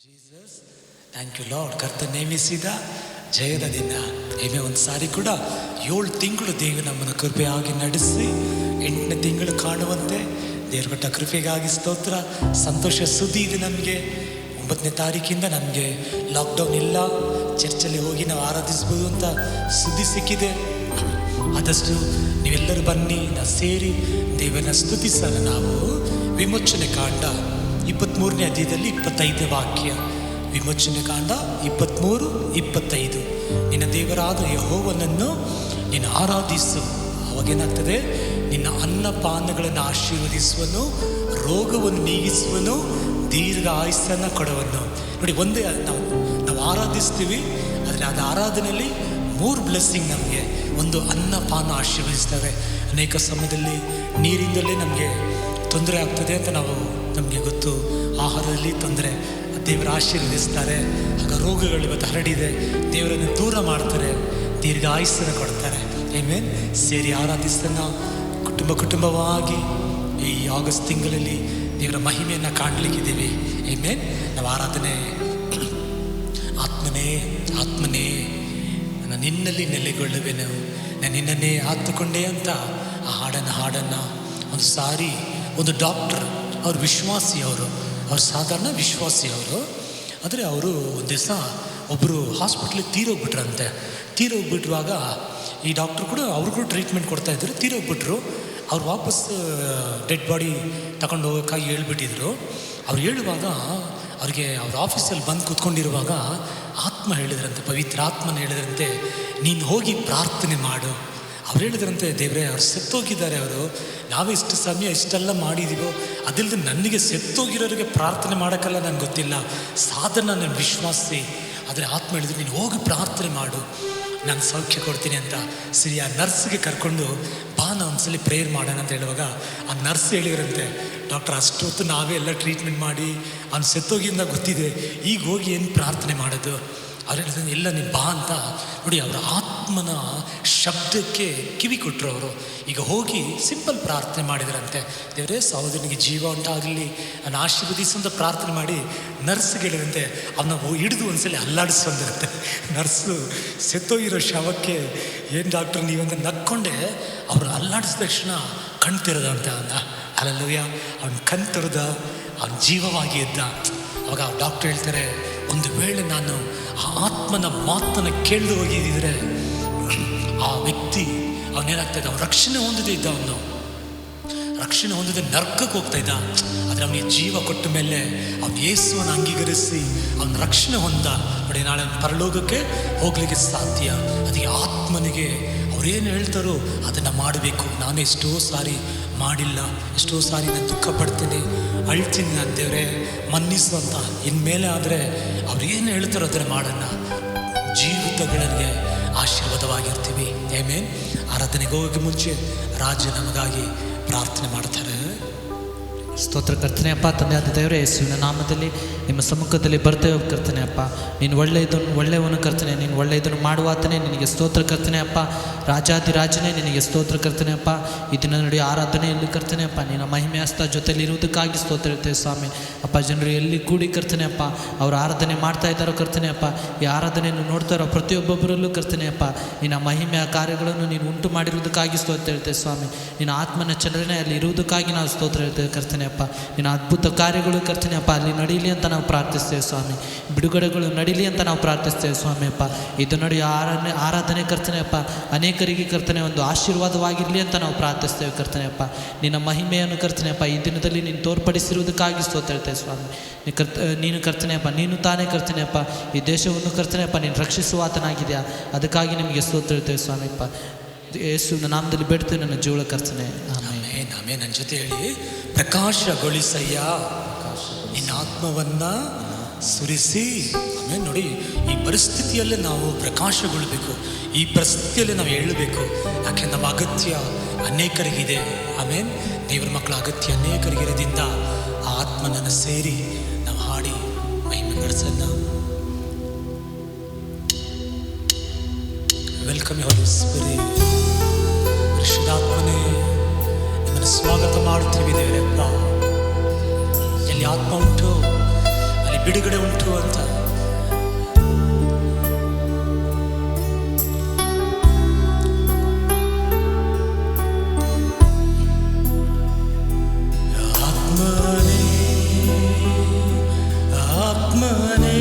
Jesus, thank you lord. ಕರ್ತ ನೇಮಿಸಿದ ಜಯದ ದಿನ. ಏನೇ ಒಂದು ಸಾರಿ ಕೂಡ 7 ತಿಂಗಳು ದೇವರು ನಮ್ಮನ್ನು ಕೃಪೆಯಾಗಿ ನಡೆಸಿ 8ನೇ ತಿಂಗಳು ಕಾಣುವಂತೆ ದೇವ್ರ ಕೊಟ್ಟ ಕೃಪೆಗಾಗಿ ಸ್ತೋತ್ರ. ಸಂತೋಷ ಸುದ್ದಿ ಇದೆ ನಮಗೆ. 9ನೇ ತಾರೀಕಿಂದ ನಮಗೆ ಲಾಕ್ಡೌನ್ ಇಲ್ಲ, ಚರ್ಚಲ್ಲಿ ಹೋಗಿ ನಾವು ಆರಾಧಿಸ್ಬೋದು ಅಂತ ಸುದ್ದಿ ಸಿಕ್ಕಿದೆ. ಆದಷ್ಟು ನೀವೆಲ್ಲರೂ ಬನ್ನಿ, ನಾವು ಸೇರಿ ದೇವರನ್ನ ಸ್ತುತಿಸೋಣ. ನಾವು ವಿಮೋಚನೆ ಕಾಂಡ 23ನೇ ಅಧ್ಯಾಯದಲ್ಲಿ 25ನೇ ವಾಕ್ಯ. ವಿಮೋಚನೆ ಕಾಂಡ 23:25. ನಿನ್ನ ದೇವರಾದ ಯೆಹೋವನನ್ನು ನೀನು ಆರಾಧಿಸು, ಅವಾಗೇನಾಗ್ತದೆ? ನಿನ್ನ ಅನ್ನಪಾನಗಳನ್ನು ಆಶೀರ್ವದಿಸುವನು, ರೋಗವನ್ನು ನೀಗಿಸುವನು, ದೀರ್ಘ ಆಯುಸ್ಸನ್ನು ಕೊಡುವನು. ನೋಡಿ, ಒಂದೇ ನಾವು ಆರಾಧಿಸ್ತೀವಿ, ಆದರೆ ಅದು ಆರಾಧನೆಯಲ್ಲಿ 3 ಬ್ಲೆಸ್ಸಿಂಗ್ ನಮಗೆ. ಒಂದು ಅನ್ನಪಾನ ಆಶೀರ್ವದಿಸ್ತವೆ. ಅನೇಕ ಸಮಯದಲ್ಲಿ ನೀರಿಂದಲೇ ನಮಗೆ ತೊಂದರೆ ಆಗ್ತದೆ ಅಂತ ನಮಗೆ ಗೊತ್ತು. ಆಹಾರದಲ್ಲಿ ತೊಂದರೆ, ದೇವರು ಆಶೀರ್ವದಿಸ್ತಾರೆ. ಆಗ ರೋಗಗಳು ಇವತ್ತು ಹರಡಿದೆ, ದೇವರನ್ನು ದೂರ ಮಾಡ್ತಾರೆ, ದೀರ್ಘ ಆಯುಸ್ಸನ್ನು ಕೊಡ್ತಾರೆ. ಆಮೆನ್. ಸೇರಿ ಆರಾಧಿಸೋಣ ಕುಟುಂಬವಾಗಿ. ಈ ಆಗಸ್ಟ್ ತಿಂಗಳಲ್ಲಿ ದೇವರ ಮಹಿಮೆಯನ್ನು ಕಾಣಲಿಕ್ಕಿದ್ದೀವಿ. ಆಮೆನ್. ನಾವು ಆರಾಧನೆ, ಆತ್ಮನೇ ನಾನು ನಿನ್ನಲ್ಲಿ ನೆಲೆಗೊಳ್ಳುವೆನು, ನಾನು ನಿನ್ನನ್ನೇ ಆತುಕೊಂಡೆ ಅಂತ ಆ ಹಾಡನ್ನು ಒಂದು ಸಾರಿ ಒಂದು ಡಾಕ್ಟರ್, ಅವ್ರು ವಿಶ್ವಾಸಿ, ಅವರು ಸಾಧಾರಣ ವಿಶ್ವಾಸಿ ಅವರು. ಆದರೆ ಅವರು ಒಂದು ದಿವಸ ಒಬ್ಬರು ಹಾಸ್ಪಿಟ್ಲಿಗೆ ತೀರೋಗ್ಬಿಟ್ರುವಾಗ ಈ ಡಾಕ್ಟ್ರು ಕೂಡ ಅವ್ರಿಗೂ ಟ್ರೀಟ್ಮೆಂಟ್ ಕೊಡ್ತಾಯಿದ್ರು. ತೀರೋಗ್ಬಿಟ್ರು. ಅವ್ರು ವಾಪಸ್ ಡೆಡ್ ಬಾಡಿ ತಗೊಂಡು ಹೋಗೋಕ್ಕಾಗಿ ಹೇಳ್ಬಿಟ್ಟಿದ್ರು. ಅವ್ರು ಹೇಳುವಾಗ ಅವ್ರಿಗೆ ಅವ್ರ ಆಫೀಸಲ್ಲಿ ಬಂದು ಕೂತ್ಕೊಂಡಿರುವಾಗ ಆತ್ಮ ಹೇಳಿದ್ರಂತೆ, ಪವಿತ್ರ ಆತ್ಮನ ಹೇಳಿದ್ರಂತೆ, ನೀನು ಹೋಗಿ ಪ್ರಾರ್ಥನೆ ಮಾಡು. ಅವ್ರು ಹೇಳಿದ್ರಂತೆ, ದೇವರೇ ಅವ್ರು ಸತ್ತೋಗಿದ್ದಾರೆ, ಅವರು ನಾವೇ ಇಷ್ಟು ಸಮಯ ಇಷ್ಟೆಲ್ಲ ಮಾಡಿದ್ದೀವೋ, ಅದಿಲ್ಲದೆ ನನಗೆ ಸತ್ತೋಗಿರೋರಿಗೆ ಪ್ರಾರ್ಥನೆ ಮಾಡೋಕ್ಕಲ್ಲ ನನಗೆ ಗೊತ್ತಿಲ್ಲ, ಸಾಧನ ನನ್ನ ವಿಶ್ವಾಸಿ. ಆದರೆ ಆತ್ಮ ಹೇಳಿದ್ರು, ನೀನು ಹೋಗಿ ಪ್ರಾರ್ಥನೆ ಮಾಡು, ನಾನು ಸೌಖ್ಯ ಕೊಡ್ತೀನಿ ಅಂತ. ಸರಿ, ಆ ನರ್ಸ್ಗೆ ಕರ್ಕೊಂಡು ಬಾ, ನಾವು ಒಂದ್ಸಲಿ ಪ್ರೇಯರ್ ಮಾಡೋಣ ಅಂತ ಹೇಳುವಾಗ ಆ ನರ್ಸ್ ಹೇಳಿದ್ರಂತೆ, ಡಾಕ್ಟರ್ ಅಷ್ಟೊತ್ತು ನಾವೇ ಎಲ್ಲ ಟ್ರೀಟ್ಮೆಂಟ್ ಮಾಡಿ ಅವ್ನು ಸತ್ತೋಗಿಂದ ಗೊತ್ತಿದೆ, ಈಗ ಹೋಗಿ ಏನು ಪ್ರಾರ್ಥನೆ ಮಾಡೋದು? ಅವ್ರು ಹೇಳಿದ್ರೆ, ಇಲ್ಲ ನೀನು ಬಾ ಅಂತ. ನೋಡಿ, ಅವರ ಆತ್ಮನ ಶಬ್ದಕ್ಕೆ ಕಿವಿ ಕೊಟ್ಟರು ಅವರು. ಈಗ ಹೋಗಿ ಸಿಂಪಲ್ ಪ್ರಾರ್ಥನೆ ಮಾಡಿದ್ರಂತೆ, ದೇವರೇ ಸಹೋದರನಿಗೆ ಜೀವ ಉಂಟಾಗಲಿ ನಾನು ಆಶೀರ್ವದಿಸುವಂತ ಪ್ರಾರ್ಥನೆ ಮಾಡಿ ನರ್ಸ್ಗೆ ಹೇಳಿದಂತೆ ಅವನ್ನ ಹಿಡಿದು ಒಂದ್ಸಲಿ ಅಲ್ಲಾಡಿಸಂದಿರುತ್ತೆ. ನರ್ಸು ಸೆತ್ತೋಗಿರೋ ಶವಕ್ಕೆ, ಏನು ಡಾಕ್ಟರ್ ನೀವಂತ ನಕ್ಕೊಂಡೆ. ಅವರು ಅಲ್ಲಾಡಿಸಿದ ತಕ್ಷಣ ಕಣ್ತಿರದ ಅಂತ ಅಲ್ಲಲ್ಲೂಯ್ಯ, ಅವ್ನು ಕಣ್ತಿರದ, ಅವ್ನು ಜೀವವಾಗಿ ಇದ್ದ. ಅವಾಗ ಡಾಕ್ಟರ್ ಹೇಳ್ತಾರೆ, ಒಂದು ವೇಳೆ ನಾನು ಆ ಆತ್ಮನ ಮಾತನ್ನು ಕೇಳಿದು ಹೋಗಿದ್ದಿದ್ರೆ ಆ ವ್ಯಕ್ತಿ ಅವನೇನಾಗ್ತಾಯಿದ್ದ, ಅವನು ರಕ್ಷಣೆ ಹೊಂದದೇ ಇದ್ದ, ರಕ್ಷಣೆ ಹೊಂದದೆ ನರ್ಕಕ್ಕೆ ಹೋಗ್ತಾ ಇದ್ದ. ಆದರೆ ಅವನಿಗೆ ಜೀವ ಕೊಟ್ಟ ಮೇಲೆ ಅವನು ಯೇಸುವನ್ನು ಅಂಗೀಕರಿಸಿ ಅವನ ರಕ್ಷಣೆ ಹೊಂದ. ನೋಡಿ, ನಾಳೆ ಪರಲೋಕಕ್ಕೆ ಹೋಗ್ಲಿಕ್ಕೆ ಸಾಧ್ಯ. ಅದಕ್ಕೆ ಆತ್ಮನಿಗೆ ಅವ್ರೇನು ಹೇಳ್ತಾರೋ ಅದನ್ನು ಮಾಡಬೇಕು. ನಾನು ಎಷ್ಟೋ ಸಾರಿ ಮಾಡಿಲ್ಲ, ಎಷ್ಟೋ ಸಾರಿ ನಾನು ದುಃಖ ಪಡ್ತೀನಿ, ಅಳ್ತೀನಿ, ನಾನು ದೇವರೇ ಮನ್ನಿಸು ಅಂತ. ಇನ್ಮೇಲೆ ಆದರೆ ಅವ್ರು ಏನು ಹೇಳ್ತಾರೋ ಅದನ್ನು ಮಾಡೋಣ. ಜೀವಿತಗಳಿಗೆ ಆಶೀರ್ವಾದವಾಗಿರ್ತೀವಿ. ಆಮೆನ್. ಆರಾಧನೆಗೆ ಹೋಗೋಕ್ಕೆ ಮುಂಚೆ ರಾಜ ನಮಗಾಗಿ ಪ್ರಾರ್ಥನೆ ಮಾಡ್ತಾರೆ. ಸ್ತೋತ್ರ ಕರ್ತನೆ ಅಪ್ಪ, ತಂದೆಯಾದ ದೇವರೇ, ಯೇಸುವಿನ ನಾಮದಲ್ಲಿ ನಿಮ್ಮ ಸಮ್ಮುಖದಲ್ಲಿ ಬರ್ತೇವೆ ಕರ್ತನೆ ಅಪ್ಪ. ನೀನು ಒಳ್ಳೆಯವನು ಕರ್ತನೆ, ನೀನು ಒಳ್ಳೆಯದನ್ನು ಮಾಡುವಾತನೇ ನಿನಗೆ ಸ್ತೋತ್ರ ಕರ್ತನೆ ಅಪ್ಪ. ರಾಜಾದಿರಾಜನೇ ನಿನಗೆ ಸ್ತೋತ್ರ ಕರ್ತನೆ ಅಪ್ಪ. ಈ ದಿನ ನೋಡಿ ಆರಾಧನೆಯಲ್ಲಿ ಕರ್ತನೆ ಅಪ್ಪ, ನಿನ್ನ ಮಹಿಮೆ ಹಸ್ತ ಜೊತೆಯಲ್ಲಿ ಇರುವುದಕ್ಕಾಗಿ ಸ್ತೋತ್ರ ಇರ್ತೇವೆ ಸ್ವಾಮಿ ಅಪ್ಪ. ಜನರು ಎಲ್ಲಿ ಕೂಡಿ ಕರ್ತನೆ ಅಪ್ಪ ಅವರು ಆರಾಧನೆ ಮಾಡ್ತಾ ಇದ್ದಾರೋ ಕರ್ತನೆ ಅಪ್ಪ, ಈ ಆರಾಧನೆಯನ್ನು ನೋಡ್ತಾ ಇರೋ ಪ್ರತಿಯೊಬ್ಬೊಬ್ಬರಲ್ಲೂ ಕರ್ತನೆ ಅಪ್ಪ ನಿನ್ನ ಮಹಿಮೆಯ ಕಾರ್ಯಗಳನ್ನು ನೀನು ಉಂಟು ಮಾಡಿರುವುದಕ್ಕಾಗಿ ಸ್ತೋತ್ರ ಇರ್ತೇವೆ ಸ್ವಾಮಿ. ನಿನ್ನ ಆತ್ಮನ ಚಲನೆ ಅಲ್ಲಿ ಇರುವುದಕ್ಕಾಗಿ ನಾವು ಸ್ತೋತ್ರ ಇರ್ತೇವೆ ಕರ್ತನೆ ಅಪ್ಪ. ನಿನ್ನ ಅದ್ಭುತ ಕಾರ್ಯಗಳು ಕರ್ತನೆ ಅಪ್ಪ ಅಲ್ಲಿ ನಡೀಲಿ ಅಂತ ನಾವು ಪ್ರಾರ್ಥಿಸ್ತೇವೆ ಸ್ವಾಮಿ. ಬಿಡುಗಡೆಗಳು ನಡೀಲಿ ಅಂತ ನಾವು ಪ್ರಾರ್ಥಿಸ್ತೇವೆ ಸ್ವಾಮಿ ಅಪ್ಪ. ಇದು ನೋಡಿ ಆರಾಧನೆ ಕರ್ತನೆ ಅಪ್ಪ ಅನೇಕರಿಗೆ ಕರ್ತನೆ ಒಂದು ಆಶೀರ್ವಾದವಾಗಿರಲಿ ಅಂತ ನಾವು ಪ್ರಾರ್ಥಿಸ್ತೇವೆ ಕರ್ತನೆ ಅಪ್ಪ. ನಿನ್ನ ಮಹಿಮೆಯನ್ನು ಕರ್ತನೆ ಅಪ್ಪ ಈ ದಿನದಲ್ಲಿ ನೀನು ತೋರ್ಪಡಿಸಿರುವುದಕ್ಕಾಗಿ ಸ್ತೋತ್ರ ಇರ್ತೇವೆ ಸ್ವಾಮಿ. ನೀನು ಕರ್ತನೆ ಅಪ್ಪ, ನೀನು ತಾನೇ ಕರ್ತನೆ ಅಪ್ಪ ಈ ದೇಶವನ್ನು ಕರ್ತನೆ ಅಪ್ಪ ನೀನು ರಕ್ಷಿಸುವಾತನಾಗಿದೆಯಾ, ಅದಕ್ಕಾಗಿ ನಿಮಗೆ ಸ್ತೋತ್ರ ಇರ್ತೇವೆ ಸ್ವಾಮಿ ಅಪ್ಪ. ಯೇಸುವಿನ ನಾಮದಲ್ಲಿ ಬೇಡ್ತೇವೆ ನನ್ನ ಜೀವಳ ಕರ್ತನೆ. ಆಮೇಲೆ ನನ್ನ ಜೊತೆ ಹೇಳಿ, ಪ್ರಕಾಶಗೊಳಿಸಯ್ಯ ನಿನ್ನ ಆತ್ಮವನ್ನ ಸುರಿಸಿ. ಆಮೇಲೆ ನೋಡಿ, ಈ ಪರಿಸ್ಥಿತಿಯಲ್ಲೇ ನಾವು ಪ್ರಕಾಶಗೊಳ್ಳಬೇಕು, ಈ ಪರಿಸ್ಥಿತಿಯಲ್ಲೇ ನಾವು ಹೇಳಬೇಕು. ಯಾಕೆ ನಮ್ಮ ಅಗತ್ಯ ಅನೇಕರಿಗಿದೆ. ಆಮೇಲೆ ದೇವರ ಮಕ್ಕಳ ಅಗತ್ಯ ಅನೇಕರಿಗಿರೋದ್ರಿಂದ ಆ ಆತ್ಮನನ್ನು ಸೇರಿ ನಾವು ಹಾಡಿ ಮಹಿಮೆ ನಡೆಸೋಣ. ವೆಲ್ಕಮ್ ಹೋಲಿ ಸ್ಪಿರಿಟ್. ಪರಿಶುದ್ಧಾತ್ಮನೇ, ನಿಮ್ಮನ್ನು ಸ್ವಾಗತ ಮಾಡುತ್ತೀವಿ ದೇವರಪ್ಪ. ಎಲ್ಲಿ ಆತ್ಮ ಉಂಟು ಅಲ್ಲಿ ಬಿಡುಗಡೆ ಉಂಟು ಅಂತ. ಆತ್ಮನೇ ಆತ್ಮನೇ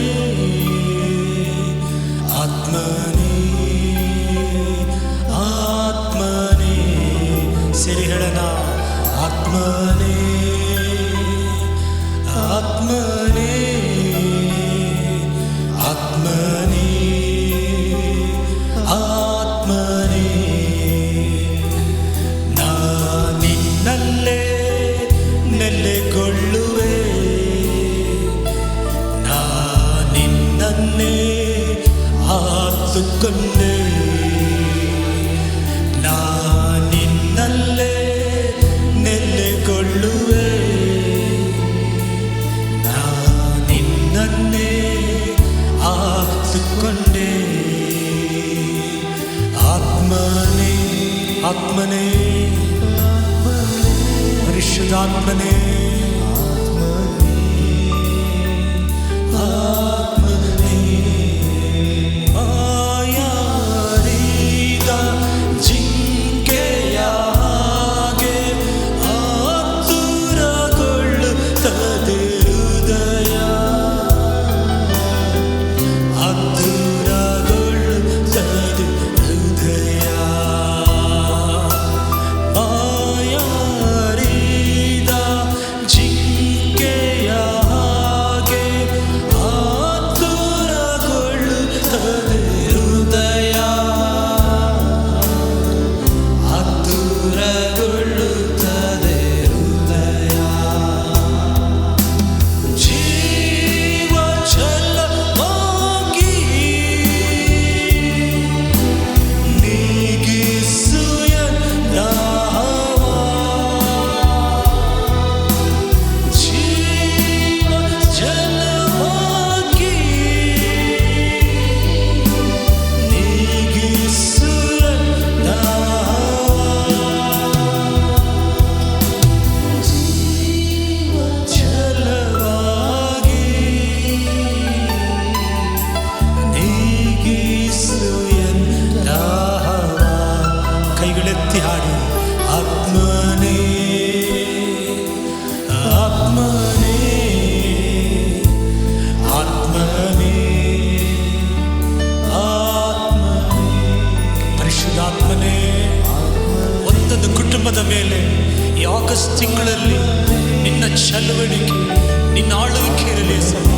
ಆತ್ಮನೇ ಸೇರಿ ಹೇಳೋಣ. ಆತ್ಮನೇ ಆತ್ಮನೇ ಆತ್ಮನೇ ಆತ್ಮನೇ ನಾನಿನ್ನಲ್ಲೇ ನೆಲೆಗೊಳ್ಳುವೆ, ನಾನಿನ್ನನ್ನೇ ಆತುಕೊಂಡೆ, ನಾನಿನ್ನಲ್ಲೇ ನೆಲೆಗೊಳ್ಳುವೆ, ನಾನಿನ್ನನ್ನೇ ಆತುಕೊಂಡೆ. ಆತ್ಮನೇ ಆತ್ಮನೇ ಪರಿಶುದ್ಧಾತ್ಮನೇ ಆತ್ಮನೇ ಆಯಾರಿದ ಜಿಂಕೆಯ ಹಾಗೆ ಆತುರಗೊಳ್ಳುತ್ತದೆ ಹೃದಯ, ಆತುರಗೊಳ್ಳುತ್ತದೆ ಹೃದಯ. ಆಯಾರಿದ ಜಿಂಕೆಯ ಹಾಗೆ ಆತುರಗೊಳ್ಳುತ್ತದೆ ಹೃದಯ, ಆತುರಗೊಳ್ಳುತ್ತದೆ ಹೃದಯ. ಜೀವ ಛಲವಾಗಿ ನೀಗಿಸುವ ದಾಹವ, ಜೀವ ಛಲವಾಗಿ ನೀಗಿಸುವ ದಾಹವ, ಜೀವ ಛಲವಾಗಿ ನೀಗಿಸುವ ದಾಹವ. ಕೈಗಳೆತ್ತಿ ಹಾಡಿ. ಆತ್ಮನೇ ಆತ್ಮನೇ ಆತ್ಮನೇ ಆತ್ಮನೇ ಪರಿಶುದ್ಧಾತ್ಮನೇ ಒಂದೊಂದು ಕುಟುಂಬದ ಮೇಲೆ ಈ ಆಗಸ್ಟ್ ತಿಂಗಳಲ್ಲಿ ನಿನ್ನ ಚಲುವಳಿಕೆ, ನಿನ್ನ ಆಳ್ವಿಕೆ ಇರಲಿ ಸಮ.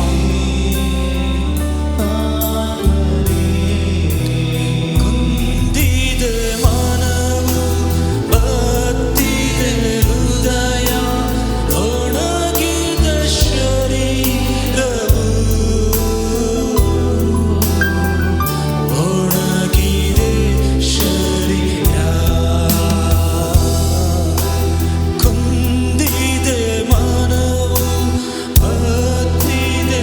ಕುಂದಿದ ಮನವು ಬತ್ತಿದ ಹೃದಯ, ಒಣಗಿದ ಶರೀರವು, ಒಣಗಿದೆ ಶರೀರ. ಕುಂದಿದ ಮನವು ಬತ್ತಿದ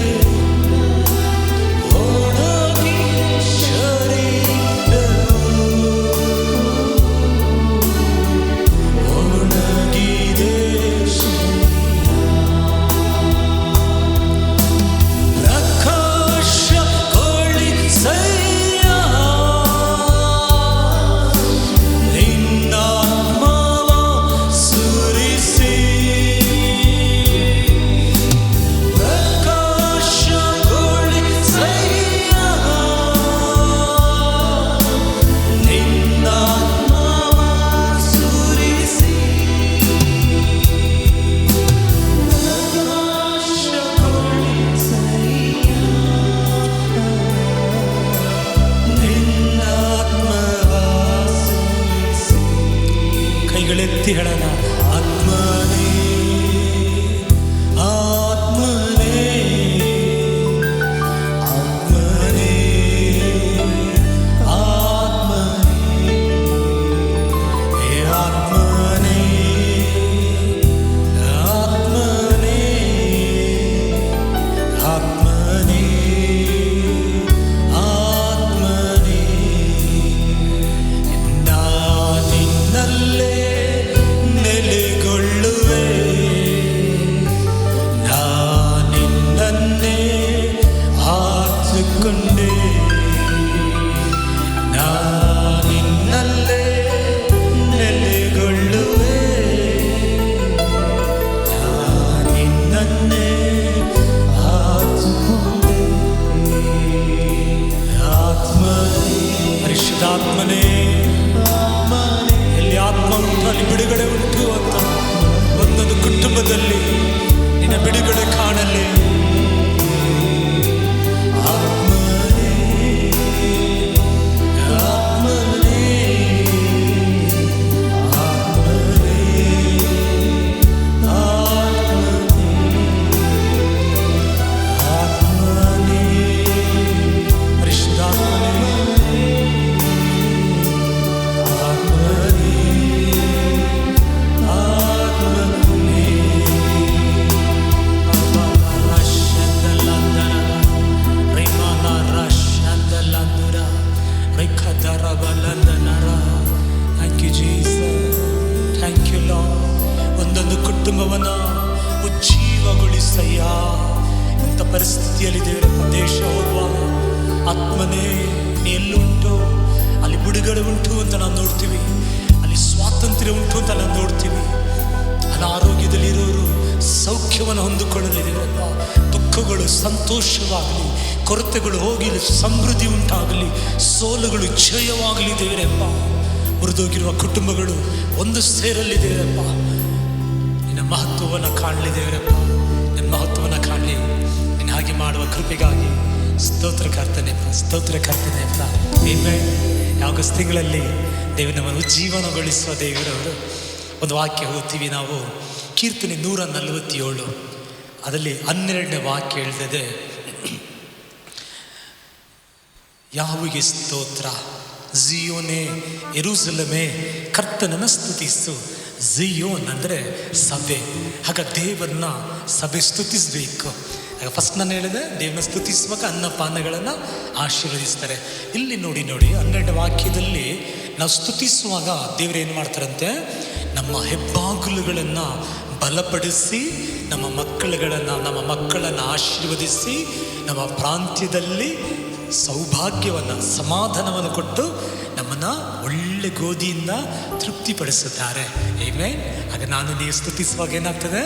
ಪರಿಸ್ಥಿತಿಯಲ್ಲಿ ದೇವರಪ್ಪ ದೇಶ ಹೋಗುವಾಗ ಆತ್ಮನೇ ನೀ ಎಲ್ಲುಂಟು ಅಲ್ಲಿ ಬಿಡುಗಡೆ ಉಂಟು ಅಂತ ನಾವು ನೋಡ್ತೀವಿ, ಅಲ್ಲಿ ಸ್ವಾತಂತ್ರ್ಯ ಉಂಟು ಅಂತ ನಾವು ನೋಡ್ತೀವಿ. ಅನಾರೋಗ್ಯದಲ್ಲಿರೋರು ಸೌಖ್ಯವನ್ನು ಹೊಂದಿಕೊಳ್ಳಲಿದ್ದೇವಪ್ಪ. ದುಃಖಗಳು ಸಂತೋಷವಾಗಲಿ, ಕೊರತೆಗಳು ಹೋಗಲಿ, ಸಮೃದ್ಧಿ ಉಂಟಾಗಲಿ, ಸೋಲುಗಳು ಜಯವಾಗಲಿ ದೇವರಪ್ಪ. ಮುರಿದೋಗಿರುವ ಕುಟುಂಬಗಳು ಒಂದು ಸೇರಲಿದ್ದೇವಪ್ಪ. ನಿನ್ನ ಮಹತ್ವವನ್ನು ಕಾಣಲಿದ್ದೇವರಪ್ಪ. ನಿನ್ನ ಮಹತ್ವವನ್ನು ಕಾಣಲಿ. ನಿನ್ನ ಹಾಗೆ ಮಾಡುವ ಕೃಪೆಗಾಗಿ ಸ್ತೋತ್ರ ಕರ್ತನೆ, ಸ್ತೋತ್ರ ಕರ್ತನೆ. ಆಗಸ್ಟ್ ತಿಂಗಳಲ್ಲಿ ದೇವರು ನಮ್ಮನ್ನು ಉಜ್ಜೀವನಗೊಳಿಸುವ ದೇವರವರು. ಒಂದು ವಾಕ್ಯ ಓದ್ತೀವಿ ನಾವು, ಕೀರ್ತನೆ 147 ಅದರಲ್ಲಿ 12ನೇ ವಾಕ್ಯ ಹೇಳ್ತದೆ, ಯಾವಿಗೆ ಸ್ತೋತ್ರ, ಜಿಯೋನೇ ಯೆರೂಸಲೇಮೇ ಕರ್ತನನ್ನು ಸ್ತುತಿಸು. ಜಿಯೋನ್ ಅಂದರೆ ಸಭೆ. ಆಗ ದೇವರನ್ನ ಸಭೆ ಸ್ತುತಿಸಬೇಕು. ಆಗ ಫಸ್ಟ್ ನಾನು ಹೇಳಿದೆ, ದೇವರನ್ನ ಸ್ತುತಿಸುವಾಗ ಅನ್ನಪಾನಗಳನ್ನು ಆಶೀರ್ವದಿಸ್ತಾರೆ. ಇಲ್ಲಿ ನೋಡಿ 12ನೇ ವಾಕ್ಯದಲ್ಲಿ ನಾವು ಸ್ತುತಿಸುವಾಗ ದೇವರು ಏನು ಮಾಡ್ತಾರಂತೆ, ನಮ್ಮ ಹೆಬ್ಬಾಗಿಲುಗಳನ್ನು ಬಲಪಡಿಸಿ ನಮ್ಮ ಮಕ್ಕಳನ್ನು ಆಶೀರ್ವದಿಸಿ ನಮ್ಮ ಪ್ರಾಂತ್ಯದಲ್ಲಿ ಸೌಭಾಗ್ಯವನ್ನು ಸಮಾಧಾನವನ್ನು ಕೊಟ್ಟು ನಮ್ಮನ್ನು ಒಳ್ಳೆ ಗೋಧಿಯಿಂದ ತೃಪ್ತಿಪಡಿಸುತ್ತಾರೆ. ಆಮೆನ್. ಆಗ ನಾನು ನೀವು ಸ್ತುತಿಸುವಾಗ ಏನಾಗ್ತದೆ,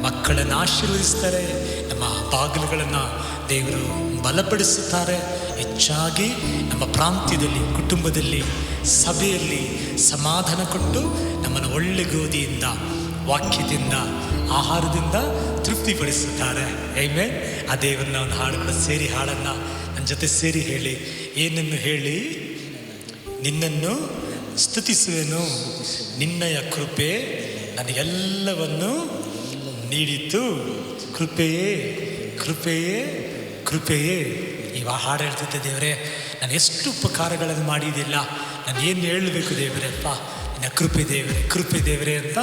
ಮಕ್ಕಳನ್ನು ಆಶೀರ್ವದಿಸ್ತಾರೆ, ನಮ್ಮ ಬಾಗಿಲುಗಳನ್ನು ದೇವರು ಬಲಪಡಿಸುತ್ತಾರೆ. ಹೆಚ್ಚಾಗಿ ನಮ್ಮ ಪ್ರಾಂತ್ಯದಲ್ಲಿ, ಕುಟುಂಬದಲ್ಲಿ, ಸಭೆಯಲ್ಲಿ ಸಮಾಧಾನ ಕೊಟ್ಟು ನಮ್ಮನ್ನು ಒಳ್ಳೆ ಗೋಧಿಯಿಂದ, ವಾಕ್ಯದಿಂದ, ಆಹಾರದಿಂದ ತೃಪ್ತಿಪಡಿಸುತ್ತಾರೆ. ಆಮೆನ್. ಆ ದೇವರನ್ನ ಒಂದು ಹಾಡುಗಳ ಸೇರಿ ಹಾಡನ್ನು ನನ್ನ ಜೊತೆ ಸೇರಿ ಹೇಳಿ. ಏನನ್ನು ಹೇಳಿ? ನಿನ್ನನ್ನು ಸ್ತುತಿಸುವೆನು, ನಿನ್ನಯ ಕೃಪೆ ನನಗೆಲ್ಲವನ್ನು ನೀಡಿತು. ಕೃಪೆಯೇ ಕೃಪೆಯೇ ಕೃಪೆಯೇ. ಇವ ಹಾಡು ಹೇಳ್ತಿದ್ದೆ, ದೇವರೇ ನಾನು ಎಷ್ಟು ಉಪಕಾರಗಳನ್ನು ಮಾಡಿದ್ದಿಲ್ಲ, ನಾನು ಏನು ಹೇಳಬೇಕು ದೇವರಪ್ಪ, ನಿನ್ನ ಕೃಪೆ ದೇವರೇ, ಕೃಪೆ ದೇವರೇ ಅಂತ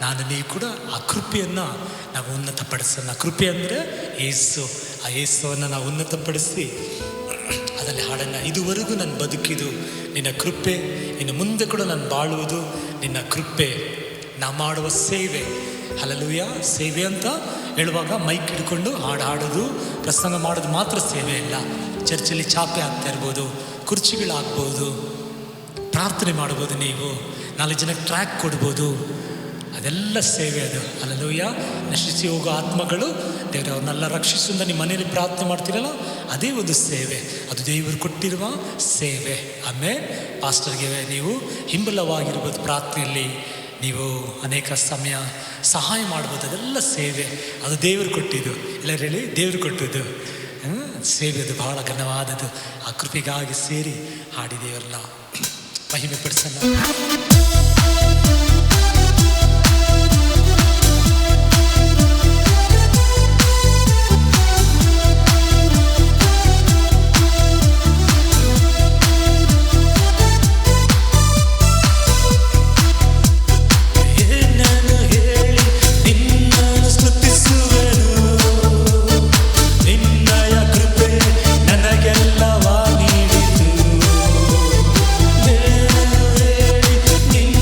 ನಾನು ನೀವು ಕೂಡ ಆ ಕೃಪೆಯನ್ನು ನಾವು ಉನ್ನತಪಡಿಸೋಣ. ಕೃಪೆ ಅಂದರೆ ಯೇಸು. ಆ ಯೇಸುವನ್ನು ನಾವು ಉನ್ನತಪಡಿಸಿ ಅದರಲ್ಲಿ ಹಾಡನ್ನು, ಇದುವರೆಗೂ ನಾನು ಬದುಕಿದು ನಿನ್ನ ಕೃಪೆ, ಇನ್ನು ಮುಂದೆ ಕೂಡ ನಾನು ಬಾಳುವುದು ನಿನ್ನ ಕೃಪೆ. ನಾ ಮಾಡುವ ಸೇವೆ, ಹಲ್ಲೆಲೂಯಾ, ಸೇವೆ ಅಂತ ಹೇಳುವಾಗ ಮೈಕ್ ಹಿಡ್ಕೊಂಡು ಹಾಡೋದು, ಪ್ರಸಂಗ ಮಾಡೋದು ಮಾತ್ರ ಸೇವೆ ಇಲ್ಲ. ಚರ್ಚಲ್ಲಿ ಚಾಪೆ ಹಾಕ್ತಾ ಇರ್ಬೋದು, ಕುರ್ಚಿಗಳಾಗ್ಬೋದು, ಪ್ರಾರ್ಥನೆ ಮಾಡ್ಬೋದು, ನೀವು 4 ಜನಕ್ಕೆ ಟ್ರ್ಯಾಕ್ ಕೊಡ್ಬೋದು, ಅದೆಲ್ಲ ಸೇವೆ ಅದು. ಹಲ್ಲೆಲೂಯಾ. ನಶಿಸಿ ಹೋಗೋ ಆತ್ಮಗಳು ದೇವರು ಅವ್ರನ್ನೆಲ್ಲ ರಕ್ಷಿಸು ಅಂತ ನಿಮ್ಮ ಮನೆಯಲ್ಲಿ ಪ್ರಾರ್ಥನೆ ಮಾಡ್ತೀರಲ್ಲ, ಅದೇ ಒಂದು ಸೇವೆ, ಅದು ದೇವರು ಕೊಟ್ಟಿರುವ ಸೇವೆ. ಆಮೇಲೆ ಪಾಸ್ಟರ್ಗೆ ನೀವು ಹಿಂಬಲವಾಗಿರ್ಬೋದು, ಪ್ರಾರ್ಥನೆಯಲ್ಲಿ ನೀವು ಅನೇಕ ಸಮಯ ಸಹಾಯ ಮಾಡ್ಬೋದು, ಅದೆಲ್ಲ ಸೇವೆ, ಅದು ದೇವರು ಕೊಟ್ಟಿದ್ದು. ಎಲ್ಲರೂ ಹೇಳಿ, ದೇವರು ಕೊಟ್ಟಿದ್ದು ಸೇವೆ, ಅದು ಬಹಳ ಘನವಾದದ್ದು. ಆ ಕೃಪೆಗಾಗಿ ಸೇರಿ ಹಾಡಿ ದೇವರನ್ನ ಮಹಿಮೆ ಪಡಿಸೋಣ. ನಿನ್ನ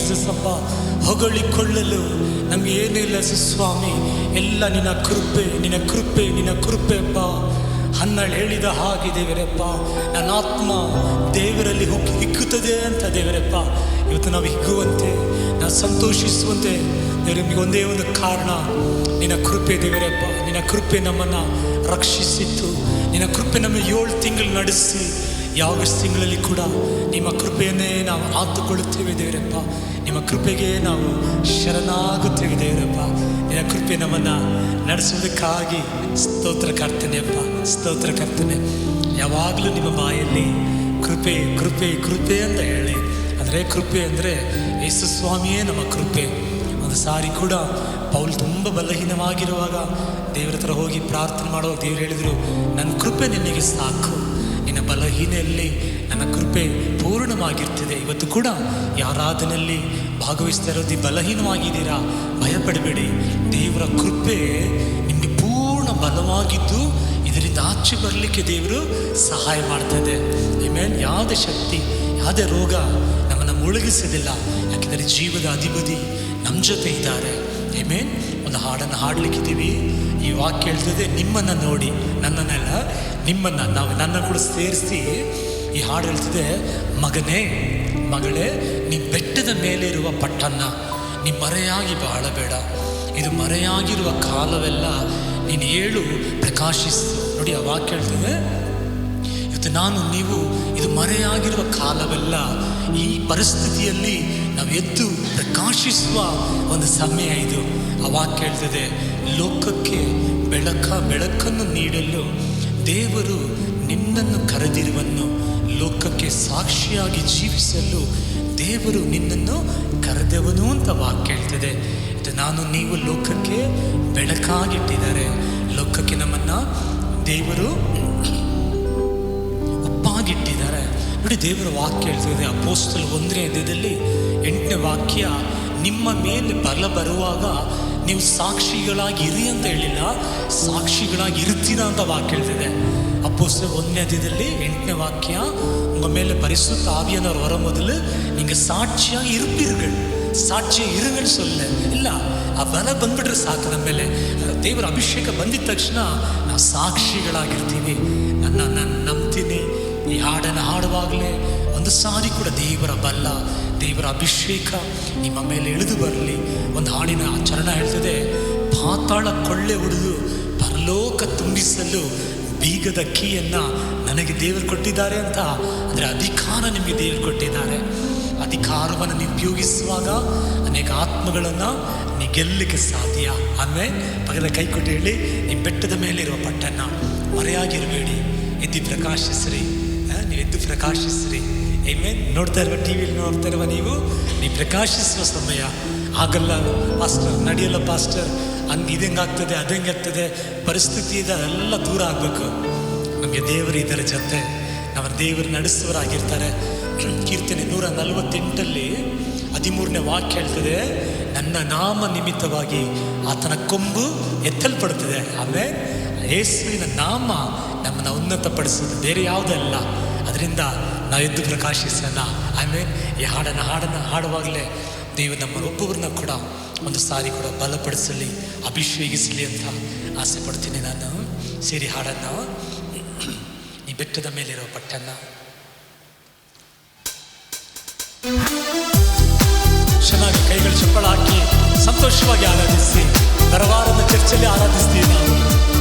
ಜೀಸಸ್ ಅಪ್ಪ. ಹೊಗಳಿಕೊಳ್ಳಲು ನಮ್ಗೆ ಏನಿಲ್ಲ ಸ್ವಾಮಿ, ಎಲ್ಲ ನಿನ್ನ ಕೃಪೆ, ನಿನ್ನ ಕೃಪೆ, ನಿನ್ನ ಕೃಪೆ ಅಪ್ಪ. ಹನ್ನೆರಡು ಹೇಳಿದ ಹಾಗೆ ದೇವರಪ್ಪ, ನನ್ನ ಆತ್ಮ ದೇವರಲ್ಲಿ ಹಿಗ್ಗುತ್ತದೆ ಅಂತ ದೇವರಪ್ಪ. ಇವತ್ತು ನಾವು ಹಿಗ್ಗುವಂತೆ, ನಾವು ಸಂತೋಷಿಸುವಂತೆ ದೇವರ ನಿಮಗೆ ಒಂದೇ ಒಂದು ಕಾರಣ, ನಿನ್ನ ಕೃಪೆ ದೇವರಪ್ಪ. ನಿನ್ನ ಕೃಪೆ ನಮ್ಮನ್ನು ರಕ್ಷಿಸಿತ್ತು. ನಿನ್ನ ಕೃಪೆ ನಮ್ಮ 7 ತಿಂಗಳು ನಡೆಸಿ ಈ ಆಗಸ್ಟ್ ತಿಂಗಳಲ್ಲಿ ಕೂಡ ನಿಮ್ಮ ಕೃಪೆಯನ್ನೇ ನಾವು ಆತುಕೊಳ್ಳುತ್ತೇವೆ ದೇವರಪ್ಪ. ನಿಮ್ಮ ಕೃಪೆಗೆ ನಾವು ಶರಣಾಗುತ್ತೇವೆ ದೇವರಪ್ಪ. ನಿನ್ನ ಕೃಪೆ ನಮ್ಮನ್ನು ನಡೆಸುವುದಕ್ಕಾಗಿ ಸ್ತೋತ್ರ ಕರ್ತನೆ ಅಪ್ಪ, ಸ್ತೋತ್ರ ಕರ್ತನೆ. ಯಾವಾಗಲೂ ನಿಮ್ಮ ಬಾಯಲ್ಲಿ ಕೃಪೆ ಕೃಪೆ ಕೃಪೆ ಅಂತ ಹೇಳಿ, ಅಂದರೆ ಕೃಪೆ ಅಂದರೆ ಯೇಸು ಸ್ವಾಮಿಯೇ ನಮ್ಮ ಕೃಪೆ. ಒಂದು ಸಾರಿ ಕೂಡ ಪೌಲ್ ತುಂಬ ಬಲಹೀನವಾಗಿರುವಾಗ ದೇವರ ಹತ್ರ ಹೋಗಿ ಪ್ರಾರ್ಥನೆ ಮಾಡುವಾಗ ದೇವರು ಹೇಳಿದರು, ನನ್ನ ಕೃಪೆ ನಿನಗೆ ಸಾಕು, ನಿನ್ನ ಬಲಹೀನೆಯಲ್ಲಿ ನನ್ನ ಕೃಪೆ ಪೂರ್ಣವಾಗಿರ್ತದೆ. ಇವತ್ತು ಕೂಡ ಈ ಆರಾಧನೆಯಲ್ಲಿ ಭಾಗವಹಿಸ್ತಾ ಇರೋದು ಬಲಹೀನವಾಗಿದ್ದೀರಾ, ಭಯಪಡಬೇಡಿ. ದೇವರ ಕೃಪೆ ನಿಮಗೆ ಪೂರ್ಣ ಬಲವಾಗಿದ್ದು ಇದರಿಂದ ಆಚೆ ಬರಲಿಕ್ಕೆ ದೇವರು ಸಹಾಯ ಮಾಡ್ತದೆ. ಆಮೇಲೆ ಯಾವುದೇ ಶಕ್ತಿ, ಯಾವುದೇ ರೋಗ ನಮ್ಮನ್ನು ಮುಳುಗಿಸೋದಿಲ್ಲ. ಯಾಕೆಂದರೆ ಜೀವದ ಅಧಿಪತಿ ನಮ್ಮ ಜೊತೆ ಇದ್ದಾರೆ. ಆಮೇಲೆ ಒಂದು ಹಾಡನ್ನು ಹಾಡಲಿಕ್ಕಿದ್ದೀವಿ. ಈ ವಾಕ್ಯ ಹೇಳ್ತದೆ, ನಿಮ್ಮನ್ನು ನೋಡಿ, ನನ್ನನ್ನೆಲ್ಲ ನಿಮ್ಮನ್ನು, ನಾವು ನನ್ನ ಕೂಡ ಸೇರಿಸಿ ಈ ಹಾಡು ಹೇಳ್ತದೆ, ಮಗನೇ ಮಗಳೇ, ನೀ ಬೆಟ್ಟದ ಮೇಲಿರುವ ಪಟ್ಟಣ ನೀ ಮರೆಯಾಗಿ ಬಾಳಬೇಡ, ಇದು ಮರೆಯಾಗಿರುವ ಕಾಲವೆಲ್ಲ ನೀನು ಏಳು ಪ್ರಕಾಶಿಸು. ನೋಡಿ ಆ ವಾಕ್ಯ ಹೇಳ್ತದೆ, ಇವತ್ತು ನಾನು ನೀವು ಇದು ಮರೆಯಾಗಿರುವ ಕಾಲವೆಲ್ಲ, ಈ ಪರಿಸ್ಥಿತಿಯಲ್ಲಿ ನಾವು ಎದ್ದು ಪ್ರಕಾಶಿಸುವ ಒಂದು ಸಮಯ ಇದು. ಆ ವಾಕ್ಯ ಹೇಳ್ತದೆ, ಲೋಕಕ್ಕೆ ಬೆಳಕನ್ನು ನೀಡಲು ದೇವರು ನಿನ್ನನ್ನು ಕರೆದಿರುವನ್ನು, ಲೋಕಕ್ಕೆ ಸಾಕ್ಷಿಯಾಗಿ ಜೀವಿಸಲು ದೇವರು ನಿನ್ನನ್ನು ಕರೆದವನು ಅಂತ ವಾಕ್ಯ ಹೇಳ್ತದೆ. ಇದು ನಾನು ನೀವು ಲೋಕಕ್ಕೆ ಬೆಳಕಾಗಿಟ್ಟಿದ್ದಾರೆ. ಲೋಕಕ್ಕೆ ನಮ್ಮನ್ನು ದೇವರು ಉಪ್ಪಾಗಿಟ್ಟಿದ್ದಾರೆ. ನೋಡಿ ದೇವರ ವಾಕ್ಯ ಹೇಳ್ತದೆ, ಅಪೊಸ್ತಲ 1ನೇ ಅಧ್ಯಾಯದಲ್ಲಿ 8ನೇ ವಾಕ್ಯ, ನಿಮ್ಮ ಮೇಲೆ ಬಲ ಬರುವಾಗ ನೀವು ಸಾಕ್ಷಿಗಳಾಗಿ ಇರಿ ಅಂತ ಹೇಳಿಲ್ಲ, ಸಾಕ್ಷಿಗಳಾಗಿ ಇರ್ತೀರಾ ಅಂತ ವಾಕ್ಯ ಹೇಳ್ತಿದೆ. ಅಪೊಸ್ತಲ 1ನೇ ಅಧ್ಯಾಯದಲ್ಲಿ 8ನೇ ವಾಕ್ಯ, ಉಂಗ ಮೇಲೆ ಪರಿಶುದ್ಧ ಆವಿಯಾನவர் வர முதல்ல நீங்க சாட்சியாக இருப்பீர்கள், ಸಾಕ್ಷಿಯ ಇರುಗಳು ಸೊಲ್ಲ ಇಲ್ಲ. ಆ ಬಲ ಬಂದ್ಬಿಟ್ರೆ ಸಾಕು ನಮ್ಮ ಮೇಲೆ. ದೇವರ ಅಭಿಷೇಕ ಬಂದಿದ ತಕ್ಷಣ ನಾವು ಸಾಕ್ಷಿಗಳಾಗಿರ್ತೀವಿ. ನಾನು ನಂಬ್ತೀನಿ. ಈ ಹಾಡನ್ನು ಹಾಡುವಾಗಲೇ ಒಂದು ಸಾರಿ ಕೂಡ ದೇವರ ಬಲ್ಲ, ದೇವರ ಅಭಿಷೇಕ ನಿಮ್ಮ ಮೇಲೆ ಇಳಿದು ಬರಲಿ. ಒಂದು ಹಾಡಿನ ಚರಣ ಹೇಳ್ತದೆ, ಪಾತಾಳ ಕೊಳ್ಳೆ ಹೊಡೆದು ಪರಲೋಕ ತುಂಬಿಸಲು ಬೀಗದ ಕೀಯನ್ನು ನನಗೆ ದೇವರು ಕೊಟ್ಟಿದ್ದಾರೆ ಅಂತ. ಅದರ ಅಧಿಕಾರ ನಿಮಗೆ ದೇವರು ಕೊಟ್ಟಿದ್ದಾರೆ. ಅಧಿಕಾರವನ್ನು ನೀವು ಉಪಯೋಗಿಸುವಾಗ ಅನೇಕ ಆತ್ಮಗಳನ್ನು ನೀವು ಗೆಲ್ಲಲಿಕ್ಕೆ ಸಾಧ್ಯ. ಆಮೇಲೆ ಪಕ್ಕದ ಕೈ ಕೊಟ್ಟು ಹೇಳಿ, ನಿಮ್ಮ ಬೆಟ್ಟದ ಮೇಲಿರುವ ಪಟ್ಟಣ ಮರೆಯಾಗಿರಬೇಡಿ, ಎದ್ದು ಪ್ರಕಾಶಿಸ್ರಿ. ನೀವು ಎದ್ದು ಪ್ರಕಾಶಿಸ್ರಿ. ಆಮೇಲೆ ನೋಡ್ತಾ ಇರುವ ಟಿವಿಲಿ ನೋಡ್ತಾ ಇರುವ ನೀವು ಪ್ರಕಾಶಿಸುವ ಸಮಯ. ಆಗಲ್ಲ ಪಾಸ್ಟರ್, ನಡೆಯಲ್ಲ ಪಾಸ್ಟರ್, ಹಂಗೆ ಇದಂಗಾಗ್ತದೆ ಅದಂಗಾಗ್ತದೆ, ಪರಿಸ್ಥಿತಿ ಇದೆಲ್ಲ ದೂರ ಆಗಬೇಕು. ನಮಗೆ ದೇವರು ಇದರ ಜೊತೆ, ನಮ್ಮ ದೇವರು ನಡೆಸುವರಾಗಿರ್ತಾರೆ. ಕೀರ್ತನೆ 148 13ನೇ ವಾಕ್ಯ ಹೇಳ್ತದೆ, ನನ್ನ ನಾಮ ನಿಮಿತ್ತವಾಗಿ ಆತನ ಕೊಂಬು ಎತ್ತಲ್ಪಡುತ್ತದೆ. ಆಮೇಲೆ ಯೇಸುವಿನ ನಾಮ ನಮ್ಮನ್ನು ಉನ್ನತಪಡಿಸೋದು, ಬೇರೆ ಯಾವುದಲ್ಲ. ಅದರಿಂದ ನಾವು ಎದ್ದು ಪ್ರಕಾಶಿಸೋಣ. ಆಮೇಲೆ ಈ ಹಾಡನ್ನು ಹಾಡುವಾಗಲೇ ದೇವರು ನಮ್ಮನ್ನೊಬ್ಬರನ್ನ ಕೂಡ ಒಂದು ಸಾರಿ ಕೂಡ ಬಲಪಡಿಸಲಿ, ಅಭಿಷೇಕಿಸಲಿ ಅಂತ ಆಸೆ ಪಡ್ತೀನಿ ನಾನು. ಸೇರಿ ಹಾಡನ್ನು, ಈ ಬೆಟ್ಟದ ಮೇಲಿರೋ ಪಟ್ಟಣ. ಚೆನ್ನಾಗಿ ಕೈಗಳು ಚಪ್ಪಳ ಹಾಕಿ ಸಂತೋಷವಾಗಿ ಆರಾಧಿಸಿ. ಬರವಾರದ ಚರ್ಚಲ್ಲಿ ಆರಾಧಿಸ್ತೀವಿ ನಾವು,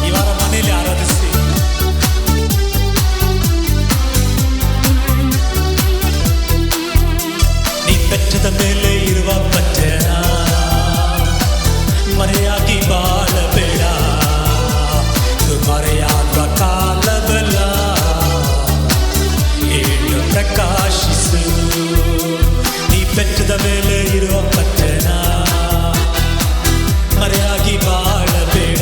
ಈ ವಾರ ಮನೆಯಲ್ಲಿ ಆರಾಧಿಸಿ. ನೀ ಬೆಟ್ಟದ ಮೇಲೆ ಇರುವ ಪಟ್ಟಣ ಮರೆಯಾಗಿ ಬಾಳಬೇಡ, ಇದು ಮರೆಯಾಗುವ ಕಾಲವಲ್ಲ, ಏಳು ಪ್ರಕಾಶಿಸು. ನೀ ಬೆಟ್ಟದ ಮೇಲೆ ಇರುವ ಪಟ್ಟಣ ಮರೆಯಾಗಿ ಬಾಳಬೇಡ,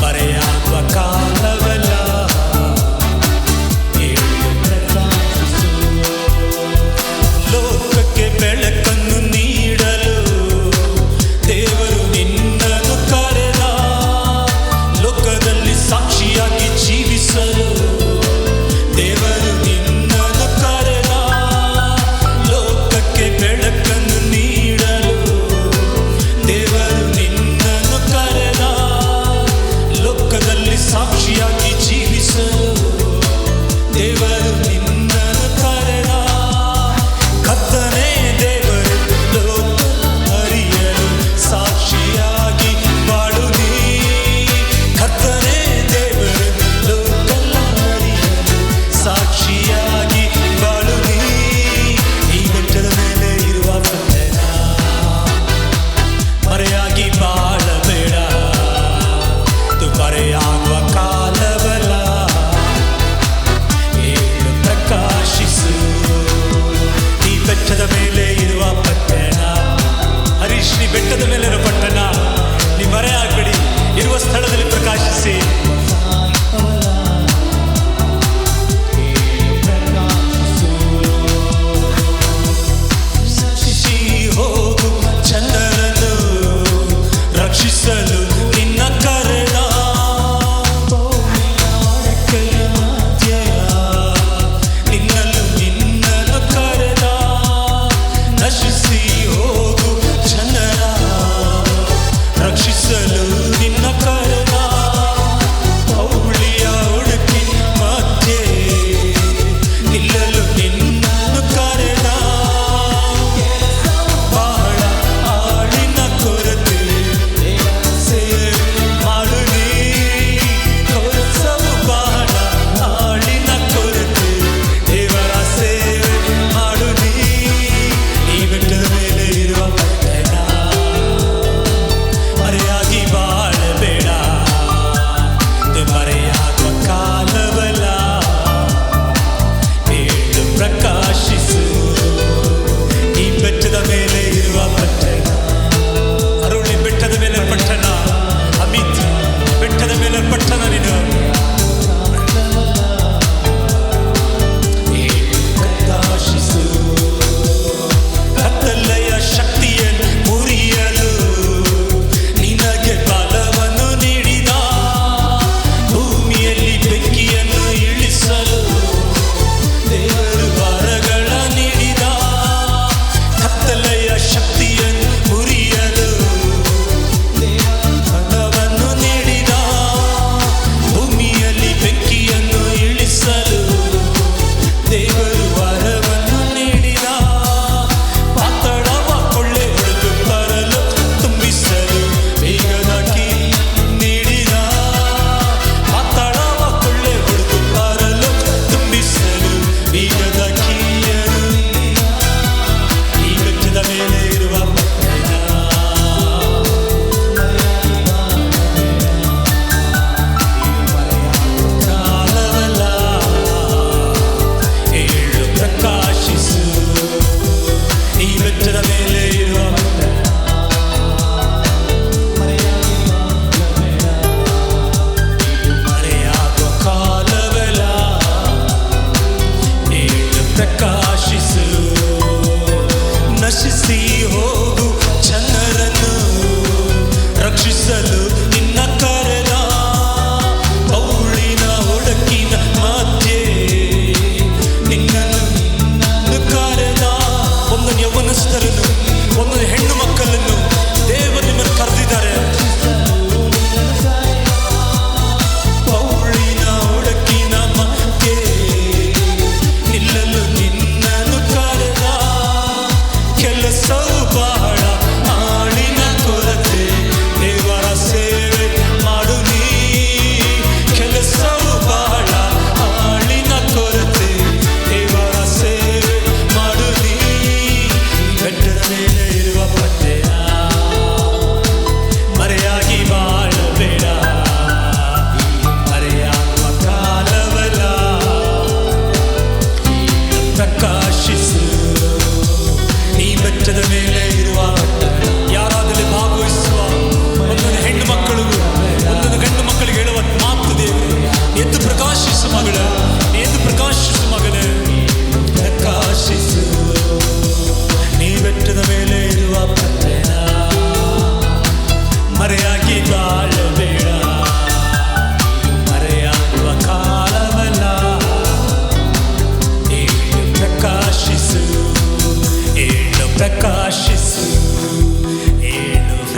ಮರೆಯಾಗುವ ಕಾಲವಲ್ಲ, ಏಳು ಪ್ರಕಾಶಿಸು. ಲೋಕಕ್ಕೆ ಬೆಳಕನ್ನು ನೀಡಲು ದೇವರು ನಿನ್ನನ್ನು ಕರೆದ, ಲೋಕದಲ್ಲಿ ಸಾಕ್ಷಿಯಾಗಿ ಜೀವಿಸಲು ದೇವರು ನಿನ್ನನ್ನು ಕರೆದ. ಲೋಕಕ್ಕೆ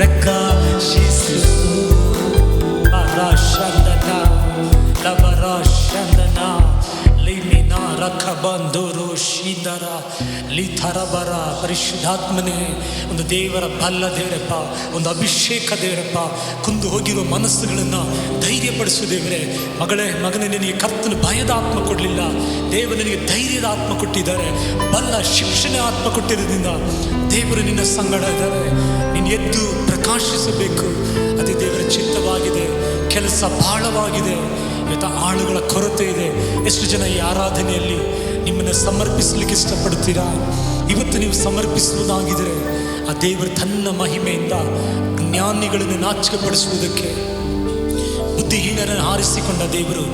ಪ್ರಕಾಶಿಸು. ಪರಶಂದನ ಲಬರಶಂದನ ಲಿಮಿನ ರಖಬಂಧುರು ಶೀದರ ಲಿಥರಬರ. ಪರಿಶುದ್ಧಾತ್ಮನೇ, ಒಂದು ದೇವರ ಬಲ್ಲ ದೇವರಪ್ಪ, ಒಂದು ಅಭಿಷೇಕ ದೇವರಪ್ಪ, ಕುಂದು ಹೋಗಿರೋ ಮನಸ್ಸುಗಳನ್ನು ಧೈರ್ಯಪಡಿಸು ದೇವರೇ. ಮಗನೇ, ನಿನಗೆ ಕರ್ತನು ಭಯದ ಆತ್ಮ ಕೊಡಲಿಲ್ಲ, ದೇವರು ನಿನಗೆ ಧೈರ್ಯದ ಆತ್ಮ ಕೊಟ್ಟಿದ್ದಾರೆ, ಬಲ್ಲ ಶಿಕ್ಷಣ ಆತ್ಮ ಕೊಟ್ಟಿರೋದ್ರಿಂದ ದೇವರು ನಿನ್ನ ಸಂಗಡ ಇದ್ದಾರೆ. ನೀನು ಎದ್ದು ಪ್ರಕಾಶಿಸಬೇಕು, ಅದೇ ದೇವರ ಚಿತ್ತವಾಗಿದೆ. ಕೆಲಸ ಬಹಳವಾಗಿದೆ, ಇವತ್ತು ಆಳುಗಳ ಕೊರತೆ ಇದೆ. ಎಷ್ಟು ಜನ ಈ ಆರಾಧನೆಯಲ್ಲಿ ನಿಮ್ಮನ್ನು ಸಮರ್ಪಿಸಲಿಕ್ಕೆ ಇಷ್ಟಪಡ್ತೀರಾ? ಇವತ್ತು ನೀವು ಸಮರ್ಪಿಸುವುದಾಗಿದ್ದರೆ ಆ ದೇವರು ತನ್ನ ಮಹಿಮೆಯಿಂದ ಜ್ಞಾನಿಗಳನ್ನು ನಾಚಿಕೆಪಡಿಸುವುದಕ್ಕೆ, ಬುದ್ಧಿಹೀನರನ್ನು ಆರಿಸಿಕೊಂಡ ದೇವರು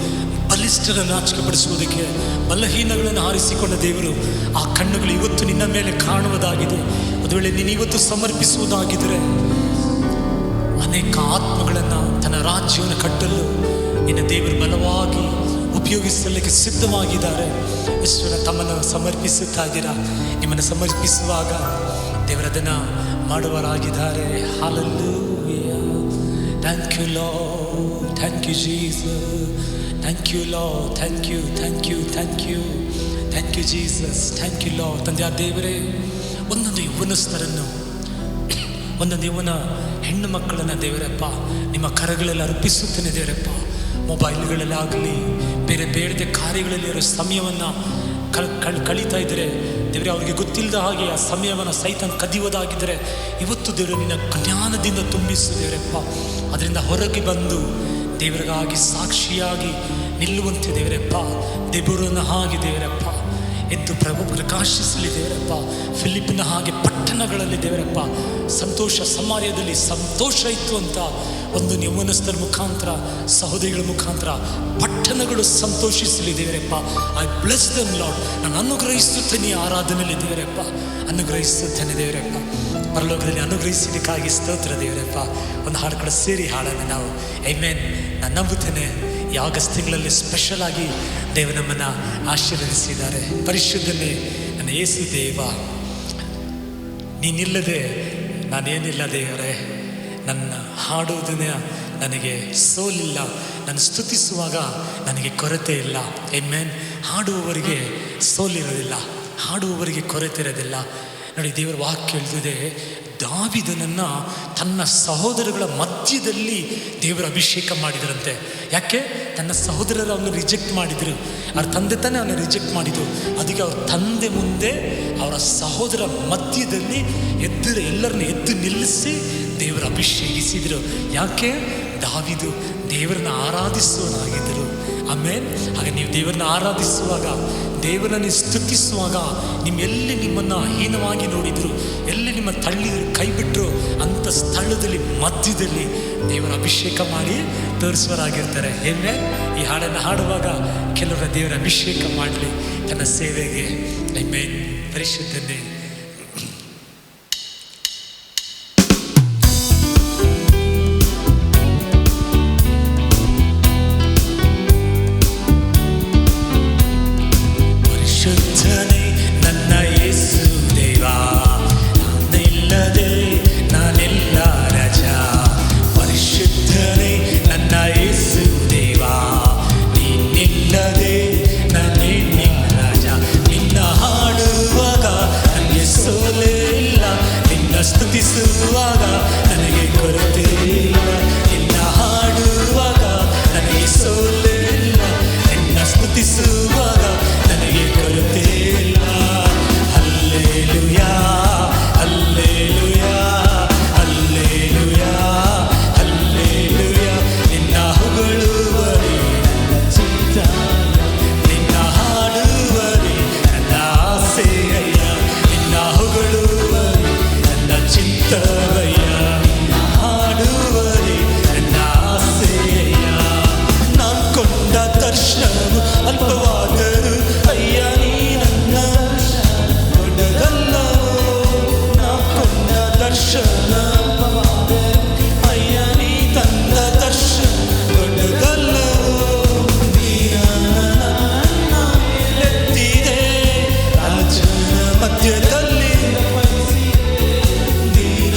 ಬಲಿಷ್ಠರನ್ನು ನಾಚಿಕೆಪಡಿಸುವುದಕ್ಕೆ, ಬಲಹೀನಗಳನ್ನು ಆರಿಸಿಕೊಂಡ ದೇವರು ಆ ಕಣ್ಣುಗಳು ಇವತ್ತು ನಿನ್ನ ಮೇಲೆ ಕಾಣುವುದಾಗಿದೆ. ಒಂದು ವೇಳೆ ನೀನು ಇವತ್ತು ಸಮರ್ಪಿಸುವುದಾಗಿದ್ದರೆ ಅನೇಕ ಆತ್ಮಗಳನ್ನು ತನ್ನ ರಾಜ್ಯವನ್ನು ಕಟ್ಟಲು ನಿನ್ನ ದೇವರು ಬಲವಾಗಿ ಉಪಯೋಗಿಸಲಿಕ್ಕೆ ಸಿದ್ಧವಾಗಿದ್ದಾರೆ. ಈಶ್ವರ ತಮ್ಮನ್ನು ಸಮರ್ಪಿಸುತ್ತಾ ಇದ್ದೀರಾ? ನಿಮ್ಮನ್ನು ಸಮರ್ಪಿಸುವಾಗ ದೇವರದನ್ನು ಮಾಡುವರಾಗಿದ್ದಾರೆ. Hallelujah. Thank you lord, thank you Jesus, thank you lord, thank you, thank you, thank you, thank you Jesus, thank you lord. ತಂದೆಯ ದೇವರೇ, ಒಂದೊಂದು ಯೌವನಸ್ಥರನ್ನು, ಒಂದೊಂದು ಯೌವನ ಹೆಣ್ಣು ಮಕ್ಕಳನ್ನು ದೇವರಪ್ಪ ನಿಮ್ಮ ಕರಗಳಲ್ಲಿ ಅರ್ಪಿಸುತ್ತೇನೆ ದೇವರಪ್ಪ. ಮೊಬೈಲ್ಗಳಲ್ಲಾಗಲಿ ಬೇರೆ ಬೇಡದ ಕಾರ್ಯಗಳಲ್ಲಿ ಇರೋ ಸಮಯವನ್ನು ಕಳೀತಾ ಇದ್ದರೆ ದೇವರೇ, ಅವರಿಗೆ ಗೊತ್ತಿಲ್ಲದ ಹಾಗೆ ಆ ಸಮಯವನ್ನು ಸೈತಾನ ಕದಿಯೋದಾಗಿದ್ದರೆ ಇವತ್ತು ದೇವರು ನಿನ್ನ ಜ್ಞಾನದಿಂದ ತುಂಬಿಸು ದೇವರಪ್ಪ. ಅದರಿಂದ ಹೊರಗೆ ಬಂದು ದೇವರಿಗಾಗಿ ಸಾಕ್ಷಿಯಾಗಿ ನಿಲ್ಲುವಂತೆ ದೇವರಪ್ಪ. ದೇವರನ್ನು ಹಾಗೆ ದೇವರಪ್ಪ ಎದ್ದು ಪ್ರಕಾಶಿಸಲಿ ದೇವರಪ್ಪ. ಫಿಲಿಪ್ಪಿನ ಹಾಗೆ ಪಟ್ಟಣಗಳಲ್ಲಿ ದೇವರಪ್ಪ ಸಂತೋಷ, ಸಮಾರ್ಯದಲ್ಲಿ ಸಂತೋಷ ಇತ್ತು ಅಂತ ಒಂದು ಯೌವನಸ್ಥರ ಮುಖಾಂತರ, ಸಹೋದರಿಗಳ ಮುಖಾಂತರ ಪಟ್ಟಣಗಳು ಸಂತೋಷಿಸಲಿ Devarappa. I bless them lord. ನಾನು ಅನುಗ್ರಹಿಸುತ್ತೇನೆ ಆರಾಧನೆಯಲ್ಲಿ ದೇವರಪ್ಪ, ಅನುಗ್ರಹಿಸುತ್ತೇನೆ ದೇವರಪ್ಪ. ಪರಲೋಕದಲ್ಲಿ ಅನುಗ್ರಹಿಸಿದ್ದಕ್ಕಾಗಿ ಸ್ತೋತ್ರ ದೇವರಪ್ಪ. ಒಂದು ಹಾಡು ಕೂಡ ಸೇರಿ ಹಾಡನ್ನು ನಾವು ಆಮೆನ್. ನಾನು ನಂಬುತ್ತೇನೆ ಈ ಆಗಸ್ಟ್ ತಿಂಗಳಲ್ಲಿ ಸ್ಪೆಷಲ್ ಆಗಿ ದೇವ ನಮ್ಮನ್ನು ಆಶೀರ್ವದಿಸಿದ್ದಾರೆ. ಪರಿಶುದ್ಧನೇ ನನ್ನ ಯೇಸು ದೇವ, ನೀನಿಲ್ಲದೆ ನಾನೇನಿಲ್ಲ ದೇವರೇ. ನನ್ನ ಹಾಡುವುದನ್ನ ನನಗೆ ಸೋಲಿಲ್ಲ, ನಾನು ಸ್ತುತಿಸುವಾಗ ನನಗೆ ಕೊರತೆ ಇಲ್ಲ. ಆಮೆನ್. ಹಾಡುವವರಿಗೆ ಸೋಲಿರೋದಿಲ್ಲ, ಹಾಡುವವರಿಗೆ ಕೊರತೆ ಇರೋದಿಲ್ಲ. ನೋಡಿ, ದೇವರ ವಾಕ್ಯ ಹೇಳ್ತಿದೆ, ದಾವೀದನನ್ನು ತನ್ನ ಸಹೋದರಗಳ ಮಧ್ಯದಲ್ಲಿ ದೇವರ ಅಭಿಷೇಕ ಮಾಡಿದರಂತೆ. ಯಾಕೆ? ತನ್ನ ಸಹೋದರರು ಅವನು ರಿಜೆಕ್ಟ್ ಮಾಡಿದರು, ಅವ್ರ ತಂದೆ ತಾನೇ ಅವನು ರಿಜೆಕ್ಟ್ ಮಾಡಿದರು. ಅದಕ್ಕೆ ಅವ್ರ ತಂದೆ ಮುಂದೆ ಅವರ ಸಹೋದರ ಮಧ್ಯದಲ್ಲಿ ಎಲ್ಲರನ್ನ ಎದ್ದು ನಿಲ್ಲಿಸಿ ದೇವರ ಅಭಿಷೇಕಿಸಿದರು. ಯಾಕೆ? ದಾವೀದು ದೇವರನ್ನ ಆರಾಧಿಸುವನಾಗಿದ್ದರು. ಆಮೇಲೆ ಹಾಗೆ ನೀವು ದೇವರನ್ನ ಆರಾಧಿಸುವಾಗ, ದೇವರನ್ನು ಸ್ತುತಿಸುವಾಗ, ಎಲ್ಲಿ ನಿಮ್ಮನ್ನು ಹೀನವಾಗಿ ನೋಡಿದರು, ಎಲ್ಲಿ ನಿಮ್ಮ ತಳ್ಳಿದ್ರು, ಕೈ ಬಿಟ್ಟರು, ಅಂಥ ಸ್ಥಳದಲ್ಲಿ ಮಧ್ಯದಲ್ಲಿ ದೇವರ ಅಭಿಷೇಕ ಮಾಡಿ ತೋರಿಸುವರಾಗಿರ್ತಾರೆ. ಏನೇ ಈ ಹಾಡನ್ನು ಹಾಡುವಾಗ ಕೆಲವರ ದೇವರ ಅಭಿಷೇಕ ಮಾಡಲಿ ತನ್ನ ಸೇವೆಗೆ. ಆಮೆನ್. ಪರಿಶುದ್ಧನೇ ನನ್ನ ಯೇಸು ದೇವ, ನಾನಿಲ್ಲದೆ ನಾನೆಲ್ಲ ರಜ. ಪರಿಶುದ್ಧನೇ ನನ್ನ ಯೇಸು ದೇವ, ನೀನಿಲ್ಲದೆ ನಾನೇನಿಲ್ಲ ರಜ. ನಿನ್ನ ಹಾಡುವಾಗ ನನಗೆ ಸೋಲೇ ಇಲ್ಲ, ನಿನ್ನ ಸ್ತುತಿಸುವಾಗ ನನಗೆ ಕೊರತೆ ಇಲ್ಲ. ನಿನ್ನ ಹಾಡುವಾಗ ನನಗೆ ಸೋಲೇ ಇಲ್ಲ, ನಿನ್ನ ಸ್ತುತಿಸುವಾಗ ನನಗೆ ಕೊರತೆ ಇಲ್ಲ. Hallelujah, hallelujah, hallelujah, hallelujah. ನಿನ್ನ ಹೊಗಳುವರೆ ನನ್ನ ಚಿತ್ತ, ನಿನ್ನ ಹಾಡುವರೆ ನನ್ನ ಆಸೆಯ, ನಿನ್ನ ಹೊಗಳುವರೆ ನನ್ನ ಚಿತ್ತವಯ್ಯ, ನಿನ್ನ ಹಾಡುವರೆ ನನ್ನ ಆಸೆಯ. ನಾನು ಕೊಂಡ ದರ್ಶನವು ಅಲ್ಪವಾದರೂ ಅಯ್ಯ ನೀ ನನ್ನ ದೊಡ್ಡದಲ್ಲವೋ. ನಾನು ಕೊಂಡ ದರ್ಶನ ಅಯ್ಯ ನೀ ತಂದ ದರ್ಶನ ದೊಡ್ಡದಲ್ಲವೋ. ನೀನ ಎತ್ತಿದೆ ರಾಜನ ಮಧ್ಯದಲ್ಲಿ, ನೀನ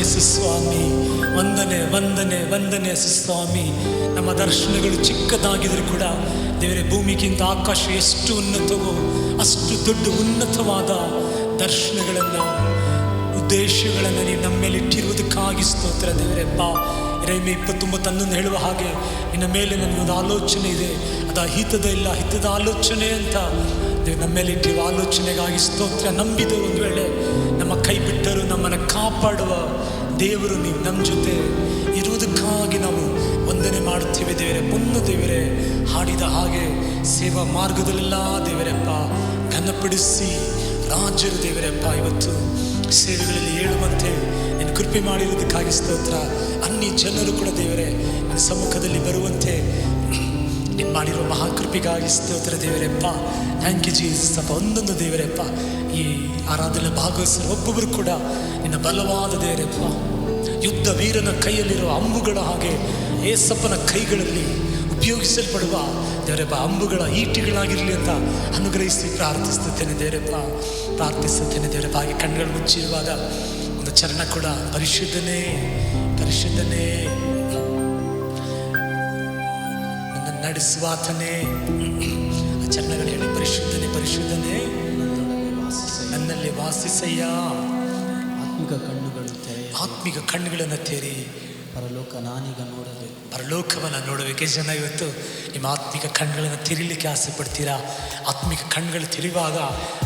ಯೇಸು ಸ್ವಾಮಿ. ವಂದನೆ ವಂದನೆ ವಂದನೆ ಯೇಸು ಸ್ವಾಮಿ. ನಮ್ಮ ದರ್ಶನಗಳು ಚಿಕ್ಕದಾಗಿದ್ರು ಕೂಡ ದೇವರೇ, ಭೂಮಿಗಿಂತ ಆಕಾಶ ಎಷ್ಟು ಉನ್ನತವೋ ಅಷ್ಟು ದೊಡ್ಡ ಉನ್ನತವಾದ ದರ್ಶನಗಳನ್ನು, ಉದ್ದೇಶಗಳನ್ನು ನೀವು ನಮ್ಮ ಮೇಲೆ ಇಟ್ಟಿರುವುದಕ್ಕಾಗಿ ಸ್ತೋತ್ರ ದೇವರಪ್ಪ. ಇರಮಿ 29 ಹೇಳುವ ಹಾಗೆ, ನಿನ್ನ ಮೇಲೆ ನನಗೊಂದು ಆಲೋಚನೆ ಇದೆ, ಅದು ಹಿತದ ಇಲ್ಲ ಹಿತದ ಆಲೋಚನೆ ಅಂತ ದೇವರು ನಮ್ಮ ಮೇಲೆ ಇಟ್ಟಿರುವ ಆಲೋಚನೆಗಾಗಿ ಸ್ತೋತ್ರ. ನಂಬಿದವರು ಒಂದು ವೇಳೆ ನಮ್ಮ ಕೈ ಬಿಟ್ಟರು, ನಮ್ಮನ್ನು ಕಾಪಾಡುವ ದೇವರು ನೀವು ನಮ್ಮ ಜೊತೆ ಇರುವುದಕ್ಕಾಗಿ ನಾವು ವಂದನೆ ಮಾಡುತ್ತೇವೆ ದೇವರೇ. ಮುನ್ನ ದೇವರೇ ಹಾಡಿದ ಹಾಗೆ ಸೇವಾ ಮಾರ್ಗದಲ್ಲೆಲ್ಲ ದೇವರಪ್ಪ ಘನಪಡಿಸಿ ರಾಜರು ದೇವರಪ್ಪ ಇವತ್ತು ಸೇವೆಗಳಲ್ಲಿ ಹೇಳುವಂತೆ ನೀನು ಕೃಪೆ ಮಾಡಿರುವುದಕ್ಕಾಗಿ ಸ್ತೋತ್ರ. ಅನ್ಯ ಜನರು ಕೂಡ ದೇವರೇ ನಿನ್ನ ಸಮ್ಮುಖದಲ್ಲಿ ಬರುವಂತೆ ನೀನು ಮಾಡಿರೋ ಮಹಾಕೃಪೆಗಾಗಿ ಸ್ತೋತ್ರ ದೇವರಪ್ಪ. ಥ್ಯಾಂಕ್ ಯು ಜೀಸಸ್ ಅಪ್ಪ. ಒಂದೊಂದು ದೇವರಪ್ಪ ಈ ಆರಾಧನೆ ಭಾಗವಹಿಸಲು ಒಬ್ಬೊಬ್ಬರು ಕೂಡ ನಿನ್ನ ಬಲವಾದ ದೇವರಪ್ಪ, ಯುದ್ಧ ವೀರನ ಕೈಯಲ್ಲಿರುವ ಅಂಬುಗಳ ಹಾಗೆ ಏಸಪ್ಪನ ಕೈಗಳಲ್ಲಿ ಉಪಯೋಗಿಸಲ್ಪಡುವ ದೇವರಪ್ಪ ಅಂಬುಗಳ ಈಟಿಗಳಾಗಿರಲಿ ಅಂತ ಅನುಗ್ರಹಿಸಿ ಪ್ರಾರ್ಥಿಸುತ್ತೇನೆ ದೇವರಪ್ಪ, ಪ್ರಾರ್ಥಿಸುತ್ತೇನೆ ದೇವರಪ್ಪ. ಹಾಗೆ ಕಣ್ಗಳು ಮುಚ್ಚಿರುವಾಗ ಒಂದು ಚರಣ ಕೂಡ, ಪರಿಶುದ್ಧನೇ ಪರಿಶುದ್ಧನೇ ನನ್ನ ನಡೆಸುವಾತನೇ. ಆ ಚರಣಗಳು ಹೇಳಿ, ಪರಿಶುದ್ಧನೇ ಪರಿಶುದ್ಧನೇ ನನ್ನಲ್ಲಿ ವಾಸಿಸಯ್ಯ. ಆತ್ಮಿಕ ಕಣ್ಣುಗಳು ತೆರೆಯ, ಆತ್ಮಿಕ ಕಣ್ಣುಗಳನ್ನು ತೆರಿ, ಪರಲೋಕ ನಾನೀಗ ನೋಡಬೇಕು, ಪರಲೋಕವನ್ನು ನೋಡಬೇಕೆ. ಜನ ಇವತ್ತು ನಿಮ್ಮ ಆತ್ಮಿಕ ಕಣ್ಣುಗಳನ್ನು ತೆರೀಲಿಕ್ಕೆ ಆಸೆ ಪಡ್ತೀರಾ? ಆತ್ಮಿಕ ಕಣ್ಣುಗಳು ತೆರೆಯುವಾಗ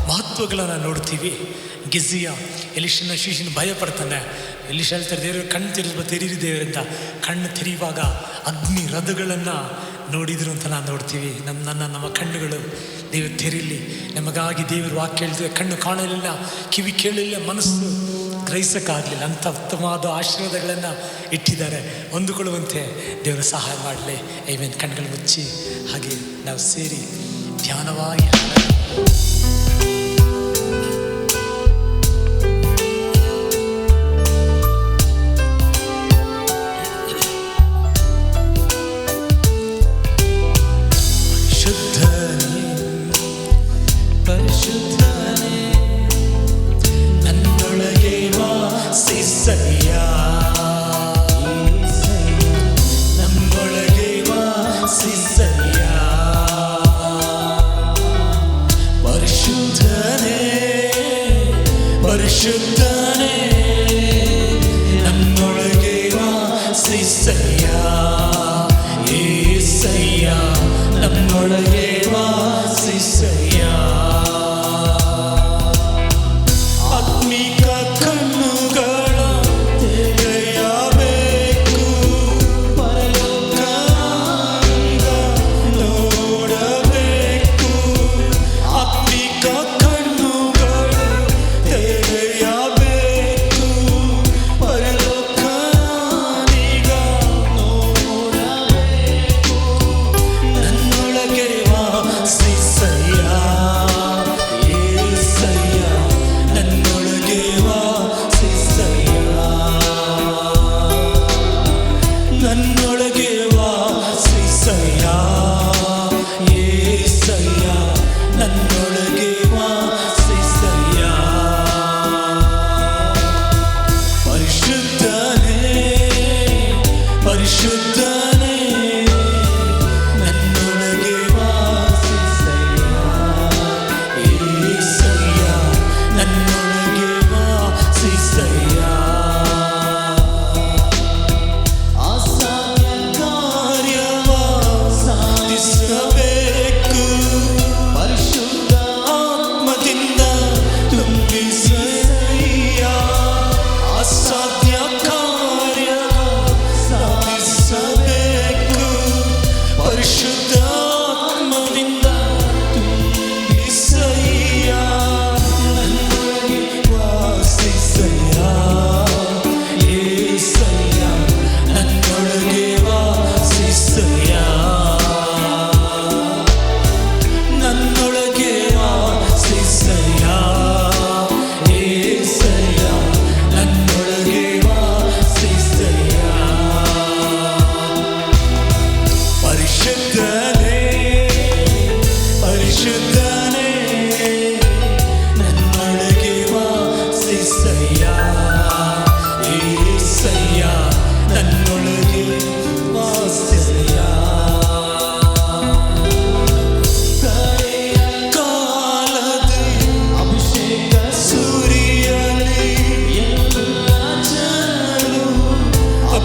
ಮಹತ್ವಗಳನ್ನು ನೋಡ್ತೀವಿ. ಗೆಜಿಯ ಎಲಿಷನ ಶಿಶಿನ ಭಯ ಪಡ್ತಾನೆ. ಎಲಿಷ ಹೇಳ್ತಾರೆ, ದೇವರು ಕಣ್ಣು ತೆರೀರಿ ದೇವರಿಂದ. ಕಣ್ಣು ತೆರೆಯುವಾಗ ಅಗ್ನಿ ರಥಗಳನ್ನು ನೋಡಿದ್ರು ಅಂತ ನಾವು ನೋಡ್ತೀವಿ. ನಮ್ಮ ಕಣ್ಣುಗಳು ದೇವರು ತೆರೀಲಿ. ನಮಗಾಗಿ ದೇವರು ವಾಕ್ಯ ಹೇಳ್ತೀವಿ, ಕಣ್ಣು ಕಾಣಲಿಲ್ಲ, ಕಿವಿ ಕೇಳಲಿಲ್ಲ, ಮನಸ್ಸು ಗ್ರಹಿಸೋಕ್ಕಾಗಲಿಲ್ಲ ಅಂತ ಉತ್ತಮವಾದ ಆಶೀರ್ವಾದಗಳನ್ನು ಇಟ್ಟಿದ್ದಾರೆ. ಹೊಂದಿಕೊಳ್ಳುವಂತೆ ದೇವರು ಸಹಾಯ ಮಾಡಲಿ. ಐವೇನ್ ಕಣ್ಗಳು ಮುಚ್ಚಿ ಹಾಗೆ ನಾವು ಸೇರಿ ಧ್ಯಾನವಾಗಿ ಪರಿಶುದ್ಧ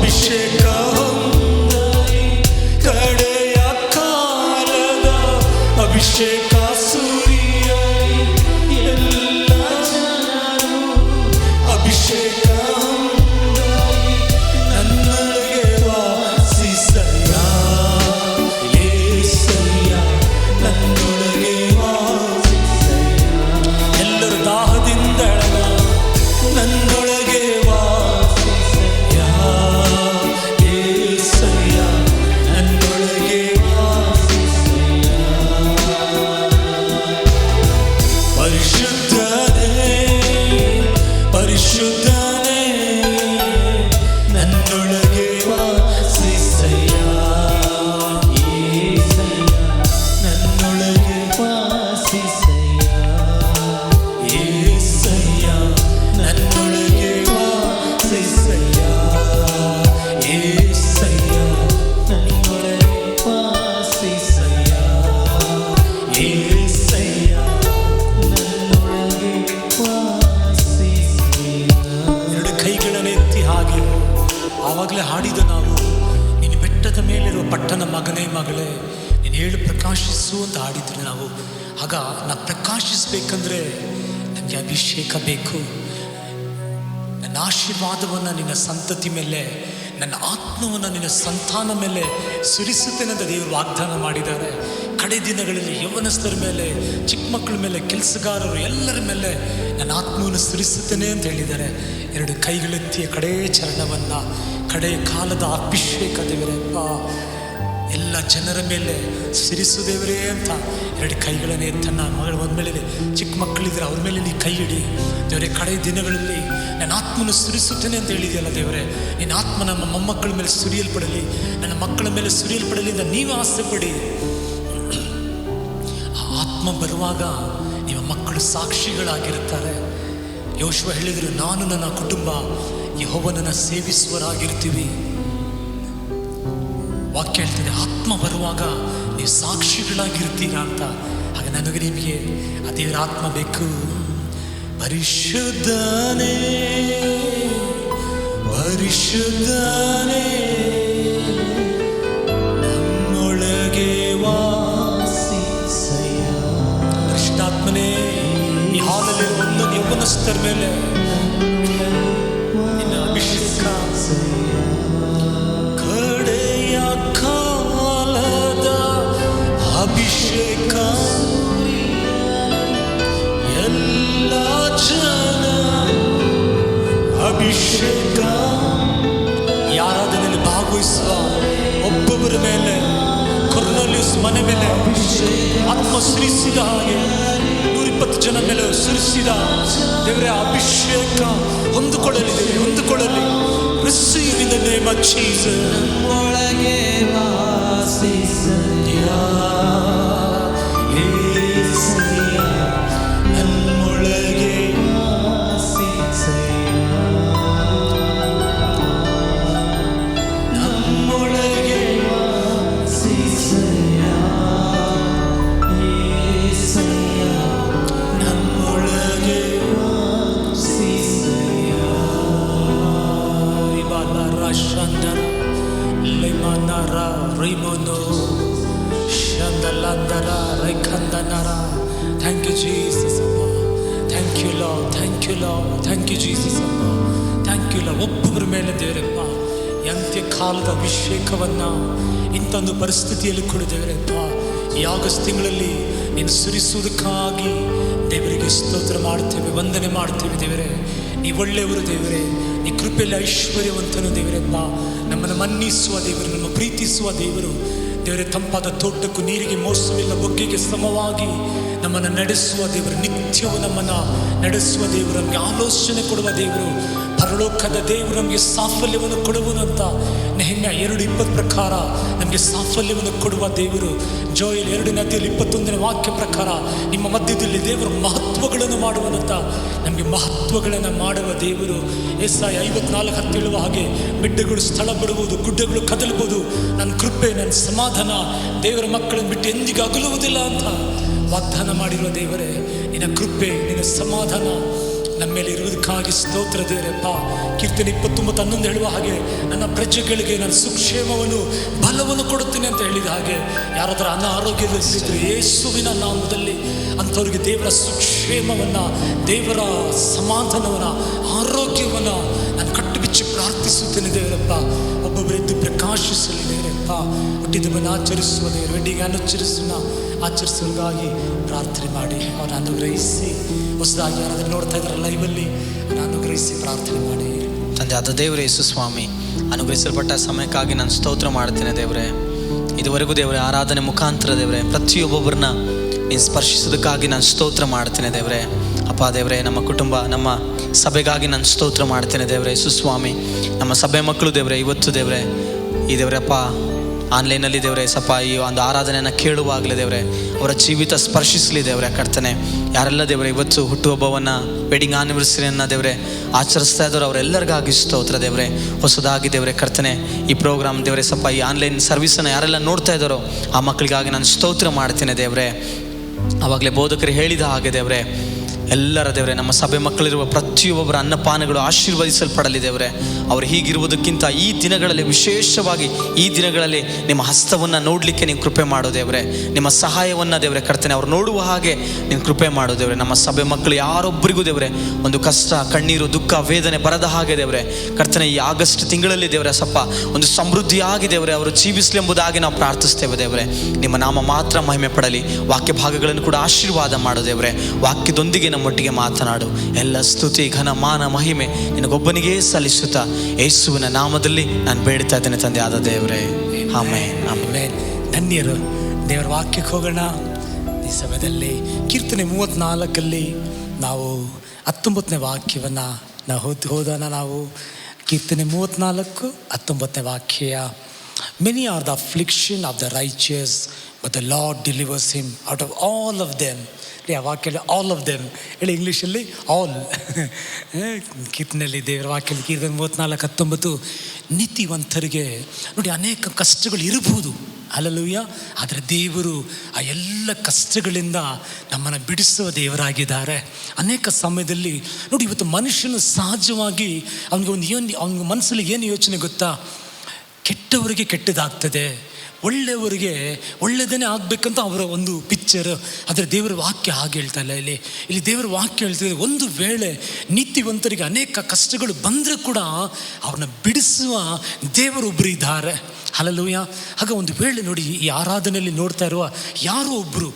ಅಭಿಷೇಕ ಹೊಂದಲಿ ಕಡೆಯ ಕಾಲದ ಅಭಿಷೇಕ ಸುರಿಯಲಿ ಎಲ್ಲ ಜನರು ಅಭಿಷೇಕ ಹೊಂದಲಿ ನನ್ನೊಳಗೆ ವಾಸಿಸಯ್ಯ ಯೇಸಯ್ಯ ನನ್ನೊಳಗೆ ವಾಸಿಸಯ್ಯ ಎಲ್ಲರೂ ದಾಹದಿಂದ ನನ್ನೊಳಗೆ ವಾಸಿಸಯ್ಯ ಯೇಸಯ್ಯ ನನ್ನೊಳಗೆ ವಾಸಿಸಯ್ಯ ಪರಿಶುದ್ಧನೇ ಪರಿಶುದ್ಧನೇ ನನ್ನೊಳಗೆ ವಾಸಿಸಯ್ಯ ಯೇಸಯ್ಯ ನನ್ನೊಳಗೆ ವಾಸಿಸಯ್ಯ ಯೇಸಯ್ಯ ನನ್ನೊಳಗೆ ವಾಸಿಸಯ್ಯ ಯೇಸಯ್ಯ ನನ್ನೊಳಗೆ ವಾಸಿಸಯ್ಯ ಯೇಸಯ್ಯ ನನ್ನೊಳಗೆ ವಾಸಿಸಯ್ಯ. ಎರಡು ಕೈಗಳನ್ನು ಎತ್ತಿ ಹಾಗೆ ಆವಾಗಲೇ ಹಾಡಿದ ನಾವು, ನೀನು ಬೆಟ್ಟದ ಮೇಲಿರುವ ಪಟ್ಟಣ ಮಗನೇ ಮಗಳೇ ನೀನು ಹೇಳು ಪ್ರಕಾಶಿಸು ಅಂತ ಹಾಡಿದ್ರು ನಾವು. ಆಗ ನಾ ಪ್ರಕಾಶಿಸಬೇಕಂದ್ರೆ ನನಗೆ ಅಭಿಷೇಕ ಬೇಕು. ನನ್ನ ಆಶೀರ್ವಾದವನ್ನು ನಿನ್ನ ಸಂತತಿ ಮೇಲೆ, ನನ್ನ ಆತ್ಮವನ್ನು ನಿನ್ನ ಸಂತಾನ ಮೇಲೆ ಸುರಿಸುತ್ತೇನೆಂದ ದೇವರು ವಾಗ್ದಾನ ಮಾಡಿದ್ದಾರೆ. ಕಡೆ ದಿನಗಳಲ್ಲಿ ಯೌವನಸ್ಥರ ಮೇಲೆ, ಚಿಕ್ಕ ಮಕ್ಕಳ ಮೇಲೆ, ಕೆಲಸಗಾರರು ಎಲ್ಲರ ಮೇಲೆ ನನ್ನ ಆತ್ಮವನ್ನು ಸುರಿಸುತ್ತೇನೆ ಅಂತ ಹೇಳಿದ್ದಾರೆ. ಎರಡು ಕೈಗಳೆತ್ತಿಯ ಕಡೇ ಚರಣವನ್ನು, ಕಡೆ ಕಾಲದ ಅಭಿಷೇಕ ದೇವರಪ್ಪ ಎಲ್ಲ ಜನರ ಮೇಲೆ ಸಿರಿಸು ದೇವರೇ ಅಂತ ಎರಡು ಕೈಗಳನ್ನೇ ತನ್ನ ಮಗಳ ಒಂದ್ಮೇಲೆ ಚಿಕ್ಕ ಮಕ್ಕಳಿದ್ರೆ ಅವ್ರ ಮೇಲೆ ನೀ ಕೈ ಹಿಡಿ ದೇವರೇ. ಕಡೆ ದಿನಗಳಲ್ಲಿ ನನ್ನ ಆತ್ಮನ ಸುರಿಸುತ್ತೇನೆ ಅಂತ ಹೇಳಿದೆಯಲ್ಲ ದೇವರೇ, ನಿನ್ನ ಆತ್ಮ ನಮ್ಮ ಮೊಮ್ಮಕ್ಕಳ ಮೇಲೆ ಸುರಿಯಲ್ಪಡಲಿ, ನನ್ನ ಮಕ್ಕಳ ಮೇಲೆ ಸುರಿಯಲ್ಪಡಲಿ ಅಂತ ನೀವು ಆಸೆ ಪಡಿ. ಆ ಆತ್ಮ ಬರುವಾಗ ನಿಮ್ಮ ಮಕ್ಕಳು ಸಾಕ್ಷಿಗಳಾಗಿರುತ್ತಾರೆ. ಯೋಶುವ ಹೇಳಿದರು, ನಾನು ನನ್ನ ಕುಟುಂಬ ಯೆಹೋವನನ್ನು ಸೇವಿಸುವರಾಗಿರ್ತೀವಿ. ವಾಕ್ಯ ಹೇಳ್ತಿದೆ, ಆತ್ಮ ಬರುವಾಗ ನೀವು ಸಾಕ್ಷಿಗಳಾಗಿರ್ತೀರಾ ಅಂತ. ಹಾಗೆ ನನಗೆ ನಿಮಗೆ ಆ ದೇವರ ಆತ್ಮ ಬೇಕು. ಪರಿಶುದ್ಧನೇ ಪರಿಶುದ್ಧನೇ ನಮ್ಮೊಳಗೆ ವಾಸಿಸಯ್ಯ. ಪರಿಶುದ್ಧಾತ್ಮನೇ ಈ ಹಾಲಲ್ಲಿರುವ ಒಂದೊಂದು ಯೌವನಸ್ಥರ ಮೇಲೆ ನಿನ್ನ ಅಭಿಷೇಕ, ಕಡೆಯ ಕಾಲದ ಅಭಿಷೇಕ ಎಲ್ಲ ಜನ ಅಭಿಷೇಕ. ಯಾರಾದನಲ್ಲಿ ಭಾಗವಹಿಸುವ ಒಬ್ಬೊಬ್ಬರ ಮೇಲೆ, ಕೊರ್ನೆಲಿಯಸ್ ಮನೆ ಮೇಲೆ ಆತ್ಮ ಸುರಿಸಿದ ಹಾಗೆ 120 ಜನ ಮೇಲೆ ಸುರಿಸಿದ ದೇವರೇ ಅಭಿಷೇಕ ಹೊಂದಿಕೊಳ್ಳಲಿ, ಹೊಂದಿಕೊಳ್ಳಲಿ. Receive in the name of Jesus. ನಮ್ಮೊಳಗೆ ವಾಸಿಸಯ್ಯ ಯೇಸಯ್ಯ ನಮ್ಮೊಳಗೆ ವಾಸಿಸಯ್ಯ ನಮ್ಮೊಳಗೆ ವಾಸಿಸಯ್ಯ ಯೇಸಯ್ಯ ನಮ್ಮೊಳಗೆ ವಾಸಿಸಯ್ಯ. Shandar Lemanara Rimono Shandalandara Rekandanara. Thank you Jesus. Thank you Lord. Thank you Lord. Thank you Jesus. Thank you Lord. ಒಬ್ಬೊಬ್ಬರ ಮೇಲೆ ದೇವರಪ್ಪ ಅಂತ್ಯ ಕಾಲದ ಅಭಿಷೇಕವನ್ನು ಇಂಥೊಂದು ಪರಿಸ್ಥಿತಿಯಲ್ಲಿ ಕೊಡು ದೇವರಪ್ಪ. ಈ ಆಗಸ್ಟ್ ತಿಂಗಳಲ್ಲಿ ನೀನು ಸುರಿಸುವುದಕ್ಕಾಗಿ ದೇವರಿಗೆ ಸ್ತೋತ್ರ ಮಾಡ್ತೇವೆ, ವಂದನೆ ಮಾಡ್ತೇವೆ ದೇವರೇ. ನೀ ಒಳ್ಳೆಯವರು ದೇವರೇ, ನೀ ಕೃಪೆಯಲ್ಲಿ ಐಶ್ವರ್ಯವಂತನು ದೇವರಪ್ಪ. ನಮ್ಮನ್ನು ಮನ್ನಿಸುವ ದೇವರು, ನಮ್ಮ ಪ್ರೀತಿಸುವ ದೇವರು ದೇವರೇ. ತಂಪಾದ ತೋಟಕ್ಕೂ ನೀರಿಗೆ ಮೋಸವಿಲ್ಲ, ಬೊಗ್ಗೆಗೆ ಸಮವಾಗಿ ನಮ್ಮನ್ನು ನಡೆಸುವ ದೇವರು, ನಿತ್ಯವೂ ನಮ್ಮನ್ನು ನಡೆಸುವ ದೇವರು, ನಮಗೆ ಆಲೋಚನೆ ಕೊಡುವ ದೇವರು, ಪರಲೋಕದ ದೇವರು ನಮಗೆ ಸಾಫಲ್ಯವನ್ನು ಕೊಡುವನಂತ ನೆಹಮ್ಯ 2:20 ಪ್ರಕಾರ ನಮಗೆ ಸಾಫಲ್ಯವನ್ನು ಕೊಡುವ ದೇವರು. ಜೋಯಲ್ 2:21 ವಾಕ್ಯ ಪ್ರಕಾರ ನಿಮ್ಮ ಮಧ್ಯದಲ್ಲಿ ದೇವರು ಮಹತ್ವಗಳನ್ನು ಮಾಡುವನಂತ ನಮಗೆ ಮಹತ್ವಗಳನ್ನು ಮಾಡುವ ದೇವರು. ಯೆಶಾಯ 54:10 ಹೇಳುವ ಹಾಗೆ, ಬೆಟ್ಟಗಳು ಸ್ಥಳ ಬಿಡುವುದು, ಗುಡ್ಡಗಳು ಕದಲಬಹುದು, ನನ್ನ ಕೃಪೆ, ನನ್ನ ಸಮಾಧಾನ ದೇವರ ಮಕ್ಕಳನ್ನು ಬಿಟ್ಟು ಎಂದಿಗೂ ಅಗಲುವುದಿಲ್ಲ ಅಂತ ವಾಗ್ದಾನ ಮಾಡಿರುವ ದೇವರೇ, ನಿನ್ನ ಕೃಪೆ, ನಿನ್ನ ಸಮಾಧಾನ ನಮ್ಮ ಮೇಲೆ ಇರುವುದಕ್ಕಾಗಿ ಸ್ತೋತ್ರ ದೇವರಪ್ಪ. ಕೀರ್ತನೆ 29:11 ಹೇಳುವ ಹಾಗೆ, ನನ್ನ ಪ್ರಜೆಗಳಿಗೆ ನಾನು ಸುಕ್ಷೇಮವನ್ನು ಬಲವನ್ನು ಕೊಡುತ್ತೇನೆ ಅಂತ ಹೇಳಿದ ಹಾಗೆ, ಯಾರಾದರೂ ಅನಾರೋಗ್ಯದಲ್ಲಿದ್ದರೆ ಯೇಸುವಿನ ನಾಮದಲ್ಲಿ ಅಂಥವ್ರಿಗೆ ದೇವರ ಸುಕ್ಷೇಮವನ್ನು, ದೇವರ ಸಮಾಧಾನವನ್ನು, ಆರೋಗ್ಯವನ್ನು ನಾನು ಕಟ್ಟುಬಿಚ್ಚಿ ಪ್ರಾರ್ಥಿಸುತ್ತೇನೆ ದೇವರಪ್ಪ. ಒಬ್ಬೊಬ್ಬರೆದ್ದು ಪ್ರಕಾಶಿಸಲಿ ದೇವರಪ್ಪ. ಹುಟ್ಟಿದವನ್ನ ಆಚರಿಸುವ ದೇವರು, ವೆಡ್ಡಿಂಗ್ ಆಚರಿಸುವುದಾಗಿ ಪ್ರಾರ್ಥನೆ ಮಾಡಿ ಅವರನ್ನು ಅನುಗ್ರಹಿಸಿ, ಹೊಸದಾಗಿ ಯಾರಾದರೂ ನೋಡ್ತಾ ಇದ್ದಾರೆ ಲೈವಲ್ಲಿ ಅನುಗ್ರಹಿಸಿ ಪ್ರಾರ್ಥನೆ ಮಾಡಿ. ತಂದೆ ಆದ ದೇವರೇ ಯೇಸು ಸ್ವಾಮಿ, ಅನುಗ್ರಹಿಸಲ್ಪಟ್ಟ ಸಮಯಕ್ಕಾಗಿ ನಾನು ಸ್ತೋತ್ರ ಮಾಡ್ತೇನೆ ದೇವರೇ. ಇದುವರೆಗೂ ದೇವರೇ ಆರಾಧನೆ ಮುಖಾಂತರ ದೇವರೇ ಪ್ರತಿಯೊಬ್ಬೊಬ್ಬರನ್ನ ನೀನು ಸ್ಪರ್ಶಿಸೋದಕ್ಕಾಗಿ ನಾನು ಸ್ತೋತ್ರ ಮಾಡ್ತೇನೆ ದೇವರೇ. ಅಪ್ಪ ದೇವರೇ, ನಮ್ಮ ಕುಟುಂಬ, ನಮ್ಮ ಸಭೆಗಾಗಿ ನಾನು ಸ್ತೋತ್ರ ಮಾಡ್ತೇನೆ ದೇವರೇ ಯೇಸು ಸ್ವಾಮಿ. ನಮ್ಮ ಸಭೆ ಮಕ್ಕಳು ದೇವರೇ ಇವತ್ತು ದೇವರೇ ಈ ದೇವರಪ್ಪ ಆನ್ಲೈನಲ್ಲಿ ದೇವರೇ ಸಪ್ಪ ಈ ಒಂದು ಆರಾಧನೆಯನ್ನು ಕೇಳುವಾಗಲೇ ದೇವರೇ ಅವರ ಜೀವಿತ ಸ್ಪರ್ಶಿಸಲಿ ದೇವರೇ ಕರ್ತನೆ. ಯಾರೆಲ್ಲ ದೇವರೇ ಇವತ್ತು ಹುಟ್ಟುಹಬ್ಬವನ್ನು, ವೆಡ್ಡಿಂಗ್ ಆನಿವರ್ಸರಿಯನ್ನು ದೇವರೇ ಆಚರಿಸ್ತಾ ಇದ್ದವರು ಅವರೆಲ್ಲರಿಗಾಗಿ ಸ್ತೋತ್ರ ದೇವರೇ. ಹೊಸದಾಗಿ ದೇವರೇ ಕರ್ತನೆ ಈ ಪ್ರೋಗ್ರಾಮ್ ದೇವರೇ ಸಪ್ಪ ಈ ಆನ್ಲೈನ್ ಸರ್ವಿಸನ್ನು ಯಾರೆಲ್ಲ ನೋಡ್ತಾ ಇದ್ದಾರೋ ಆ ಮಕ್ಕಳಿಗಾಗಿ ನಾನು ಸ್ತೋತ್ರ ಮಾಡ್ತೇನೆ ದೇವರೇ. ಆವಾಗಲೇ ಬೋಧಕರು ಹೇಳಿದ ಹಾಗೆ ದೇವರೇ ಎಲ್ಲರ ದೇವರೇ ನಮ್ಮ ಸಭೆ ಮಕ್ಕಳಿರುವ ಪ್ರತಿಯೊಬ್ಬರ ಅನ್ನಪಾನಗಳು ಆಶೀರ್ವದಿಸಲ್ಪಡಲಿ ದೇವರೇ. ಅವರು ಹೀಗಿರುವುದಕ್ಕಿಂತ ಈ ದಿನಗಳಲ್ಲಿ, ವಿಶೇಷವಾಗಿ ಈ ದಿನಗಳಲ್ಲಿ ನಿಮ್ಮ ಹಸ್ತವನ್ನು ನೋಡಲಿಕ್ಕೆ ನೀವು ಕೃಪೆ ಮಾಡೋ ದೇವರೇ. ನಿಮ್ಮ ಸಹಾಯವನ್ನು ದೇವರೇ ಕರ್ತನೆ ಅವ್ರು ನೋಡುವ ಹಾಗೆ ನೀನು ಕೃಪೆ ಮಾಡೋ ದೇವರೇ. ನಮ್ಮ ಸಭೆ ಮಕ್ಕಳು ಯಾರೊಬ್ಬರಿಗೂ ದೇವರೇ ಒಂದು ಕಷ್ಟ, ಕಣ್ಣೀರು, ದುಃಖ, ವೇದನೆ ಬರದ ಹಾಗೆ ದೇವರೇ ಕರ್ತನೆ ಈ ಆಗಸ್ಟ್ ತಿಂಗಳಲ್ಲಿ ದೇವರೇ ಸಪ್ಪ ಒಂದು ಸಮೃದ್ಧಿಯಾಗಿ ದೇವರೇ ಅವರು ಜೀವಿಸಲಿ ಎಂಬುದಾಗಿ ನಾವು ಪ್ರಾರ್ಥಿಸ್ತೇವೆ ದೇವರೇ. ನಿಮ್ಮ ನಾಮ ಮಾತ್ರ ಮಹಿಮೆ ಪಡಲಿ. ವಾಕ್ಯ ಭಾಗಗಳನ್ನು ಕೂಡ ಆಶೀರ್ವಾದ ಮಾಡೋ ದೇವರೇ. ವಾಕ್ಯದೊಂದಿಗೆ ನಮ್ಮೊಟ್ಟಿಗೆ ಮಾತನಾಡು. ಎಲ್ಲ ಸ್ತುತಿ, ಘನ, ಮಾನ, ಮಹಿಮೆ ನಿನಗೊಬ್ಬನಿಗೇ ಸಲ್ಲಿಸುತ್ತಾ ಯೇಸುವಿನ ನಾಮದಲ್ಲಿ ನಾನು ಬೇಡ್ತಾ ಇದ್ದೇನೆ ತಂದೆ ಆದ ದೇವರೇ. Amen, amen. ಧನ್ಯರು. ದೇವರ ವಾಕ್ಯಕ್ಕೆ ಹೋಗೋಣ. ಈ ಸಮಯದಲ್ಲಿ ಕೀರ್ತನೆ 34 ನಾವು 19ನೇ ವಾಕ್ಯವನ್ನು ನಾವು ಹೋದೋಣ. ನಾವು ಕೀರ್ತನೆ 34:19 ವಾಕ್ಯ. Many are the affliction of the righteous, but the Lord delivers him out of all of them. ಆ ವಾಕ್ಯ ಆಲ್ ಆಫ್ ದೆಮ್ ಹೇಳಿ ಇಂಗ್ಲೀಷಲ್ಲಿ, ಆಲ್. ಕೀರ್ತನೆಯಲ್ಲಿ ದೇವರ ವಾಕ್ಯದಲ್ಲಿ ಕೀರ್ತನೆ 34:19 ನೀತಿವಂತರಿಗೆ ನೋಡಿ ಅನೇಕ ಕಷ್ಟಗಳು ಇರಬಹುದು, ಹಲ್ಲೆಲೂಯಾ. ಆದರೆ ದೇವರು ಆ ಎಲ್ಲ ಕಷ್ಟಗಳಿಂದ ನಮ್ಮನ್ನು ಬಿಡಿಸುವ ದೇವರಾಗಿದ್ದಾರೆ. ಅನೇಕ ಸಮಯದಲ್ಲಿ ನೋಡಿ ಇವತ್ತು ಮನುಷ್ಯನು ಸಹಜವಾಗಿ ಅವನಿಗೆ ಮನಸ್ಸಲ್ಲಿ ಏನು ಯೋಚನೆ ಗೊತ್ತಾ? ಕೆಟ್ಟವರಿಗೆ ಕೆಟ್ಟದಾಗ್ತದೆ, ಒಳ್ಳೆಯವರಿಗೆ ಒಳ್ಳೆಯದೇ ಆಗಬೇಕಂತ ಅವರ ಒಂದು ಪಿಕ್ಚರ್. ಆದರೆ ದೇವರ ವಾಕ್ಯ ಹಾಗೆ ಹೇಳ್ತಾ ಇಲ್ಲ. ಇಲ್ಲಿ ದೇವರ ವಾಕ್ಯ ಹೇಳ್ತಿದೆ, ಒಂದು ವೇಳೆ ನೀತಿವಂತರಿಗೆ ಅನೇಕ ಕಷ್ಟಗಳು ಬಂದರೂ ಕೂಡ ಅವ್ರನ್ನ ಬಿಡಿಸುವ ದೇವರೊಬ್ಬರು ಇದ್ದಾರೆ, ಹಲ್ಲೆಲೂಯಾ. ಆಗ ಒಂದು ವೇಳೆ ನೋಡಿ ಈ ಆರಾಧನೆಯಲ್ಲಿ ನೋಡ್ತಾ ಇರುವ ಯಾರೋ ಒಬ್ಬರು,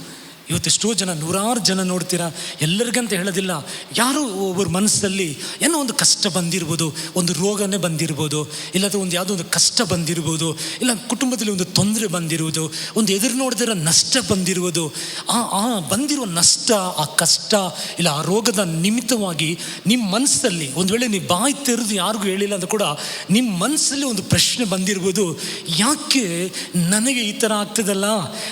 ಇವತ್ತು ಎಷ್ಟೋ ಜನ, ನೂರಾರು ಜನ ನೋಡ್ತೀರಾ, ಎಲ್ಲರಿಗಂತ ಹೇಳೋದಿಲ್ಲ, ಯಾರೋ ಒಬ್ಬರ ಮನಸ್ಸಲ್ಲಿ ಏನೋ ಒಂದು ಕಷ್ಟ ಬಂದಿರ್ಬೋದು, ಒಂದು ರೋಗನೇ ಬಂದಿರ್ಬೋದು, ಇಲ್ಲದ ಒಂದು ಯಾವುದೋ ಒಂದು ಕಷ್ಟ ಬಂದಿರ್ಬೋದು, ಇಲ್ಲ ಕುಟುಂಬದಲ್ಲಿ ಒಂದು ತೊಂದರೆ ಬಂದಿರುವುದು, ಒಂದು ಎದುರು ನೋಡಿದಿರೋ ನಷ್ಟ ಬಂದಿರುವುದು. ಆ ಬಂದಿರುವ ನಷ್ಟ, ಆ ಕಷ್ಟ ಇಲ್ಲ ಆ ರೋಗದ ನಿಮಿತ್ತವಾಗಿ ನಿಮ್ಮ ಮನಸ್ಸಲ್ಲಿ ಒಂದು ವೇಳೆ ನೀವು ಬಾಯಿ ತೆರೆದು ಯಾರಿಗೂ ಹೇಳಿಲ್ಲ ಅಂತ ಕೂಡ ನಿಮ್ಮ ಮನಸ್ಸಲ್ಲಿ ಒಂದು ಪ್ರಶ್ನೆ ಬಂದಿರ್ಬೋದು, ಯಾಕೆ ನನಗೆ ಈ ಥರ ಆಗ್ತದಲ್ಲ,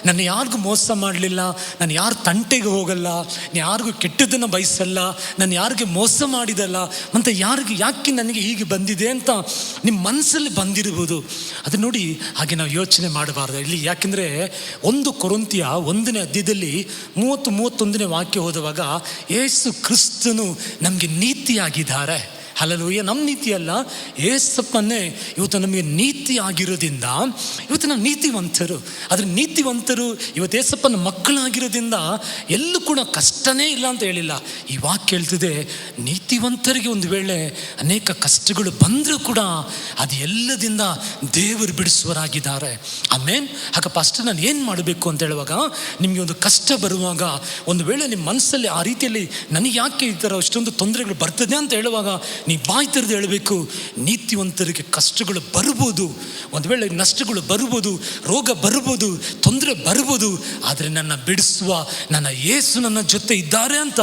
ನನ್ನ ಯಾರಿಗೂ ಮೋಸ ಮಾಡಲಿಲ್ಲ, ನಾನು ಯಾರು ತಂಟೆಗೆ ಹೋಗಲ್ಲ, ಯಾರಿಗೂ ಕೆಟ್ಟದನ್ನು ಬಯಸಲ್ಲ, ನಾನು ಯಾರಿಗೆ ಮೋಸ ಮಾಡಿದಲ್ಲ, ಮತ್ತು ಯಾಕೆ ನನಗೆ ಹೀಗೆ ಬಂದಿದೆ ಅಂತ ನಿಮ್ಮ ಮನಸ್ಸಲ್ಲಿ ಬಂದಿರ್ಬೋದು. ಅದು ನೋಡಿ, ಹಾಗೆ ನಾವು ಯೋಚನೆ ಮಾಡಬಾರ್ದು ಇಲ್ಲಿ. ಯಾಕೆಂದರೆ 1 ಕೊರಿಂಥಿಯ 1ನೇ ಅಧ್ಯಾಯದಲ್ಲಿ 30-31ನೇ ವಾಕ್ಯ ಓದುವಾಗ ಯೇಸು ಕ್ರಿಸ್ತನು ನಮಗೆ ನೀತಿಯಾಗಿದ್ದಾರೆ, ಹಲ್ಲೆಲೂಯಾ. ನಮ್ಮ ನೀತಿ ಅಲ್ಲ, ಯೇಸಪ್ಪನೇ ಇವತ್ತು ನಮಗೆ ನೀತಿ ಆಗಿರೋದ್ರಿಂದ ಇವತ್ತು ನಾವು ನೀತಿವಂತರು. ಆದರೆ ನೀತಿವಂತರು ಇವತ್ತು ಯೇಸಪ್ಪನ ಮಕ್ಕಳಾಗಿರೋದ್ರಿಂದ ಎಲ್ಲೂ ಕೂಡ ಕಷ್ಟನೇ ಇಲ್ಲ ಅಂತ ಹೇಳಿಲ್ಲ. ಈ ವಾಕ್ಯ ಹೇಳ್ತಿದೆ, ನೀತಿವಂತರಿಗೆ ಒಂದು ವೇಳೆ ಅನೇಕ ಕಷ್ಟಗಳು ಬಂದರೂ ಕೂಡ ಅದು ಎಲ್ಲದಿಂದ ದೇವರು ಬಿಡಿಸುವರಾಗಿದ್ದಾರೆ. ಆಮೇನ್. ಹಾಗಪ್ಪ ಅಷ್ಟು ನಾನು ಏನು ಮಾಡಬೇಕು ಅಂತ ಹೇಳುವಾಗ, ನಿಮಗೆ ಒಂದು ಕಷ್ಟ ಬರುವಾಗ ಒಂದು ವೇಳೆ ನಿಮ್ಮ ಮನಸ್ಸಲ್ಲಿ ಆ ರೀತಿಯಲ್ಲಿ ನನಗೆ ಯಾಕೆ ಈ ಥರ ಅಷ್ಟೊಂದು ತೊಂದರೆಗಳು ಬರ್ತದೆ ಅಂತ ಹೇಳುವಾಗ ನೀ ಬಾಯಿ ತೆರೆದು ಹೇಳಬೇಕು, ನೀತಿವಂತರಿಗೆ ಕಷ್ಟಗಳು ಬರ್ಬೋದು, ಒಂದು ವೇಳೆ ನಷ್ಟಗಳು ಬರ್ಬೋದು, ರೋಗ ಬರ್ಬೋದು, ತೊಂದರೆ ಬರ್ಬೋದು, ಆದರೆ ನನ್ನ ಬಿಡಿಸುವ ನನ್ನ ಯೇಸು ನನ್ನ ಜೊತೆ ಇದ್ದಾರೆ ಅಂತ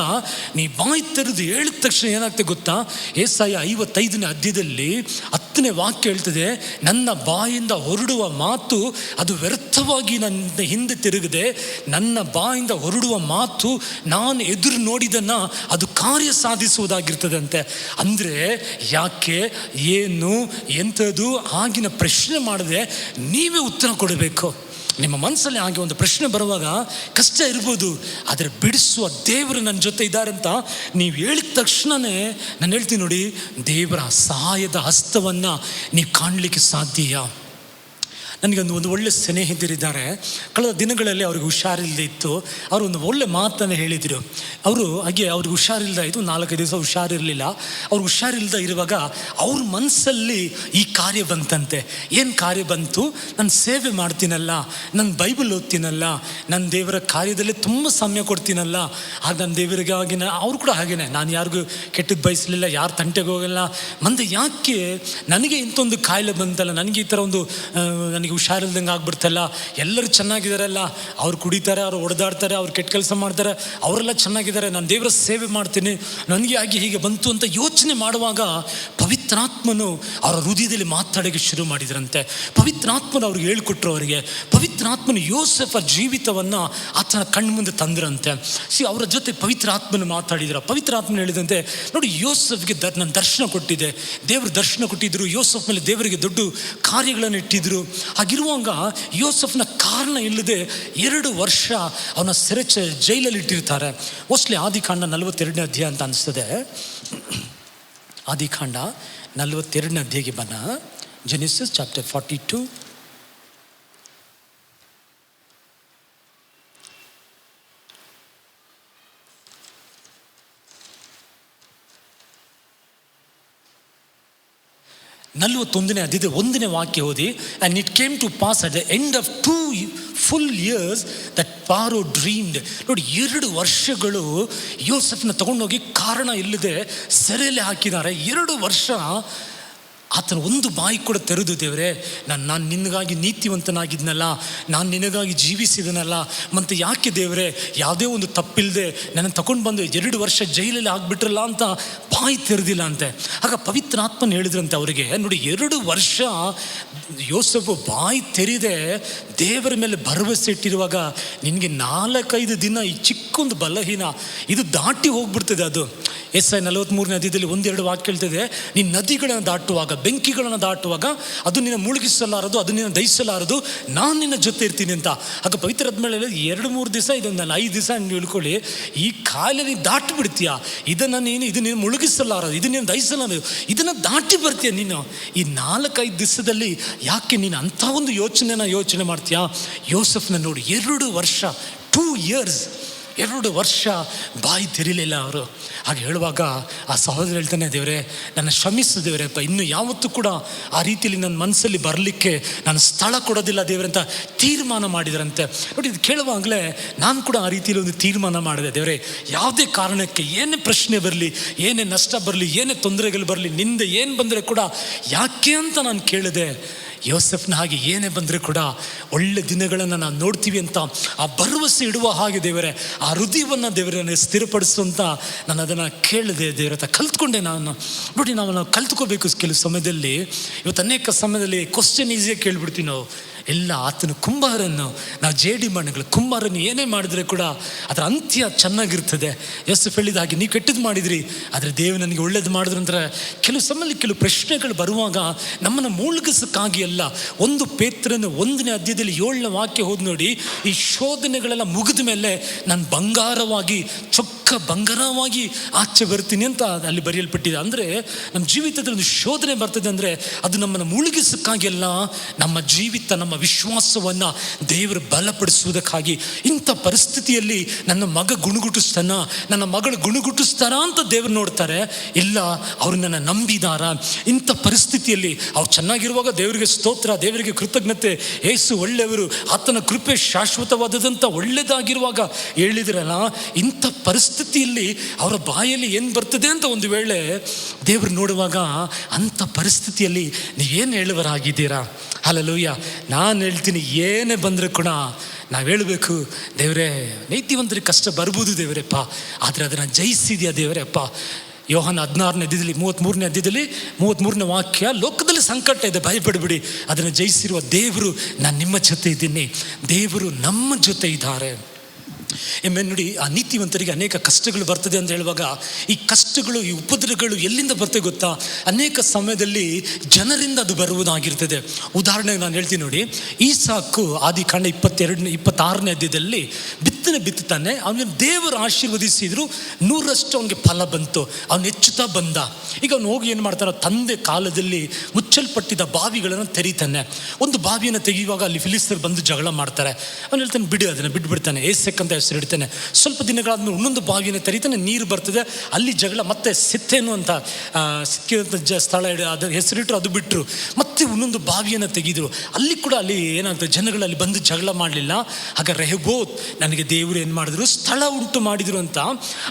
ನೀ ಬಾಯಿ ತೆರೆದು ಹೇಳಿದ ತಕ್ಷಣ ಏನಾಗ್ತದೆ ಗೊತ್ತಾ? ಯೆಶಾಯ 55ನೇ ಅಧ್ಯಾಯದಲ್ಲಿ 10ನೇ ವಾಕ್ಯ ಹೇಳ್ತದೆ, ನನ್ನ ಬಾಯಿಂದ ಹೊರಡುವ ಮಾತು ಅದು ವ್ಯರ್ಥವಾಗಿ ನನ್ನ ಹಿಂದೆ ತಿರುಗದೆ, ನನ್ನ ಬಾಯಿಂದ ಹೊರಡುವ ಮಾತು ನಾನು ಎದುರು ನೋಡಿದನ್ನು ಅದು ಕಾರ್ಯ ಸಾಧಿಸುವುದಾಗಿರ್ತದಂತೆ. ಅಂದರೆ ಯಾಕೆ, ಏನು, ಎಂಥದ್ದು ಆಗಿನ ಪ್ರಶ್ನೆ ಮಾಡದೆ ನೀವೇ ಉತ್ತರ ಕೊಡಬೇಕು. ನಿಮ್ಮ ಮನಸ್ಸಲ್ಲಿ ಹಾಗೆ ಒಂದು ಪ್ರಶ್ನೆ ಬರುವಾಗ ಕಷ್ಟ ಇರ್ಬೋದು, ಆದರೆ ಬಿಡಿಸುವ ದೇವರು ನನ್ನ ಜೊತೆ ಇದ್ದಾರೆ ಅಂತ ನೀವು ಹೇಳಿದ ತಕ್ಷಣವೇ ನಾನು ಹೇಳ್ತೀನಿ ನೋಡಿ, ದೇವರ ಸಹಾಯದ ಹಸ್ತವನ್ನು ನೀವು ಕಾಣಲಿಕ್ಕೆ ಸಾಧ್ಯ. ನನಗೊಂದು ಒಳ್ಳೆ ಸ್ನೇಹಿತರಿದ್ದಾರೆ. ಕಳೆದ ದಿನಗಳಲ್ಲಿ ಅವ್ರಿಗೆ ಹುಷಾರಿಲ್ಲದೆ ಇತ್ತು. ಅವರು ಒಂದು ಒಳ್ಳೆ ಮಾತನ್ನು ಹೇಳಿದರು. ಅವ್ರಿಗೆ ಹುಷಾರಿಲ್ಲದೆ ಇತ್ತು, 4-5 ದಿವಸ ಹುಷಾರಿರಲಿಲ್ಲ. ಅವ್ರು ಹುಷಾರಿಲ್ಲದೆ ಇರುವಾಗ ಅವ್ರ ಮನಸ್ಸಲ್ಲಿ ಈ ಕಾರ್ಯ ಬಂತಂತೆ. ಏನು ಕಾರ್ಯ ಬಂತು? ನಾನು ಸೇವೆ ಮಾಡ್ತೀನಲ್ಲ, ನಾನು ಬೈಬಲ್ ಓದ್ತೀನಲ್ಲ, ನಾನು ದೇವರ ಕಾರ್ಯದಲ್ಲಿ ತುಂಬ ಸಮಯ ಕೊಡ್ತೀನಲ್ಲ, ಆಗ ನನ್ನ ದೇವರಿಗೆ ಆಗಿನ ಅವ್ರು ಕೂಡ ಹಾಗೇನೆ, ನಾನು ಯಾರಿಗೂ ಕೆಟ್ಟದ್ದು ಬಯಸಲಿಲ್ಲ, ಯಾರು ತಂಟೆಗೆ ಹೋಗಲ್ಲ. ಮಂದೆ ಯಾಕೆ ನನಗೆ ಇಂಥೊಂದು ಕಾಯಿಲೆ ಬಂತಲ್ಲ, ನನಗೆ ಈ ಥರ ಒಂದು ನನಗೆ ಹುಷಾರಿಲ್ದಂಗೆ ಆಗ್ಬಿಡ್ತಲ್ಲ, ಎಲ್ಲರೂ ಚೆನ್ನಾಗಿದ್ದಾರಲ್ಲ, ಅವ್ರು ಕುಡಿತಾರೆ, ಅವ್ರು ಹೊಡೆದಾಡ್ತಾರೆ, ಅವ್ರು ಕೆಟ್ಟ ಕೆಲಸ ಮಾಡ್ತಾರೆ, ಅವರೆಲ್ಲ ಚೆನ್ನಾಗಿದ್ದಾರೆ, ನಾನು ದೇವರ ಸೇವೆ ಮಾಡ್ತೀನಿ, ನನಗೆ ಆಗಿ ಹೀಗೆ ಬಂತು ಅಂತ ಯೋಚನೆ ಮಾಡುವಾಗ ಪವಿತ್ರಾತ್ಮನು ಅವರ ಹೃದಯದಲ್ಲಿ ಮಾತಾಡೋಕ್ಕೆ ಶುರು ಮಾಡಿದ್ರಂತೆ. ಪವಿತ್ರಾತ್ಮನು ಅವ್ರಿಗೆ ಹೇಳ್ಕೊಟ್ರು. ಅವರಿಗೆ ಪವಿತ್ರಾತ್ಮನು ಯೋಸೆಫ ಜೀವಿತವನ್ನು ಆತನ ಕಣ್ಮುಂದೆ ತಂದ್ರಂತೆ. ಅವರ ಜೊತೆ ಪವಿತ್ರಾತ್ಮನು ಮಾತಾಡಿದ್ರು. ಪವಿತ್ರಾತ್ಮನ ಹೇಳಿದಂತೆ, ನೋಡಿ ಯೋಸೆಫ್ಗೆ ನನ್ನ ದರ್ಶನ ಕೊಟ್ಟಿದೆ, ದೇವರು ದರ್ಶನ ಕೊಟ್ಟಿದ್ರು, ಯೋಸೆಫ್ ಮೇಲೆ ದೇವರಿಗೆ ದೊಡ್ಡ ಕಾರ್ಯಗಳನ್ನು ಇಟ್ಟಿದ್ರು. ಹಾಗಿರುವಾಗ ಯೋಸೆಫ್ನ ಕಾರಣ ಇಲ್ಲದೆ 2 ವರ್ಷ ಅವನ ಜೈಲಲ್ಲಿ ಇಟ್ಟಿರ್ತಾರೆ. ಮೋಸ್ಟ್ಲಿ ಆದಿಕಾಂಡ 42ನೇ ಅಧ್ಯಾಯ ಅಂತ ಅನಿಸ್ತದೆ. ಆದಿಕಾಂಡ 42ನೇ ಅಧ್ಯಾಯಕ್ಕೆ ಬನ್ನ, ಜೆನೆಸಿಸ್ ಚಾಪ್ಟರ್ 42. ನಲವತ್ತೊಂದನೇ ಅಧ್ಯಾಯದ 1ನೇ ವಾಕ್ಯ ಓದಿ. And it came to pass at the end of 2 full years that Pharaoh dreamed. ನೋಡಿ, 2 ವರ್ಷಗಳು ಯೋಸೆಫ್ನ ತಗೊಂಡೋಗಿ ಕಾರಣ ಇಲ್ಲದೆ ಸೆರೆಯಲ್ಲಿ ಹಾಕಿದ್ದಾರೆ. 2 ವರ್ಷ ಆತನ ಒಂದು ಬಾಯಿ ಕೂಡ ತೆರೆದು, ದೇವರೇ ನಾನು ನಿನಗಾಗಿ ನೀತಿವಂತನಾಗಿದ್ನಲ್ಲ, ನಾನು ನಿನಗಾಗಿ ಜೀವಿಸಿದನಲ್ಲ, ಮತ್ತು ಯಾಕೆ ದೇವರೇ ಯಾವುದೇ ಒಂದು ತಪ್ಪಿಲ್ಲದೆ ನನ್ನ ತಗೊಂಡು ಬಂದು 2 ವರ್ಷ ಜೈಲಲ್ಲಿ ಆಗಿಬಿಟ್ರಲ್ಲ ಅಂತ ಬಾಯಿ ತೆರೆದಿಲ್ಲ ಅಂತೆ. ಆಗ ಪವಿತ್ರಾತ್ಮನ ಹೇಳಿದ್ರಂತೆ ಅವರಿಗೆ, ನೋಡಿ 2 ವರ್ಷ ಯೋಸೆಫ್ ಬಾಯಿ ತೆರೆದೆ ದೇವರ ಮೇಲೆ ಭರವಸೆ ಇಟ್ಟಿರುವಾಗ ನಿನಗೆ 4-5 ದಿನ ಈ ಚಿಕ್ಕೊಂದು ಬಲಹೀನ ಇದು ದಾಟಿ ಹೋಗ್ಬಿಡ್ತದೆ. ಅದು ಎಸ್ಐ 43ನೇ ಅಧ್ಯಾಯದಲ್ಲಿ 1-2 ವಾಕ್ಯ ಹೇಳ್ತದೆ, ನೀನು ನದಿಗಳನ್ನು ದಾಟುವಾಗ, ಬೆಂಕಿಗಳನ್ನು ದಾಟುವಾಗ ಅದು ನಿನ್ನ ಮುಳುಗಿಸಲಾರದು, ಅದು ನಿನ್ನ ದಹಿಸಲಾರದು, ನಾನು ನಿನ್ನ ಜೊತೆ ಇರ್ತೀನಿ ಅಂತ. ಆಗ ಪವಿತ್ರಾತ್ಮ ಮೇಲೆ 2-3 ದಿವಸ, ಇದನ್ನು 5 ದಿವಸ ನೀವು ಹೇಳ್ಕೊಳ್ಳಿ, ಈ ಕಾಯಿಲೆ ನೀನು ದಾಟಿ ಬಿಡ್ತೀಯ, ಇದು ನೀನು ಮುಳುಗಿಸಲಾರದು, ಇದು ನೀನು ದಹಿಸಲಾರದು, ಇದನ್ನು ದಾಟಿ ಬರ್ತೀಯ ನೀನು. ಈ 4-5 ದಿವಸದಲ್ಲಿ ಯಾಕೆ ನೀನು ಅಂಥ ಒಂದು ಯೋಚನೆ ಮಾಡ್ತೀಯಾ? ಯೋಸೆಫ್ನ ನೋಡಿ 2 ವರ್ಷ 2 years 2 ವರ್ಷ ಬಾಯಿ ತೆರೀಲಿಲ್ಲ ಅವರು. ಹಾಗೆ ಹೇಳುವಾಗ ಆ ಸಹೋದರ ಹೇಳ್ತಾನೆ, ದೇವರೇ ನನ್ನ ಶ್ರಮಿಸು ದೇವರಪ್ಪ, ಇನ್ನು ಯಾವತ್ತೂ ಕೂಡ ಆ ರೀತಿಯಲ್ಲಿ ನನ್ನ ಮನಸ್ಸಲ್ಲಿ ಬರಲಿಕ್ಕೆ ನಾನು ಸ್ಥಳ ಕೊಡೋದಿಲ್ಲ ದೇವರೇ ಅಂತ ತೀರ್ಮಾನ ಮಾಡಿದ್ರಂತೆ. ನೋಡಿ, ಇದು ಕೇಳುವಾಗಲೇ ನಾನು ಕೂಡ ಆ ರೀತಿಯಲ್ಲಿ ಒಂದು ತೀರ್ಮಾನ ಮಾಡಿದೆ. ದೇವರೇ ಯಾವುದೇ ಕಾರಣಕ್ಕೆ ಏನೇ ಪ್ರಶ್ನೆ ಬರಲಿ, ಏನೇ ನಷ್ಟ ಬರಲಿ, ಏನೇ ತೊಂದರೆಗಳು ಬರಲಿ, ನಿಂದ ಏನು ಬಂದರೆ ಕೂಡ ಯಾಕೆ ಅಂತ ನಾನು ಕೇಳಿದೆ. ಯೋಸೆಫ್ನ ಹಾಗೆ ಏನೇ ಬಂದರೆ ಕೂಡ ಒಳ್ಳೆ ದಿನಗಳನ್ನು ನಾವು ನೋಡ್ತೀವಿ ಅಂತ ಆ ಭರವಸೆ ಇಡುವ ಹಾಗೆ ದೇವರೇ ಆ ಹೃದಯವನ್ನು ದೇವರನ್ನು ಸ್ಥಿರಪಡಿಸುವಂತ ನಾನು ಅದನ್ನು ಕೇಳಿದೆ, ದೇವರ ಹತ್ರ ಕಲ್ತ್ಕೊಂಡೆ ನಾನು. ನೋಡಿ, ನಾವು ಕಲ್ತ್ಕೋಬೇಕು. ಕೆಲವು ಸಮಯದಲ್ಲಿ ಇವತ್ತು ಅನೇಕ ಸಮಯದಲ್ಲಿ ಕ್ವಶನ್ ಈಸಿಯಾಗಿ ಕೇಳ್ಬಿಡ್ತೀವಿ ನಾವು. ಎಲ್ಲ ಆತನ ಕುಂಬಾರನ್ನು ನಾವು ಜೇಡಿ ಮಣ್ಣುಗಳು ಕುಂಬಾರನ್ನು ಏನೇ ಮಾಡಿದರೆ ಕೂಡ ಅದರ ಅಂತ್ಯ ಚೆನ್ನಾಗಿರ್ತದೆ. ಯೋಸೆಫ್ ಹೇಳಿದ ಹಾಗೆ, ನೀವು ಕೆಟ್ಟದ್ದು ಮಾಡಿದ್ರಿ ಆದರೆ ದೇವರು ನನಗೆ ಒಳ್ಳೇದು ಮಾಡಿದ್ರು ಅಂದರೆ ಕೆಲವು ಸಮಯದಲ್ಲಿ ಕೆಲವು ಪ್ರಶ್ನೆಗಳು ಬರುವಾಗ ನಮ್ಮನ್ನು ಮುಳುಗಿಸೋಕ್ಕಾಗಿ ಅಲ್ಲ. 1 ಪೇತ್ರನ 1ನೇ ಅಧ್ಯಾಯದಲ್ಲಿ 7ನೇ ವಾಕ್ಯ ಹೋದ್ ನೋಡಿ, ಈ ಶೋಧನೆಗಳೆಲ್ಲ ಮುಗಿದ ಮೇಲೆ ನಾನು ಬಂಗಾರವಾಗಿ ಆಚೆ ಬರ್ತೀನಿ ಅಂತ ಅಲ್ಲಿ ಬರೆಯಲ್ಪಟ್ಟಿದೆ. ಅಂದರೆ ನಮ್ಮ ಜೀವಿತದಲ್ಲಿ ಒಂದು ಶೋಧನೆ ಬರ್ತದೆ ಅಂದರೆ ಅದು ನಮ್ಮನ್ನು ಮುಳುಗಿಸೋಕ್ಕಾಗಿ ಅಲ್ಲ, ನಮ್ಮ ಜೀವಿತ ನಮ್ಮ ವಿಶ್ವಾಸವನ್ನು ದೇವರು ಬಲಪಡಿಸುವುದಕ್ಕಾಗಿ. ಇಂಥ ಪರಿಸ್ಥಿತಿಯಲ್ಲಿ ನನ್ನ ಮಗ ಗುಣಗುಟ್ಟಿಸ್ತಾನ, ನನ್ನ ಮಗಳು ಗುಣಗುಟ್ಟಿಸ್ತಾರ ಅಂತ ದೇವರು ನೋಡ್ತಾರೆ. ಇಲ್ಲ, ಅವ್ರು ನನ್ನ ನಂಬಿದಾರ. ಇಂಥ ಪರಿಸ್ಥಿತಿಯಲ್ಲಿ ಅವ್ರು ಚೆನ್ನಾಗಿರುವಾಗ ದೇವರಿಗೆ ಸ್ತೋತ್ರ, ದೇವರಿಗೆ ಕೃತಜ್ಞತೆ, ಯೇಸು ಒಳ್ಳೆಯವರು, ಆತನ ಕೃಪೆ ಶಾಶ್ವತವಾದದಂತ ಒಳ್ಳೆಯದಾಗಿರುವಾಗ ಹೇಳಿದ್ರಲ್ಲ, ಇಂಥ ಪರಿಸ್ಥಿತಿಯಲ್ಲಿ ಅವರ ಬಾಯಲ್ಲಿ ಏನು ಬರ್ತದೆ ಅಂತ ಒಂದು ವೇಳೆ ದೇವರು ನೋಡುವಾಗ ಅಂಥ ಪರಿಸ್ಥಿತಿಯಲ್ಲಿ ನೀವೇನು ಹೇಳುವರಾಗಿದ್ದೀರಾ? ಹಲ್ಲೆಲೂಯ. ನಾನು ಹೇಳ್ತೀನಿ, ಏನೇ ಬಂದರೆ ಕೂಡ ನಾವು ಹೇಳಬೇಕು, ದೇವರೇ ನೀತಿವಂತರಿಗೆ ಕಷ್ಟ ಬರ್ಬೋದು ದೇವರಪ್ಪ, ಆದರೆ ಅದನ್ನು ಜಯಿಸಿದ್ಯಾ ದೇವರಪ್ಪ. ಯೋಹಾನ 16ನೇ ಅಧ್ಯಾಯದಲ್ಲಿ 33ನೇ ಅಧ್ಯಾಯದಲ್ಲಿ 33ನೇ ವಾಕ್ಯ, ಲೋಕದಲ್ಲಿ ಸಂಕಟ ಇದೆ, ಭಯಪಡಬೇಡಿ, ಅದನ್ನು ಜಯಿಸಿರುವ ದೇವರು ನಾನು ನಿಮ್ಮ ಜೊತೆ ಇದ್ದೀನಿ, ದೇವರು ನಮ್ಮ ಜೊತೆ ಇದ್ದಾರೆ. ನೋಡಿ, ಆ ನೀತಿವಂತರಿಗೆ ಅನೇಕ ಕಷ್ಟಗಳು ಬರ್ತದೆ ಅಂತ ಹೇಳುವಾಗ ಈ ಕಷ್ಟಗಳು, ಈ ಉಪದ್ರವಗಳು ಎಲ್ಲಿಂದ ಬರ್ತದೆ ಗೊತ್ತಾ? ಅನೇಕ ಸಮಯದಲ್ಲಿ ಜನರಿಂದ ಅದು ಬರುವುದಾಗಿರ್ತದೆ. ಉದಾಹರಣೆಗೆ ನಾನು ಹೇಳ್ತೀನಿ ನೋಡಿ, ಈಸಾಕು ಆದಿಕಾಂಡ 26ನೇ ಅಧ್ಯಾಯದಲ್ಲಿ ಬಿತ್ತನೆ ಬಿತ್ತುತ್ತಾನೆ. ಅವನಿಗೆ ದೇವರು ಆಶೀರ್ವದಿಸಿದ್ರು, 100ರಷ್ಟು ಅವನಿಗೆ ಫಲ ಬಂತು. ಅವನು ಹೆಚ್ಚುತ್ತಾ ಬಂದ. ಈಗ ಅವನು ಹೋಗಿ ಏನು ಮಾಡ್ತಾನೆ, ತಂದೆ ಕಾಲದಲ್ಲಿ ಮುಚ್ಚಲ್ಪಟ್ಟಿದ್ದ ಬಾವಿಗಳನ್ನು ತೆರೀತಾನೆ. ಒಂದು ಬಾವಿಯನ್ನು ತೆಗೆಯುವಾಗ ಅಲ್ಲಿ ಫಿಲಿಸ್ತೀಯರು ಬಂದು ಜಗಳ ಮಾಡ್ತಾರೆ. ಅವನು ಹೇಳ್ತಾನೆ, ಬಿಡು, ಅದನ್ನು ಬಿಟ್ಬಿಡ್ತಾನೆ. ಏಸೆಕ್ ಅಂತ ಹೆಸರು ಇಡ್ತಾನೆ. ಸ್ವಲ್ಪ ದಿನಗಳಾದ್ಮೇಲೆ ಇನ್ನೊಂದು ಬಾವಿಯನ್ನು ತೆರೀತಾನೆ, ನೀರು ಬರ್ತದೆ. ಅಲ್ಲಿ ಜಗಳ ಮತ್ತೆ ಸಿತ್ತೇನು ಅಂತ ಸ್ಥಳ ಅದರ ಹೆಸರಿಟ್ಟರು, ಅದು ಬಿಟ್ಟರು. ಮತ್ತೆ ಇನ್ನೊಂದು ಬಾವಿಯನ್ನು ತೆಗೆದ್ರು. ಅಲ್ಲಿ ಕೂಡ ಅಲ್ಲಿ ಏನಾಗ್ತದೆ, ಜನಗಳಲ್ಲಿ ಬಂದು ಜಗಳ ಮಾಡಲಿಲ್ಲ. ಆಗ ರೆಹಬೋತ್, ನನಗೆ ದೇವರು ಏನು ಮಾಡಿದ್ರು, ಸ್ಥಳ ಉಂಟು ಮಾಡಿದ್ರು ಅಂತ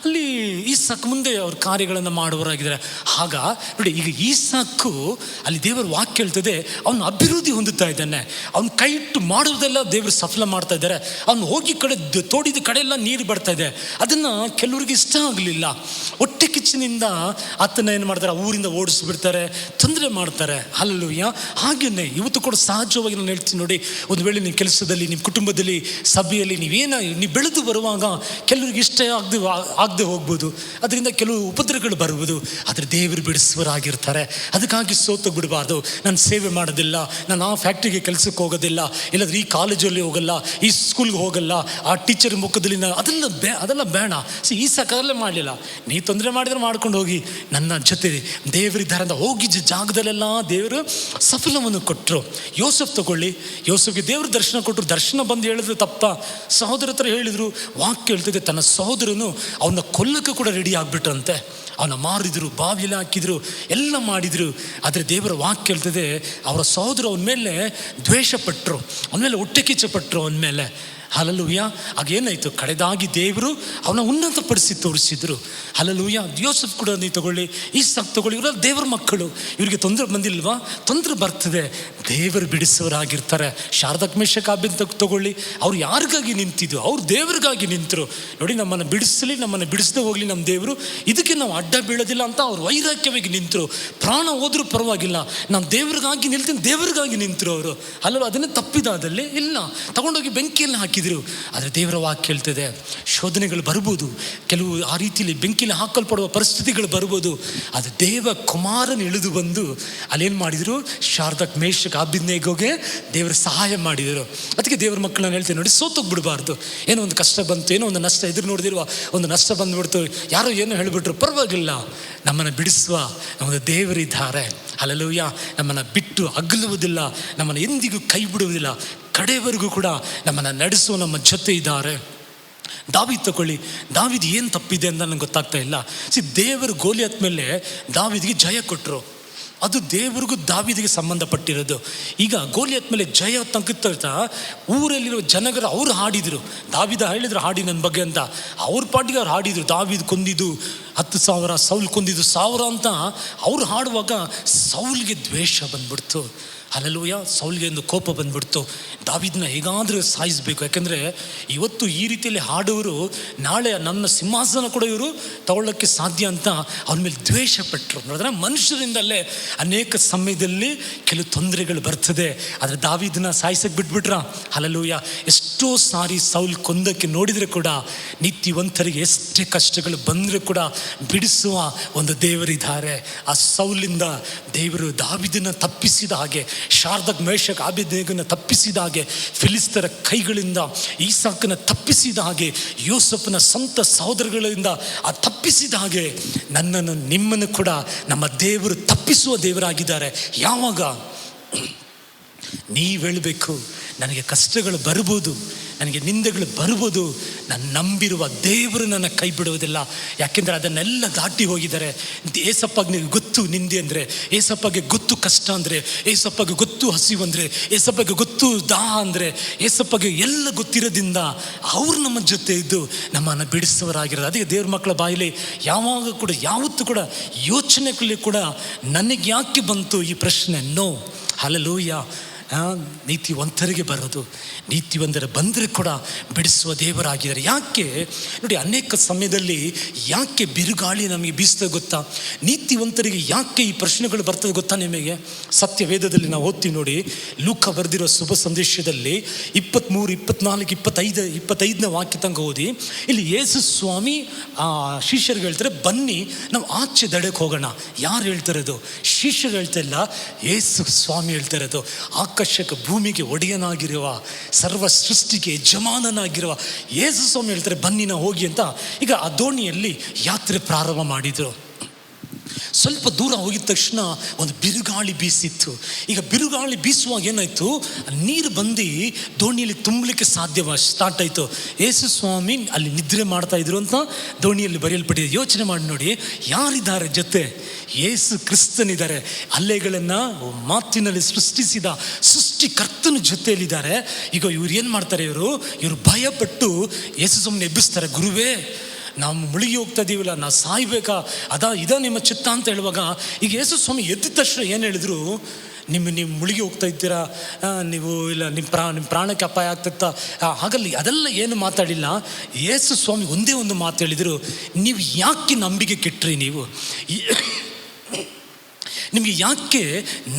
ಅಲ್ಲಿ ಈಸಾಕ್ ಮುಂದೆ ಅವ್ರ ಕಾರ್ಯಗಳನ್ನು ಮಾಡುವವರಾಗಿದ್ದಾರೆ. ಆಗ ನೋಡಿ, ಈಗ ಈಸಾಕು ಅಲ್ಲಿ ದೇವರ ವಾಕ್ಯ ಹೇಳ್ತದೆ, ಅವನು ಅಭಿವೃದ್ಧಿ ಹೊಂದುತ್ತಾ ಇದ್ದಾನೆ. ಅವನು ಕೈ ಇಟ್ಟು ಮಾಡುವುದೆಲ್ಲ ದೇವರು ಸಫಲ ಮಾಡ್ತಾ ಇದ್ದಾರೆ. ಅವನು ಹೋಗಿ ಕಡೆ ತೋಡಿದ ಕಡೆ ಎಲ್ಲ ನೀರು ಬರ್ತಾ ಇದೆ. ಅದನ್ನು ಕೆಲವರಿಗೆ ಇಷ್ಟ ಆಗಲಿಲ್ಲ. ಹೊಟ್ಟೆ ಕಿಚ್ಚಿನಿಂದ ಆತನ ಏನು ಮಾಡ್ತಾರೆ, ಊರಿಂದ ಓಡಿಸ್ಬಿಡ್ತಾರೆ, ತೊಂದರೆ ಮಾಡ್ತಾರೆ. ಹಲ್ಲೆಲೂಯಾ. ಹಾಗೇನೆ ಇವತ್ತು ಕೂಡ ಸಹಜವಾಗಿ ನಾನು ಹೇಳ್ತೀನಿ ನೋಡಿ, ಒಂದು ವೇಳೆ ನಿಮ್ಮ ಕೆಲಸದಲ್ಲಿ, ನಿಮ್ಮ ಕುಟುಂಬದಲ್ಲಿ, ಸಭೆಯಲ್ಲಿ ನೀವು ಬೆಳೆದು ಬರುವಾಗ ಕೆಲವರಿಗೆ ಇಷ್ಟ ಆಗದೆ ಹೋಗ್ಬೋದು. ಅದರಿಂದ ಕೆಲವು ಉಪದ್ರವಗಳು ಬರುವುದು. ಆದರೆ ದೇವರು ಬಿಡಿಸುವರಾಗಿರ್ತಾರೆ. ಅದಕ್ಕಾಗಿ ಸೋತು ಬಿಡಬಾರ್ದು. ನಾನು ಸೇವೆ ಮಾಡೋದಿಲ್ಲ, ನಾನು ಆ ಫ್ಯಾಕ್ಟ್ರಿಗೆ ಕೆಲಸಕ್ಕೆ ಹೋಗೋದಿಲ್ಲ, ಇಲ್ಲಾಂದ್ರೆ ಈ ಕಾಲೇಜಲ್ಲಿ ಹೋಗಲ್ಲ, ಈ ಸ್ಕೂಲ್ಗೆ ಹೋಗಲ್ಲ, ಆ ಟೀಚರ್ ಮುಖದಲ್ಲಿ ಅದೆಲ್ಲ ಬೇಡ. ಈ ಸಕಾಲಲ್ಲೇ ಮಾಡಲಿಲ್ಲ. ನೀ ತೊಂದರೆ ಮಾಡಿದ್ರೆ ಮಾಡ್ಕೊಂಡು ಹೋಗಿ, ನನ್ನ ಜೊತೆ ದೇವರಿದ್ದಾರೆ ಅಂತ ಹೋಗಿದ್ದ ಜಾಗದಲ್ಲೆಲ್ಲ ದೇವರು ಸಫಲವನ್ನು ಕೊಟ್ಟರು. ಯೋಸೆಫ್ ತಗೊಳ್ಳಿ, ಯೋಸೆಫ್ಗೆ ದೇವರು ದರ್ಶನ ಕೊಟ್ಟರು. ದರ್ಶನ ಬಂದು ಹೇಳಿದ್ರು ತಪ್ಪ, ಸಹೋದರ ಹತ್ರ ಹೇಳಿದ್ರು. ವಾಕ್ಯ ಹೇಳ್ತಿದೆ, ತನ್ನ ಸಹೋದರನು ಅವನ ಕೊಲ್ಲಕ್ಕೆ ಕೂಡ ರೆಡಿ ಆಗಿಬಿಟ್ರಂತೆ. ಅವನ ಮಾರಿದ್ರು, ಬಾವಿಯಲ್ಲಿ ಹಾಕಿದ್ರು, ಎಲ್ಲ ಮಾಡಿದರು. ಆದರೆ ದೇವರ ವಾಕ್ಯ ಹೇಳ್ತದೆ, ಅವರ ಸಹೋದರ ಅವನ ಮೇಲೆ ದ್ವೇಷ ಪಟ್ಟರು, ಅವನ ಮೇಲೆ ಹೊಟ್ಟೆ ಕಿಚ್ಚು ಪಟ್ಟರು, ಅವನ ಮೇಲೆ. ಹಲ್ಲೆಲೂಯಾ. ಆಗೇನಾಯಿತು, ಕಡೆದಾಗಿ ದೇವರು ಅವನ ಉನ್ನತಪಡಿಸಿ ತೋರಿಸಿದ್ರು. ಹಲ್ಲೆಲೂಯಾ. ಯೋಸೆಫ್ ಕೂಡ ನೀವು ತಗೊಳ್ಳಿ, ಈಸಾಕ್ ತಗೊಳ್ಳಿ, ಇವರೆಲ್ಲ ದೇವರ ಮಕ್ಕಳು. ಇವರಿಗೆ ತೊಂದರೆ ಬಂದಿಲ್ವಾ? ತೊಂದರೆ ಬರ್ತದೆ, ದೇವರು ಬಿಡಿಸೋರಾಗಿರ್ತಾರೆ. ಶಾರದಕ್ ಮೇಷಕ್ ಆಬೇದ್ನೆಗೋ ತಗೊಳ್ಳಿ, ಅವ್ರು ಯಾರಿಗಾಗಿ ನಿಂತಿದ್ದು? ಅವ್ರು ದೇವರಿಗಾಗಿ ನಿಂತರು. ನೋಡಿ, ನಮ್ಮನ್ನು ಬಿಡಿಸಲಿ, ನಮ್ಮನ್ನು ಬಿಡಿಸದೆ ಹೋಗಲಿ ನಮ್ಮ ದೇವರು, ಇದಕ್ಕೆ ನಾವು ಅಡ್ಡ ಬೀಳೋದಿಲ್ಲ ಅಂತ ಅವ್ರು ವೈರಾಗ್ಯವಾಗಿ ನಿಂತರು. ಪ್ರಾಣ ಹೋದ್ರೂ ಪರವಾಗಿಲ್ಲ, ನಾನು ದೇವರಿಗಾಗಿ ನಿಲ್ತೀನಿ, ದೇವರಿಗಾಗಿ ನಿಂತರು ಅವರು. ಅಲ್ಲವ, ಅದನ್ನೇ ತಪ್ಪಿದಾದಲ್ಲಿ ಇಲ್ಲ, ತಗೊಂಡೋಗಿ ಬೆಂಕಿಯಲ್ಲಿ ಹಾಕಿ. ಆದರೆ ದೇವರ ವಾಕ್ಯ ಹೇಳ್ತದೆ, ಶೋಧನೆಗಳು ಬರ್ಬೋದು, ಕೆಲವು ಆ ರೀತಿಯಲ್ಲಿ ಬೆಂಕಿಲಿ ಹಾಕಲ್ಪಡುವ ಪರಿಸ್ಥಿತಿಗಳು ಬರ್ಬೋದು. ಅದು ದೇವ ಕುಮಾರನ ಇಳಿದು ಬಂದು ಅಲ್ಲೇನು ಮಾಡಿದರು, ಶಾರದಕ್ ಮೇಷಕ್ ಆಬೇದ್ನೆಗೋಗೆ ದೇವರು ಸಹಾಯ ಮಾಡಿದರು. ಅದಕ್ಕೆ ದೇವರ ಮಕ್ಕಳನ್ನ ಹೇಳ್ತೇನೆ ನೋಡಿ, ಸೋತೋಗ್ಬಿಡಬಾರ್ದು. ಏನೋ ಒಂದು ಕಷ್ಟ ಬಂತು, ಏನೋ ಒಂದು ನಷ್ಟ ಎದುರು ನೋಡಿದಿರುವ ಒಂದು ನಷ್ಟ ಬಂದುಬಿಡ್ತು, ಯಾರೋ ಏನೋ ಹೇಳಿಬಿಟ್ರು, ಪರವಾಗಿಲ್ಲ, ನಮ್ಮನ್ನು ಬಿಡಿಸುವ ನಮ್ಮದು ದೇವರಿದ್ದಾರೆ. ಹಲ್ಲೆಲೂಯಾ. ನಮ್ಮನ್ನು ಬಿಟ್ಟು ಅಗಲುವುದಿಲ್ಲ, ನಮ್ಮನ್ನು ಎಂದಿಗೂ ಕೈ ಬಿಡುವುದಿಲ್ಲ, ಕಡೆಯವರೆಗೂ ಕೂಡ ನಮ್ಮನ್ನು ನಡೆಸುವ ನಮ್ಮ ಜೊತೆ ಇದ್ದಾರೆ. ದಾವೀದ್ ತಗೊಳ್ಳಿ, ದಾವೀದ್ ಏನು ತಪ್ಪಿದೆ ಅಂತ ನನಗೆ ಗೊತ್ತಾಗ್ತಾ ಇಲ್ಲ. ದೇವರು ಗೋಲಿಯತ್ ಮೇಲೆ ದಾವೀದಿಗೆ ಜಯ ಕೊಟ್ಟರು. ಅದು ದೇವರಿಗೂ ದಾವೀದಿಗೆ ಸಂಬಂಧಪಟ್ಟಿರೋದು. ಈಗ ಗೋಲಿಯತ್ ಮೇಲೆ ಜಯ ತಗ್ತಾ ಊರಲ್ಲಿರೋ ಜನಗರು ಅವ್ರು ಹಾಡಿದರು. ದಾವೀದ ಹೇಳಿದ್ರು ಹಾಡಿ ನನ್ನ ಬಗ್ಗೆ ಅಂತ, ಅವ್ರ ಪಾಟಿಗೆ ಅವ್ರು ಹಾಡಿದರು. ದಾವೀದ್ ಕೊಂದಿದ್ದು 10,000, ಸೌಲ್ ಕೊಂದಿದ್ದು 1,000 ಅಂತ ಅವ್ರು ಹಾಡುವಾಗ ಸೌಲ್ಗೆ ದ್ವೇಷ ಬಂದ್ಬಿಡ್ತು. ಹಲ್ಲೆಲೂಯಾ. ಸೌಲ್ಗೆ ಒಂದು ಕೋಪ ಬಂದ್ಬಿಡ್ತು, ದಾವೀದನ್ನ ಹೇಗಾದರೂ ಸಾಯಿಸಬೇಕು. ಯಾಕೆಂದರೆ ಇವತ್ತು ಈ ರೀತಿಯಲ್ಲಿ ಹಾಡೋರು ನಾಳೆ ನನ್ನ ಸಿಂಹಾಸನ ಕೂಡ ಇವರು ತಗೊಳ್ಳೋಕ್ಕೆ ಸಾಧ್ಯ ಅಂತ ಅವನ ಮೇಲೆ ದ್ವೇಷ ಪಟ್ಟರು. ನೋಡಿದ್ರೆ ಮನುಷ್ಯರಿಂದಲೇ ಅನೇಕ ಸಮಯದಲ್ಲಿ ಕೆಲವು ತೊಂದರೆಗಳು ಬರ್ತದೆ. ಆದರೆ ದಾವೀದನ್ನ ಸಾಯಿಸಕ್ಕೆ ಬಿಟ್ಬಿಟ್ರ. ಹಲ್ಲೆಲೂಯಾ. ಎಷ್ಟೋ ಸಾರಿ ಸೌಲ್ ಕೊಂದಕ್ಕೆ ನೋಡಿದರೆ ಕೂಡ ನೀತಿವಂತರಿಗೆ ಎಷ್ಟೇ ಕಷ್ಟಗಳು ಬಂದರೆ ಕೂಡ ಬಿಡಿಸುವ ಒಂದು ದೇವರಿದ್ದಾರೆ. ಆ ಸೌಲಿಂದ ದೇವರು ದಾವೀದನ್ನ ತಪ್ಪಿಸಿದ ಹಾಗೆ, ಶಾರದಕ್ ಮೇಷಕ್ ಆಬೇದ್ನೆಗೋನ ತಪ್ಪಿಸಿದ ಹಾಗೆ, ಫಿಲಿಸ್ತರ ಕೈಗಳಿಂದ ಈಸಾಕನ ತಪ್ಪಿಸಿದ ಹಾಗೆ, ಯೋಸೆಫನ ಸ್ವಂತ ಸಹೋದರಗಳಿಂದ ಆ ತಪ್ಪಿಸಿದ ಹಾಗೆ ನನ್ನನ್ನು ನಿಮ್ಮನ್ನು ಕೂಡ ನಮ್ಮ ದೇವರು ತಪ್ಪಿಸುವ ದೇವರಾಗಿದ್ದಾರೆ. ಯಾವಾಗ ನೀವು ಹೇಳಬೇಕು, ನನಗೆ ಕಷ್ಟಗಳು ಬರ್ಬೋದು, ನನಗೆ ನಿಂದೆಗಳು ಬರ್ಬೋದು, ನಾನು ನಂಬಿರುವ ದೇವರು ನನ್ನ ಕೈ ಬಿಡುವುದಿಲ್ಲ. ಯಾಕೆಂದರೆ ಅದನ್ನೆಲ್ಲ ದಾಟಿ ಹೋಗಿದ್ದಾರೆ. ಏಸಪ್ಪಗೆ ಗೊತ್ತು ನಿಂದೆ ಅಂದರೆ, ಏಸಪ್ಪಗೆ ಗೊತ್ತು ಕಷ್ಟ ಅಂದರೆ, ಏಸಪ್ಪಗೆ ಗೊತ್ತು ಹಸಿವು ಅಂದರೆ, ಏಸಪ್ಪಗೆ ಗೊತ್ತು ದಾಹ ಅಂದರೆ, ಏಸಪ್ಪಗೆ ಎಲ್ಲ ಗೊತ್ತಿರೋದ್ರಿಂದ ಅವ್ರು ನಮ್ಮ ಜೊತೆ ಇದ್ದು ನಮ್ಮನ್ನು ಬಿಡಿಸುವರಾಗಿರೋದು. ಅದಕ್ಕೆ ದೇವ್ರ ಮಕ್ಕಳ ಬಾಯಲ್ಲಿ ಯಾವಾಗ ಕೂಡ ಯಾವತ್ತೂ ಕೂಡ ಯೋಚನೆಗಳಲ್ಲಿ ಕೂಡ ನನಗೆ ಯಾಕೆ ಬಂತು ಈ ಪ್ರಶ್ನೆ? ನೋ. ಹಲ್ಲೆಲೂಯಾ. ನೀತಿವಂತರಿಗೆ ಬರೋದು. ನೀತಿವಂತರ ಬಂದರೆ ಕೂಡ ಬಿಡಿಸುವ ದೇವರಾಗಿದ್ದಾರೆ. ಯಾಕೆ ನೋಡಿ, ಅನೇಕ ಸಮಯದಲ್ಲಿ ಯಾಕೆ ಬಿರುಗಾಳಿ ನಮಗೆ ಬೀಸ್ತದೆ ಗೊತ್ತಾ? ನೀತಿವಂತರಿಗೆ ಯಾಕೆ ಈ ಪ್ರಶ್ನೆಗಳು ಬರ್ತದೆ ಗೊತ್ತಾ ನಿಮಗೆ? ಸತ್ಯವೇದದಲ್ಲಿ ನಾವು ಓದ್ತೀವಿ ನೋಡಿ, ಲೂಕ ಬರೆದಿರೋ ಶುಭ ಸಂದೇಶದಲ್ಲಿ 23, 24, 25ನೇ ವಾಕ್ಯ ತನಕ ಓದಿ. ಇಲ್ಲಿ ಯೇಸು ಸ್ವಾಮಿ ಶಿಷ್ಯರಿಗೆ ಹೇಳ್ತಾರೆ, ಬನ್ನಿ ನಾವು ಆಚೆ ದಡಕ್ಕೆ ಹೋಗೋಣ. ಯಾರು ಹೇಳ್ತಾರೆ ಅದು? ಶಿಷ್ಯರು ಹೇಳ್ತಾ ಇಲ್ಲ, ಯೇಸು ಸ್ವಾಮಿ ಹೇಳ್ತಾ ಇರೋದು. ಆಕಾಶಕ್ಕೆ ಭೂಮಿಗೆ ಒಡೆಯನಾಗಿರುವ, ಸರ್ವ ಸೃಷ್ಟಿಗೆ ಯಜಮಾನನಾಗಿರುವ ಯೇಸು ಸ್ವಾಮಿ ಹೇಳ್ತಾರೆ, ಬನ್ನಿ ನಾವು ಹೋಗಿ ಅಂತ. ಈಗ ಆ ದೋಣಿಯಲ್ಲಿ ಯಾತ್ರೆ ಪ್ರಾರಂಭ ಮಾಡಿದರು. ಸ್ವಲ್ಪ ದೂರ ಹೋಗಿದ ತಕ್ಷಣ ಒಂದು ಬಿರುಗಾಳಿ ಬೀಸಿತ್ತು. ಈಗ ಬಿರುಗಾಳಿ ಬೀಸುವಾಗ ಏನಾಯಿತು, ನೀರು ಬಂದು ದೋಣಿಯಲ್ಲಿ ತುಂಬಲಿಕ್ಕೆ ಸ್ಟಾರ್ಟ್ ಆಯಿತು. ಯೇಸು ಸ್ವಾಮಿ ಅಲ್ಲಿ ನಿದ್ರೆ ಮಾಡ್ತಾ ಇದ್ರು ಅಂತ ದೋಣಿಯಲ್ಲಿ ಬರೆಯಲ್ಪಟ್ಟಿದೆ. ಯೋಚನೆ ಮಾಡಿ ನೋಡಿ, ಯಾರಿದ್ದಾರೆ ಜೊತೆ? ಯೇಸು ಕ್ರಿಸ್ತನಿದ್ದಾರೆ. ಅಲೆಗಳನ್ನು ಮಾತಿನಲ್ಲಿ ಸೃಷ್ಟಿಸಿದ ಸೃಷ್ಟಿಕರ್ತನ ಜೊತೆಯಲ್ಲಿದ್ದಾರೆ. ಈಗ ಇವ್ರು ಏನು ಮಾಡ್ತಾರೆ, ಇವರು ಭಯಪಟ್ಟು ಯೇಸು ಸ್ವಾಮಿನ ಎಬ್ಬಿಸ್ತಾರೆ. ಗುರುವೇ, ನಾವು ಮುಳುಗಿ ಹೋಗ್ತಾ ಇದ್ದೀವಲ್ಲ, ನಾವು ಸಾಯ್ಬೇಕಾ, ಇದ ನಿಮ್ಮ ಚಿತ್ತ ಅಂತ ಹೇಳುವಾಗ, ಈಗ ಯೇಸು ಸ್ವಾಮಿ ಎದ್ದ ತಕ್ಷಣ ಏನು ಹೇಳಿದ್ರು, ನೀವು ಮುಳುಗಿ ಹೋಗ್ತಾ ಇದ್ದೀರಾ, ನೀವು ಇಲ್ಲ, ನಿಮ್ಮ ಪ್ರಾಣಕ್ಕೆ ಅಪಾಯ ಆಗ್ತತ್ತ, ಹಾಗಲ್ಲಿ ಅದೆಲ್ಲ ಏನು ಮಾತಾಡಿಲ್ಲ. ಯೇಸು ಸ್ವಾಮಿ ಒಂದೇ ಒಂದು ಮಾತು ಹೇಳಿದರು, ನೀವು ಯಾಕೆ ನಂಬಿಕೆ ಕೆಟ್ಟ್ರಿ? ನಿಮಗೆ ಯಾಕೆ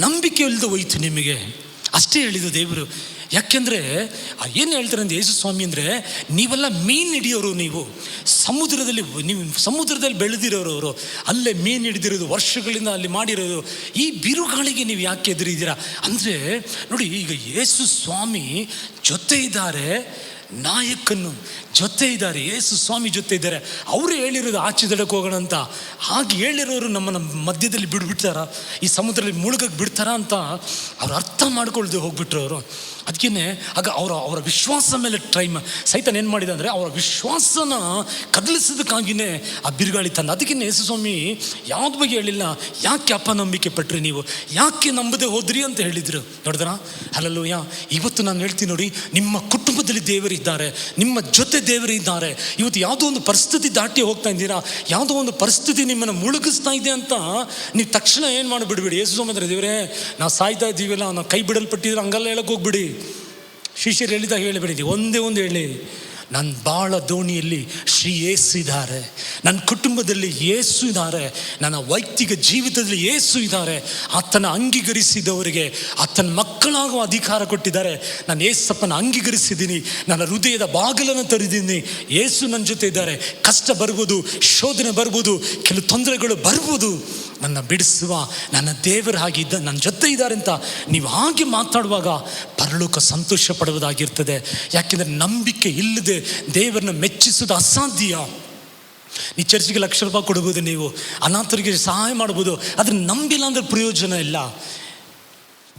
ನಂಬಿಕೆ ಇಲ್ಲದೆ ಹೋಯ್ತು ನಿಮಗೆ? ಅಷ್ಟೇ ಹೇಳಿದ್ದು ದೇವರು. ಯಾಕೆಂದರೆ ಏನು ಹೇಳ್ತಾರೆ ಅಂದರೆ ಯೇಸು ಸ್ವಾಮಿ ಅಂದರೆ, ನೀವೆಲ್ಲ ಮೀನು ಹಿಡಿಯೋರು, ನೀವು ಸಮುದ್ರದಲ್ಲಿ ಬೆಳೆದಿರೋರು, ಅಲ್ಲೇ ಮೀನು ಹಿಡಿದಿರೋದು, ವರ್ಷಗಳಿಂದ ಅಲ್ಲಿ ಮಾಡಿರೋದು. ಈ ಬಿರುಗಾಳಿಗೆ ನೀವು ಯಾಕೆ ಎದುರಿದ್ದೀರಾ ಅಂದರೆ ನೋಡಿ, ಈಗ ಯೇಸು ಸ್ವಾಮಿ ಜೊತೆ ಇದ್ದಾರೆ, ನಾಯಕನು ಜೊತೆ ಇದ್ದಾರೆ, ಯೇಸು ಸ್ವಾಮಿ ಜೊತೆ ಇದ್ದಾರೆ. ಅವರು ಹೇಳಿರೋದು ಆಚೆ ದಡಕ್ಕೆ ಹೋಗೋಣ ಅಂತ. ಹಾಗೆ ಹೇಳಿರೋರು ನಮ್ಮನ್ನು ಮಧ್ಯದಲ್ಲಿ ಬಿಡ್ಬಿಡ್ತಾರ, ಈ ಸಮುದ್ರದಲ್ಲಿ ಮುಳುಗಕ್ಕೆ ಬಿಡ್ತಾರ ಅಂತ ಅವ್ರು ಅರ್ಥ ಮಾಡ್ಕೊಳ್ದೆ ಹೋಗ್ಬಿಟ್ರು ಅವರು. ಅದಕ್ಕೇ ಆಗ ಅವರ ವಿಶ್ವಾಸ ಮೇಲೆ ಸೈತಾನ ಏನು ಮಾಡಿದ ಅಂದರೆ, ಅವರ ವಿಶ್ವಾಸನ ಕದಲಿಸೋದಕ್ಕಾಗಿಯೇ ಆ ಬಿರುಗಾಳಿ ತಂದ. ಅದಕ್ಕೇ ಯೇಸು ಸ್ವಾಮಿ ಯಾವ್ದು ಬಗ್ಗೆ ಹೇಳಿಲ್ಲ, ಯಾಕೆ ಅಪನಂಬಿಕೆ ಪಟ್ರಿ, ನೀವು ಯಾಕೆ ನಂಬದೆ ಹೋದ್ರಿ ಅಂತ ಹೇಳಿದರು. ನೋಡಿದ್ರ? ಹಲ್ಲೆಲೂಯಾ. ಇವತ್ತು ನಾನು ಹೇಳ್ತೀನಿ ನೋಡಿ, ನಿಮ್ಮ ಕುಟುಂಬದಲ್ಲಿ ದೇವರಿದ್ದಾರೆ, ನಿಮ್ಮ ಜೊತೆ ದೇವರಿದ್ದಾರೆ. ಇವತ್ತು ಯಾವುದೋ ಒಂದು ಪರಿಸ್ಥಿತಿ ದಾಟಿ ಹೋಗ್ತಾ ಇದ್ದೀರಾ, ಯಾವುದೋ ಒಂದು ಪರಿಸ್ಥಿತಿ ನಿಮ್ಮನ್ನು ಮುಳುಗಿಸ್ತಾ ಇದೆ ಅಂತ ನೀವು ತಕ್ಷಣ ಏನು ಮಾಡಿಬಿಡ್ಬೇಡಿ. ಯೇಸು ಸ್ವಾಮಿ ಅಂದರೆ, ದೇವರೇ ನಾವು ಸಾಯ್ತಾ ಇದ್ದೀವಲ್ಲ, ನಾವು ಕೈ ಬಿಡಲ್ಪಟ್ಟಿದ್ರೆ ಹಂಗಲ್ಲ ಹೇಳಕ್ಕೆ ಹೋಗ್ಬಿಡಿ. ಶಿಷ್ಯರು ಹೇಳಿದಾಗ ಹೇಳಿಬಿಡಿ, ಒಂದೇ ಒಂದು ಹೇಳಿ, ನನ್ನ ಬಾಳ ದೋಣಿಯಲ್ಲಿ ಶ್ರೀ ಯೇಸು ಇದ್ದಾರೆ, ನನ್ನ ಕುಟುಂಬದಲ್ಲಿ ಯೇಸು ಇದ್ದಾರೆ, ನನ್ನ ವೈಯಕ್ತಿಕ ಜೀವಿತದಲ್ಲಿ ಯೇಸು ಇದ್ದಾರೆ. ಆತನ ಅಂಗೀಕರಿಸಿದವರಿಗೆ ಆತನ ಮಕ್ಕಳಾಗುವ ಅಧಿಕಾರ ಕೊಟ್ಟಿದ್ದಾರೆ. ನಾನು ಯೇಸಪ್ಪನ ಅಂಗೀಕರಿಸಿದ್ದೀನಿ, ನನ್ನ ಹೃದಯದ ಬಾಗಿಲನ್ನು ತೆರೆದಿದ್ದೀನಿ. ಯೇಸು ನನ್ನ ಜೊತೆ ಇದ್ದಾರೆ. ಕಷ್ಟ ಬರ್ಬೋದು, ಶೋಧನೆ ಬರ್ಬೋದು, ಕೆಲವು ತೊಂದರೆಗಳು ಬರ್ಬೋದು, ನನ್ನ ಬಿಡಿಸುವ ನನ್ನ ದೇವರ ಹಾಗಿದ್ದ ನನ್ನ ಜೊತೆ ಇದ್ದಾರೆ ಅಂತ ನೀವು ಹಾಗೆ ಮಾತಾಡುವಾಗ ಪರಲೋಕ ಸಂತೋಷ ಪಡುವುದಾಗಿರ್ತದೆ. ಯಾಕೆಂದರೆ ನಂಬಿಕೆ ಇಲ್ಲದೆ ದೇವರನ್ನ ಮೆಚ್ಚಿಸೋದು ಅಸಾಧ್ಯ. ನೀವು ಚರ್ಚಿಗೆ ₹1,00,000 ಕೊಡ್ಬೋದು, ನೀವು ಅನಾಥರಿಗೆ ಸಹಾಯ ಮಾಡ್ಬೋದು, ಆದರೆ ನಂಬಿಲ್ಲ ಅಂದರೆ ಪ್ರಯೋಜನ ಇಲ್ಲ.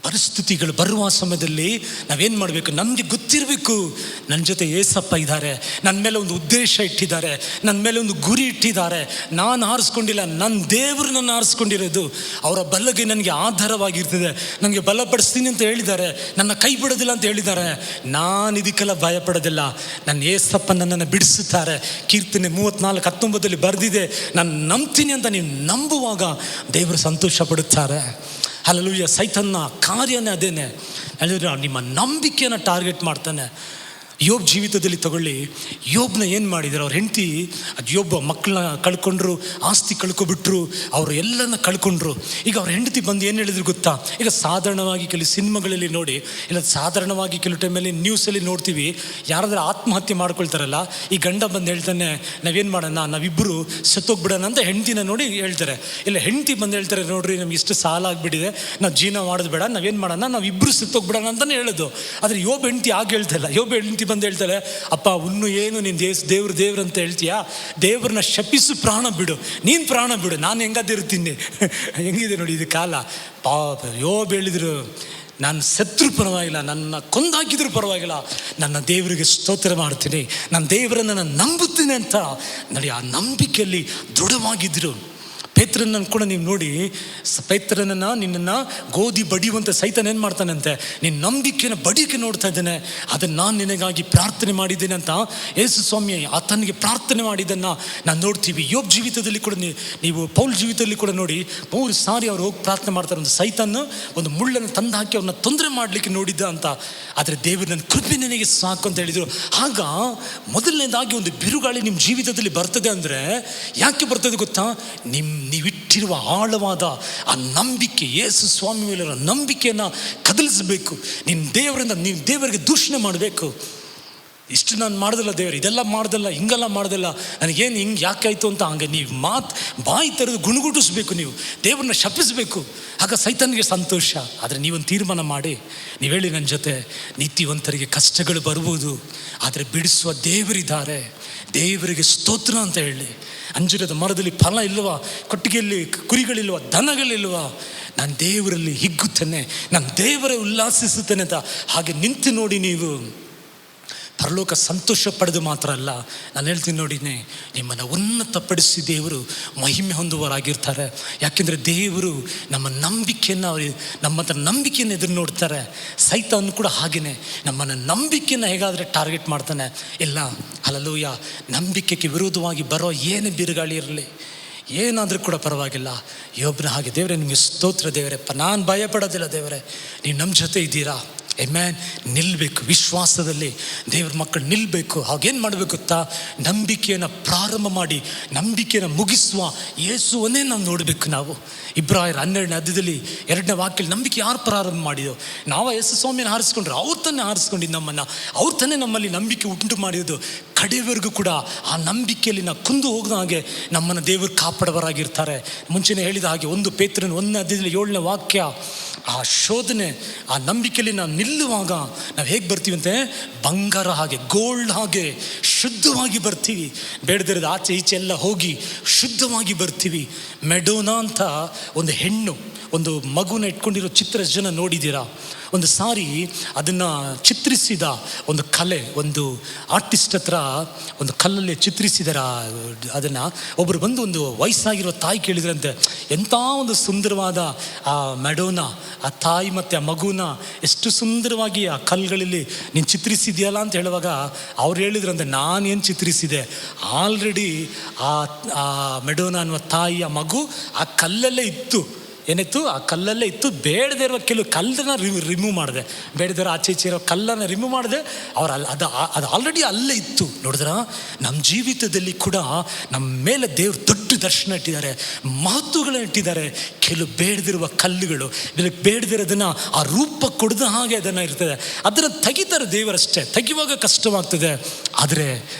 ಪರಿಸ್ಥಿತಿಗಳು ಬರುವ ಸಮಯದಲ್ಲಿ ನಾವೇನು ಮಾಡಬೇಕು? ನಮಗೆ ಗೊತ್ತಿರಬೇಕು, ನನ್ನ ಜೊತೆ ಏಸಪ್ಪ ಇದ್ದಾರೆ, ನನ್ನ ಮೇಲೆ ಒಂದು ಉದ್ದೇಶ ಇಟ್ಟಿದ್ದಾರೆ, ನನ್ನ ಮೇಲೆ ಒಂದು ಗುರಿ ಇಟ್ಟಿದ್ದಾರೆ. ನಾನು ಆರಿಸ್ಕೊಂಡಿಲ್ಲ, ನನ್ನ ದೇವರು ನನ್ನ ಆರಿಸ್ಕೊಂಡಿರೋದು. ಅವರ ಬಲಗೆ ನನಗೆ ಆಧಾರವಾಗಿರ್ತದೆ. ನನಗೆ ಬಲಪಡಿಸ್ತೀನಿ ಅಂತ ಹೇಳಿದ್ದಾರೆ, ನನ್ನ ಕೈ ಬಿಡೋದಿಲ್ಲ ಅಂತ ಹೇಳಿದ್ದಾರೆ. ನಾನು ಇದಕ್ಕೆಲ್ಲ ಭಯಪಡೋದಿಲ್ಲ. ನನ್ನ ಏಸಪ್ಪ ನನ್ನನ್ನು ಬಿಡಿಸುತ್ತಾರೆ. ಕೀರ್ತನೆ 34:19 ಬರೆದಿದೆ, ನಾನು ನಂಬ್ತೀನಿ ಅಂತ ನೀವು ನಂಬುವಾಗ ದೇವರು ಸಂತೋಷ ಪಡುತ್ತಾರೆ. ಹಲ್ಲೆಲೂಯಾ. ಸೈತಾನನ ಕಾರ್ಯನೇ ಅದೇನೆ. ಹೇಳಿದ್ರೆ ನಿಮ್ಮ ನಂಬಿಕೆಯನ್ನು ಟಾರ್ಗೆಟ್ ಮಾಡ್ತಾನೆ. ಯೋಬ್ ಜೀವಿತದಲ್ಲಿ ತಗೊಳ್ಳಿ, ಯೋಬ್ನ ಏನು ಮಾಡಿದ್ರು? ಅವ್ರ ಹೆಂಡತಿ ಯೋಬ್ ಮಕ್ಕಳನ್ನ ಕಳ್ಕೊಂಡ್ರು, ಆಸ್ತಿ ಕಳ್ಕೊಬಿಟ್ರು, ಅವರು ಎಲ್ಲನ ಕಳ್ಕೊಂಡ್ರು. ಈಗ ಅವ್ರ ಹೆಂಡತಿ ಬಂದು ಏನು ಹೇಳಿದ್ರು ಗೊತ್ತಾ? ಈಗ ಸಾಧಾರಣವಾಗಿ ಕೆಲವು ಸಿನಿಮಾಗಳಲ್ಲಿ ನೋಡಿ, ಇಲ್ಲ ಸಾಧಾರಣವಾಗಿ ಕೆಲವು ಟೈಮಲ್ಲಿ ನ್ಯೂಸಲ್ಲಿ ನೋಡ್ತೀವಿ, ಯಾರಾದ್ರೂ ಆತ್ಮಹತ್ಯೆ ಮಾಡ್ಕೊಳ್ತಾರಲ್ಲ, ಈ ಗಂಡ ಬಂದು ಹೇಳ್ತಾನೆ, ನಾವೇನು ಮಾಡೋಣ, ನಾವಿಬ್ಬರು ಸತ್ತೋಗ್ಬಿಡೋಣ ಅಂತ ಹೆಂಡತಿನ ನೋಡಿ ಹೇಳ್ತಾರೆ. ಇಲ್ಲ ಹೆಂಡತಿ ಬಂದು ಹೇಳ್ತಾರೆ, ನೋಡ್ರಿ ನಮ್ಗೆ ಇಷ್ಟು ಸಾಲ ಆಗಿಬಿಟ್ಟಿದೆ, ನಾವು ಜೀವನ ಮಾಡೋದು ಬೇಡ, ನಾವೇನು ಮಾಡೋಣ, ನಾವಿಬ್ಬರು ಸತ್ತೋಗ್ಬಿಡೋಣ ಅಂತಲೇ ಹೇಳೋದು. ಆದರೆ ಯೋಬ್ ಹೆಂಡತಿ ಆಗ ಹೇಳ್ತಾಯಿಲ್ಲ. ಯೋಬ್ ಹೆಂಡತಿ ಬಂದು ಹೇಳ್ತಾಳೆ, ಅಪ್ಪ ಇನ್ನು ಏನು ನೀನು ದೇವ್ರು ಅಂತ ಹೇಳ್ತೀಯಾ? ದೇವ್ರನ್ನ ಶಪಿಸು, ಪ್ರಾಣ ಬಿಡು, ನೀನು ಪ್ರಾಣ ಬಿಡು, ನಾನು ಹೆಂಗಾದಿರ್ತೀನಿ. ಹೆಂಗಿದೆ ನೋಡಿ ಇದು ಕಾಲ. ಪಾಪ ಯೋಬ್ ಹೇಳಿದ್ರು, ನಾನು ಸತ್ರು ಪರವಾಗಿಲ್ಲ, ನನ್ನ ಕೊಂದಾಕಿದ್ರು ಪರವಾಗಿಲ್ಲ, ನನ್ನ ದೇವರಿಗೆ ಸ್ತೋತ್ರ ಮಾಡ್ತೀನಿ, ನನ್ನ ದೇವರನ್ನು ನಾನು ನಂಬುತ್ತೇನೆ ಅಂತ ನೋಡಿ ಆ ನಂಬಿಕೆಯಲ್ಲಿ ದೃಢವಾಗಿದ್ದರು. ಪೇತ್ರನನ್ನು ಕೂಡ ನೀವು ನೋಡಿ, ಪೇತ್ರನನ್ನು ನಿನ್ನನ್ನು ಗೋಧಿ ಬಡಿಯುವಂಥ ಸೈತಾನ ಏನು ಮಾಡ್ತಾನಂತೆ, ನಿನ್ನ ನಂಬಿಕೆನ ಬಡಿಕೆ ನೋಡ್ತಾ ಇದ್ದಾನೆ, ಅದನ್ನು ನಾನು ನಿನಗಾಗಿ ಪ್ರಾರ್ಥನೆ ಮಾಡಿದ್ದೇನೆ ಅಂತ ಯೇಸು ಸ್ವಾಮಿ ಆತನಿಗೆ ಪ್ರಾರ್ಥನೆ ಮಾಡಿದ್ದನ್ನು ನಾನು ನೋಡ್ತೀವಿ. ಯೋಬ್ ಜೀವಿತದಲ್ಲಿ ಕೂಡ ನೀವು ಪೌಲ್ ಜೀವಿತದಲ್ಲಿ ಕೂಡ ನೋಡಿ, 3 ಸಾರಿ ಅವ್ರು ಹೋಗಿ ಪ್ರಾರ್ಥನೆ ಮಾಡ್ತಾರೆ. ಒಂದು ಸೈತಾನ ಒಂದು ಮುಳ್ಳನ್ನು ತಂದು ಹಾಕಿ ಅವ್ರನ್ನ ತೊಂದರೆ ಮಾಡಲಿಕ್ಕೆ ನೋಡಿದ್ದ ಅಂತ. ಆದರೆ ದೇವರು ನನ್ನ ಕೃಪೆ ನನಗೆ ಸಾಕು ಅಂತ ಹೇಳಿದರು. ಆಗ ಮೊದಲನೇದಾಗಿ ಒಂದು ಬಿರುಗಾಳಿ ನಿಮ್ಮ ಜೀವಿತದಲ್ಲಿ ಬರ್ತದೆ ಅಂದರೆ ಯಾಕೆ ಬರ್ತದೆ ಗೊತ್ತಾ? ನೀವಿಟ್ಟಿರುವ ಆಳವಾದ ಆ ನಂಬಿಕೆ, ಯೇಸು ಸ್ವಾಮಿ ಮೇಲಿರೋ ನಂಬಿಕೆಯನ್ನು ಕದಲಿಸಬೇಕು. ನೀವು ದೇವರಿಗೆ ದೂಷಣೆ ಮಾಡಬೇಕು. ಇಷ್ಟು ನಾನು ಮಾಡ್ದಲ್ಲ ದೇವರು, ಇದೆಲ್ಲ ಮಾಡ್ದಲ್ಲ, ಹಿಂಗೆಲ್ಲ ಮಾಡ್ದಲ್ಲ, ನನಗೇನು ಹಿಂಗೆ ಯಾಕೆ ಆಯಿತು ಅಂತ ಹಂಗೆ ನೀವು ಬಾಯಿ ತೆರೆದು ಗುಣಗುಟ್ಟಿಸ್ಬೇಕು. ನೀವು ದೇವ್ರನ್ನ ಶಪಿಸಬೇಕು. ಆಗ ಸೈತಾನಿಗೆ ಸಂತೋಷ. ಆದರೆ ನೀವೊಂದು ತೀರ್ಮಾನ ಮಾಡಿ, ನೀವು ಹೇಳಿ ನನ್ನ ಜೊತೆ, ನೀತಿವಂತರಿಗೆ ಕಷ್ಟಗಳು ಬರ್ಬೋದು, ಆದರೆ ಬಿಡಿಸುವ ದೇವರಿದ್ದಾರೆ, ದೇವರಿಗೆ ಸ್ತೋತ್ರ ಅಂತ ಹೇಳಿ. ಅಂಜೂರದ ಮರದಲ್ಲಿ ಫಲ ಇಲ್ವಾ, ಕೊಟ್ಟಿಗೆಯಲ್ಲಿ ಕುರಿಗಳಿಲ್ವಾ, ದನಗಳಿಲ್ವಾ, ನಾನು ದೇವರಲ್ಲಿ ಹಿಗ್ಗುತ್ತೇನೆ, ನಾನು ದೇವರೇ ಉಲ್ಲಾಸಿಸುತ್ತೇನೆ ಅಂತ ಹಾಗೆ ನಿಂತು ನೋಡಿ. ನೀವು ಪರಲೋಕ ಸಂತೋಷ ಪಡೆದು ಮಾತ್ರ ಅಲ್ಲ, ನಾನು ಹೇಳ್ತೀನಿ ನೋಡಿನೇ, ನಿಮ್ಮನ್ನು ಉನ್ನತಪಡಿಸಿ ದೇವರು ಮಹಿಮೆ ಹೊಂದುವರಾಗಿರ್ತಾರೆ. ಯಾಕೆಂದರೆ ದೇವರು ನಮ್ಮ ನಂಬಿಕೆಯನ್ನು ನಮ್ಮ ಹತ್ರ ನಂಬಿಕೆಯನ್ನು ಎದುರು ನೋಡ್ತಾರೆ. ಸೈತಾನ್ ಕೂಡ ಹಾಗೆಯೇ ನಮ್ಮನ್ನು ನಂಬಿಕೆಯನ್ನು ಹೇಗಾದರೆ ಟಾರ್ಗೆಟ್ ಮಾಡ್ತಾನೆ. ಇಲ್ಲ, ಹಲ್ಲೆಲೂಯಾ, ನಂಬಿಕೆಗೆ ವಿರೋಧವಾಗಿ ಬರೋ ಏನೇ ಬಿರುಗಾಳಿ ಇರಲಿ, ಏನಾದರೂ ಕೂಡ ಪರವಾಗಿಲ್ಲ. ಯೋಬನ ಹಾಗೆ ದೇವರೇ ನಿಮಗೆ ಸ್ತೋತ್ರ ದೇವರಪ್ಪ, ನಾನು ಭಯ ಪಡೋದಿಲ್ಲ ದೇವರೇ, ನೀವು ನಮ್ಮ ಜೊತೆ ಇದ್ದೀರಾ. ಆಮೆನ್. ನಿಲ್ಲಬೇಕು, ವಿಶ್ವಾಸದಲ್ಲಿ ದೇವ್ರ ಮಕ್ಕಳು ನಿಲ್ಲಬೇಕು. ಹಾಗೇನು ಮಾಡಬೇಕು ಗೊತ್ತಾ? ನಂಬಿಕೆಯನ್ನು ಪ್ರಾರಂಭ ಮಾಡಿ ನಂಬಿಕೆಯನ್ನು ಮುಗಿಸುವ ಯೇಸುವನ್ನೇ ನಾವು ನೋಡಬೇಕು. ನಾವು ಇಬ್ರಾಯರ್ 12ನೇ ಅಧ್ಯಾಯದಲ್ಲಿ 2ನೇ ವಾಕ್ಯದಲ್ಲಿ ನಂಬಿಕೆ ಯಾರು ಪ್ರಾರಂಭ ಮಾಡಿದೋ? ನಾವು ಯೇಸು ಸ್ವಾಮಿನ ಹಾರಿಸ್ಕೊಂಡ್ರೆ ಅವ್ರು ತಾನೇ ಹಾರಿಸ್ಕೊಂಡಿದ್ದು ನಮ್ಮನ್ನು, ಅವ್ರು ತಾನೇ ನಮ್ಮಲ್ಲಿ ನಂಬಿಕೆ ಉಂಟು ಮಾಡಿದ್ದು. ಕಡೆಯವರೆಗೂ ಕೂಡ ಆ ನಂಬಿಕೆಯಲ್ಲಿ ನಾವು ಕುಂದು ಹೋಗದ ಹಾಗೆ ನಮ್ಮನ್ನು ದೇವರು ಕಾಪಾಡವರಾಗಿರ್ತಾರೆ. ಮುಂಚೆನೇ ಹೇಳಿದ ಹಾಗೆ 1 ಪೇತ್ರನ 1ನೇ ಅಧ್ಯಾಯದಲ್ಲಿ 7ನೇ ವಾಕ್ಯ, ಆ ಶೋಧನೆ, ಆ ನಂಬಿಕೆಯಲ್ಲಿ ನಾವು ನಿಲ್ಲುವಾಗ ನಾವು ಹೇಗೆ ಬರ್ತೀವಿ ಅಂತೆ, ಬಂಗಾರ ಹಾಗೆ, ಗೋಲ್ಡ್ ಹಾಗೆ ಶುದ್ಧವಾಗಿ ಬರ್ತೀವಿ. ಬೇಡದಿರೋದು ಆಚೆ ಈಚೆ ಎಲ್ಲ ಹೋಗಿ ಶುದ್ಧವಾಗಿ ಬರ್ತೀವಿ. ಮೆಡೋನಾ ಅಂತ ಒಂದು ಹೆಣ್ಣು, ಒಂದು ಮಗುನ ಇಟ್ಕೊಂಡಿರೋ ಚಿತ್ರ ಜನ ನೋಡಿದ್ದೀರಾ? ಒಂದು ಸಾರಿ ಅದನ್ನು ಚಿತ್ರಿಸಿದ ಒಂದು ಕಲೆ, ಒಂದು ಆರ್ಟಿಸ್ಟ್ ಹತ್ರ ಒಂದು ಕಲ್ಲಲ್ಲಿ ಚಿತ್ರಿಸಿದಾರ. ಅದನ್ನು ಒಬ್ಬರು ಬಂದು ಒಂದು ವಯಸ್ಸಾಗಿರೋ ತಾಯಿ ಕೇಳಿದ್ರಂತೆ, ಎಂಥ ಒಂದು ಸುಂದರವಾದ ಆ ಮೆಡೋನಾ, ಆ ತಾಯಿ ಮತ್ತು ಆ ಮಗುನ ಎಷ್ಟು ಸುಂದರವಾಗಿ ಆ ಕಲ್ಲುಗಳಲ್ಲಿ ನೀನು ಚಿತ್ರಿಸಿದೆಯಲ್ಲ ಅಂತ ಹೇಳುವಾಗ ಅವ್ರು ಹೇಳಿದ್ರಂತೆ, ನಾನೇನು ಚಿತ್ರಿಸಿದೆ, ಆಲ್ರೆಡಿ ಆ ಮೆಡೋನಾ ಅನ್ನುವ ತಾಯಿ, ಆ ಮಗು ಆ ಕಲ್ಲಲ್ಲೇ ಇತ್ತು. ಏನಿತ್ತು? ಆ ಕಲ್ಲಲ್ಲೇ ಇತ್ತು. ಬೇಡದೇ ಇರೋ ಕೆಲವು ಕಲ್ಲನ್ನು ರಿಮೂವ್ ಮಾಡಿದೆ, ಬೇಡದೇ ಇರೋ ಆಚೆ ಈಚೆ ಇರೋ ಕಲ್ಲನ್ನು ರಿಮೂವ್ ಮಾಡಿದೆ. ಅವ್ರು ಅದು ಆಲ್ರೆಡಿ ಅಲ್ಲೇ ಇತ್ತು. ನೋಡಿದ್ರ, ನಮ್ಮ ಜೀವಿತದಲ್ಲಿ ಕೂಡ ನಮ್ಮ ಮೇಲೆ ದೇವ್ರು ದೊಡ್ಡ ದರ್ಶನ ಇಟ್ಟಿದ್ದಾರೆ, ಮಹತ್ವಗಳನ್ನ ಇಟ್ಟಿದ್ದಾರೆ. ಕೆಲವು ಬೇಡದಿರುವ ಕಲ್ಲುಗಳು, ಬೇಡದಿರೋದನ್ನು ಆ ರೂಪ ಕೊಡದ ಹಾಗೆ ಅದನ್ನು ಇರ್ತದೆ, ಅದನ್ನು ತೆಗಿತಾರೆ ದೇವರಷ್ಟೇ. ತೆಗಿಯುವಾಗ ಕಷ್ಟವಾಗ್ತದೆ. ಆದರೆ